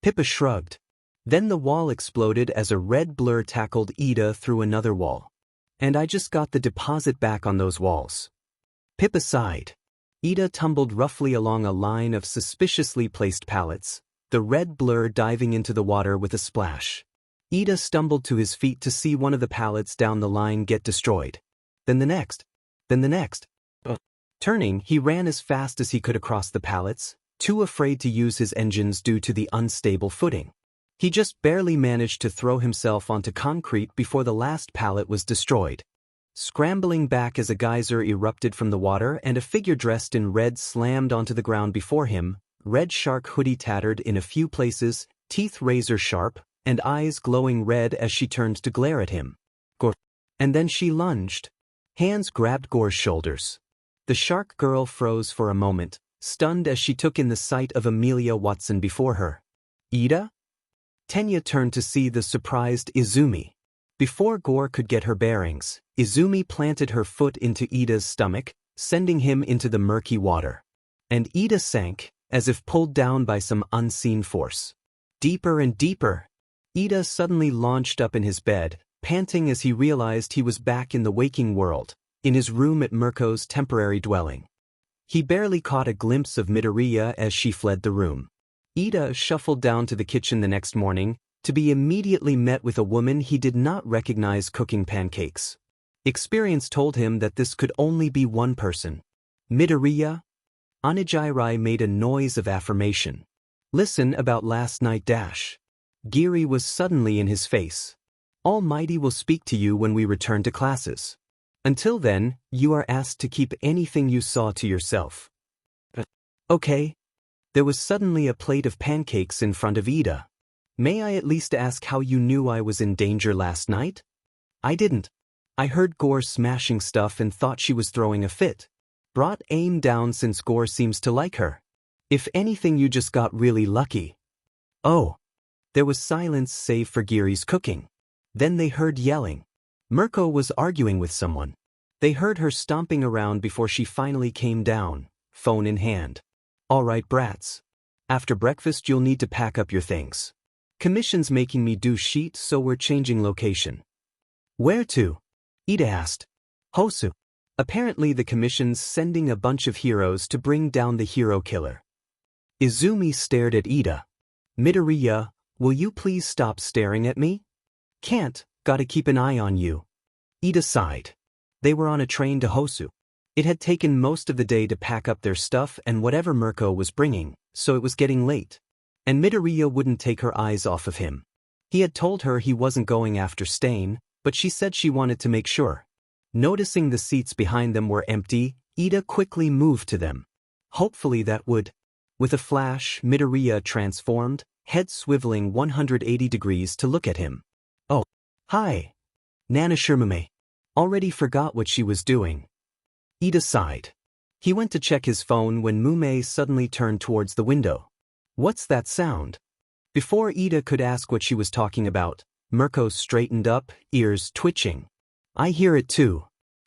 Pippa shrugged. Then the wall exploded as a red blur tackled Ida through another wall. And I just got the deposit back on those walls. Pippa sighed. Ida tumbled roughly along a line of suspiciously placed pallets, the red blur diving into the water with a splash. Ida stumbled to his feet to see one of the pallets down the line get destroyed. Then the next. Then the next. Turning, he ran as fast as he could across the pallets, too afraid to use his engines due to the unstable footing. He just barely managed to throw himself onto concrete before the last pallet was destroyed. Scrambling back as a geyser erupted from the water and a figure dressed in red slammed onto the ground before him, red shark hoodie tattered in a few places, teeth razor sharp, and eyes glowing red as she turned to glare at him. Gore. And then she lunged. Hands grabbed Gore's shoulders. The shark girl froze for a moment, stunned as she took in the sight of Amelia Watson before her. Ida? Tenya turned to see the surprised Izumi. Before Gore could get her bearings, Izumi planted her foot into Ida's stomach, sending him into the murky water. And Ida sank, as if pulled down by some unseen force. Deeper and deeper. Ida suddenly launched up in his bed, panting as he realized he was back in the waking world, in his room at Mirko's temporary dwelling. He barely caught a glimpse of Midoriya as she fled the room. Ida shuffled down to the kitchen the next morning, to be immediately met with a woman he did not recognize cooking pancakes. Experience told him that this could only be one person. Midoriya? Onijirai made a noise of affirmation. Listen about last night dash. Giri was suddenly in his face. Almighty will speak to you when we return to classes. Until then, you are asked to keep anything you saw to yourself. Okay. There was suddenly a plate of pancakes in front of Ida. May I at least ask how you knew I was in danger last night? I didn't. I heard Gore smashing stuff and thought she was throwing a fit. Brought aim down since Gore seems to like her. If anything, you just got really lucky. Oh. There was silence save for Giri's cooking. Then they heard yelling. Mirko was arguing with someone. They heard her stomping around before she finally came down, phone in hand. All right, brats. After breakfast you'll need to pack up your things. Commission's making me do sheet, so we're changing location. Where to? Ida asked. Hosu. Apparently the commission's sending a bunch of heroes to bring down the hero killer. Izumi stared at Ida. Midoriya, will you please stop staring at me? Can't, gotta keep an eye on you. Ida sighed. They were on a train to Hosu. It had taken most of the day to pack up their stuff and whatever Mirko was bringing, so it was getting late. And Midoriya wouldn't take her eyes off of him. He had told her he wasn't going after Stain, but she said she wanted to make sure. Noticing the seats behind them were empty, Ida quickly moved to them. Hopefully that would. With a flash, Midoriya transformed, head swiveling 180 degrees to look at him. Oh. Hi. Nana Shirmame. Already forgot what she was doing. Ida sighed. He went to check his phone when Mume suddenly turned towards the window. What's that sound? Before Ida could ask what she was talking about, Mirko straightened up, ears twitching. I hear it too.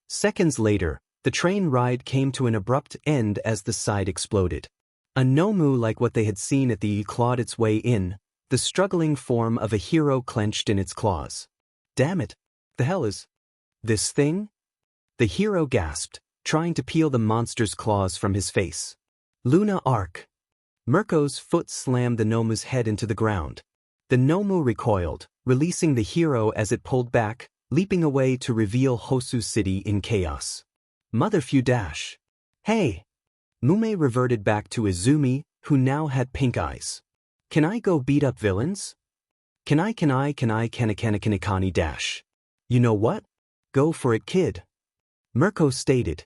Seconds later, the train ride came to an abrupt end as the side exploded. A Nomu like what they had seen at the clawed its way in, the struggling form of a hero clenched in its claws. Damn it. The hell is this thing? The hero gasped, trying to peel the monster's claws from his face. Luna Arc. Mirko's foot slammed the Nomu's head into the ground. The Nomu recoiled, releasing the hero as it pulled back, leaping away to reveal Hosu City in chaos. Motherfu dash. Hey! Mume reverted back to Izumi, who now had pink eyes. Can I go beat up villains? Can I dash. You know what? Go for it, kid. Mirko stated.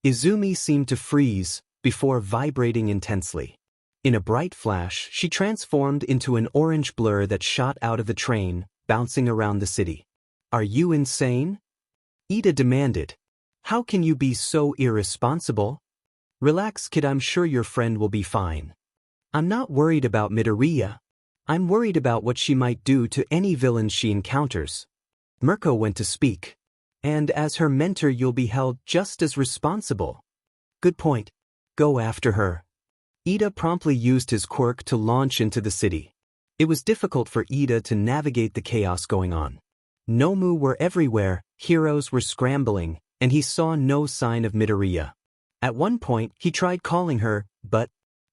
Izumi seemed to freeze, before vibrating intensely. In a bright flash, she transformed into an orange blur that shot out of the train, bouncing around the city. Are you insane? Ida demanded. How can you be so irresponsible? Relax, kid, I'm sure your friend will be fine. I'm not worried about Midoriya. I'm worried about what she might do to any villain she encounters. Mirko went to speak. And as her mentor, you'll be held just as responsible. Good point. Go after her. Ida promptly used his quirk to launch into the city. It was difficult for Ida to navigate the chaos going on. Nomu were everywhere, heroes were scrambling, and he saw no sign of Midoriya. At one point, he tried calling her, but...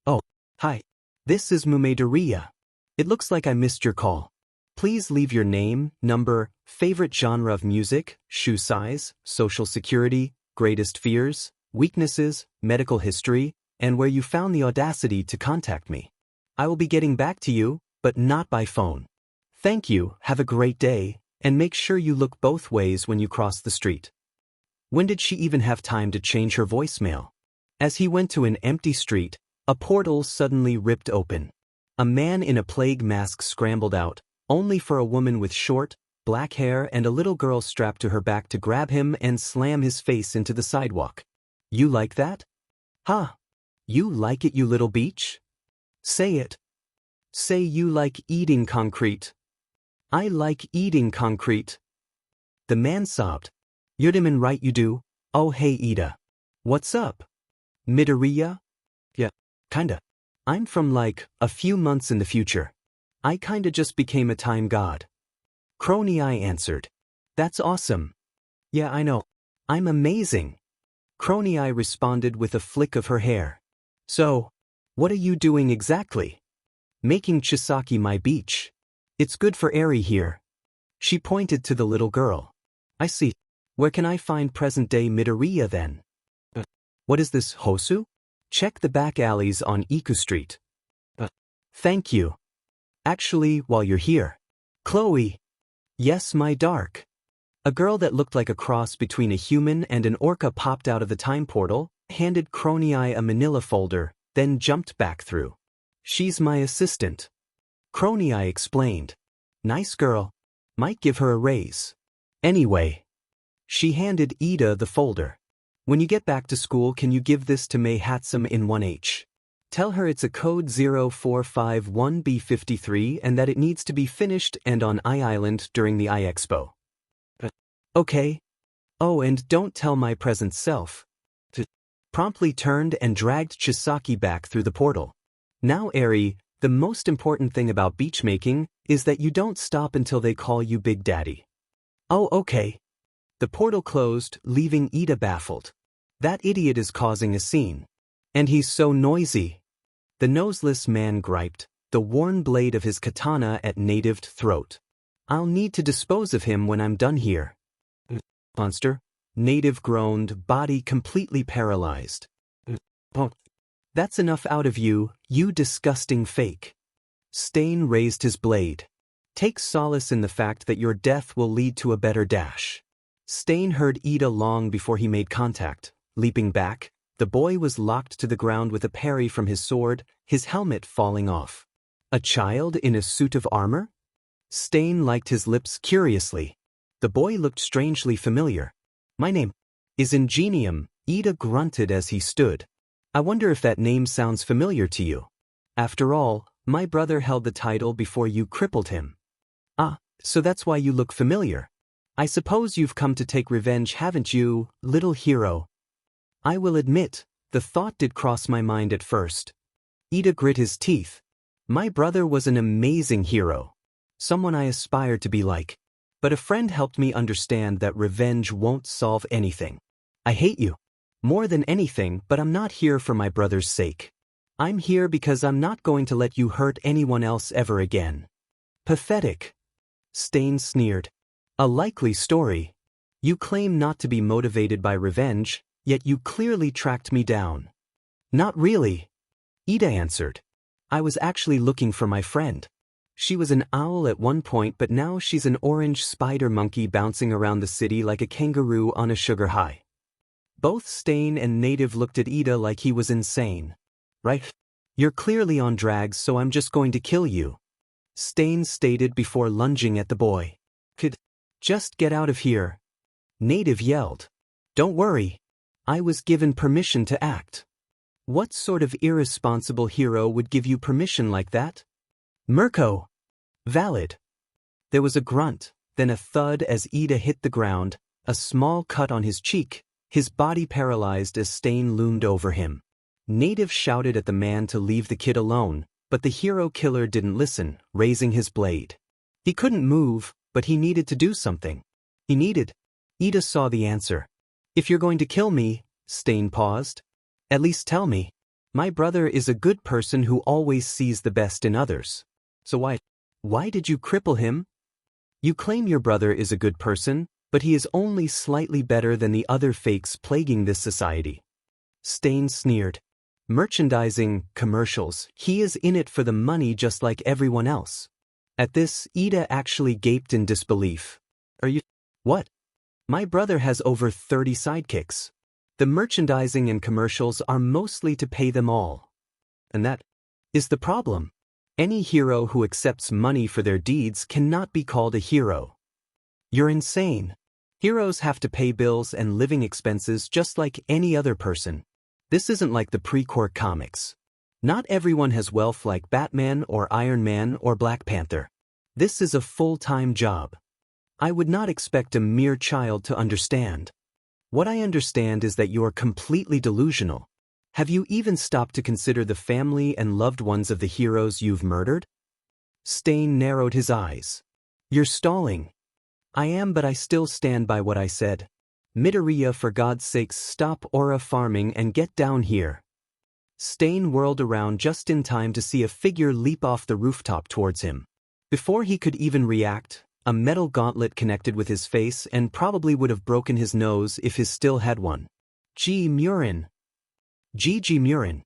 Oh, hi. This is Midoriya. It looks like I missed your call. Please leave your name, number, favorite genre of music, shoe size, social security, greatest fears, weaknesses, medical history, and where you found the audacity to contact me. I will be getting back to you, but not by phone. Thank you, have a great day, and make sure you look both ways when you cross the street. When did she even have time to change her voicemail? As he went to an empty street, a portal suddenly ripped open. A man in a plague mask scrambled out, only for a woman with short, black hair and a little girl strapped to her back to grab him and slam his face into the sidewalk. You like that? Huh? You like it, you little beach? Say it. Say you like eating concrete. I like eating concrete. The man sobbed. Yudiman, right you do. Oh hey Ida. What's up? Midoriya? Yeah, kinda. I'm from like, a few months in the future. I kinda just became a time god. Crony Eye answered. That's awesome. Yeah, I know. I'm amazing. Crony Eye responded with a flick of her hair. So, what are you doing exactly? Making Chisaki my beach. It's good for Eri here. She pointed to the little girl. I see. Where can I find present-day Midoriya then? What is this, Hosu? Check the back alleys on Iku Street. Thank you. Actually, while you're here. Chloe. Yes, my dark. A girl that looked like a cross between a human and an orca popped out of the time portal, handed Crony Eye a manila folder, then jumped back through. She's my assistant. Crony Eye explained. Nice girl. Might give her a raise. Anyway. She handed Ida the folder. When you get back to school, can you give this to Mei Hatsum in 1H? Tell her it's a code 0451B53 and that it needs to be finished and on I Island during the I Expo. Okay. Oh, and don't tell my present self. Promptly turned and dragged Chisaki back through the portal. Now Eri, the most important thing about beachmaking is that you don't stop until they call you Big Daddy. Oh, okay. The portal closed, leaving Ida baffled. That idiot is causing a scene. And he's so noisy. The noseless man griped, the worn blade of his katana at native throat. I'll need to dispose of him when I'm done here. Monster. Native groaned, body completely paralyzed. That's enough out of you, you disgusting fake. Stain raised his blade. Take solace in the fact that your death will lead to a better dash. Stain heard Ida long before he made contact. Leaping back, the boy was locked to the ground with a parry from his sword, his helmet falling off. A child in a suit of armor? Stain liked his lips curiously. The boy looked strangely familiar. My name is Ingenium, Ida grunted as he stood. I wonder if that name sounds familiar to you. After all, my brother held the title before you crippled him. Ah, so that's why you look familiar. I suppose you've come to take revenge, haven't you, little hero? I will admit, the thought did cross my mind at first. Ida grit his teeth. My brother was an amazing hero. Someone I aspired to be like. But a friend helped me understand that revenge won't solve anything. I hate you. More than anything, but I'm not here for my brother's sake. I'm here because I'm not going to let you hurt anyone else ever again. Pathetic. Stain sneered. A likely story. You claim not to be motivated by revenge, yet you clearly tracked me down. Not really. Ida answered. I was actually looking for my friend. She was an owl at one point, but now she's an orange spider monkey bouncing around the city like a kangaroo on a sugar high. Both Stain and Native looked at Ida like he was insane. Right? You're clearly on drags, so I'm just going to kill you. Stain stated before lunging at the boy. Could just get out of here. Native yelled. Don't worry. I was given permission to act. What sort of irresponsible hero would give you permission like that? Mirko. Valid. There was a grunt, then a thud as Ida hit the ground, a small cut on his cheek, his body paralyzed as Stain loomed over him. Native shouted at the man to leave the kid alone, but the hero killer didn't listen, raising his blade. He couldn't move, but he needed to do something. Ida saw the answer. If you're going to kill me, Stain paused. At least tell me. My brother is a good person who always sees the best in others. So why did you cripple him? You claim your brother is a good person, but he is only slightly better than the other fakes plaguing this society. Stain sneered. Merchandising, commercials, he is in it for the money just like everyone else. At this, Ida actually gaped in disbelief. Are you… What? My brother has over 30 sidekicks. The merchandising and commercials are mostly to pay them all. And that is the problem. Any hero who accepts money for their deeds cannot be called a hero. You're insane. Heroes have to pay bills and living expenses just like any other person. This isn't like the pre-Quirk comics. Not everyone has wealth like Batman or Iron Man or Black Panther. This is a full-time job. I would not expect a mere child to understand. What I understand is that you're completely delusional. Have you even stopped to consider the family and loved ones of the heroes you've murdered? Stain narrowed his eyes. You're stalling. I am, but I still stand by what I said. Midoriya, for God's sakes, stop aura farming and get down here. Stain whirled around just in time to see a figure leap off the rooftop towards him. Before he could even react, a metal gauntlet connected with his face and probably would have broken his nose if he still had one. G. Murin. G. Murin.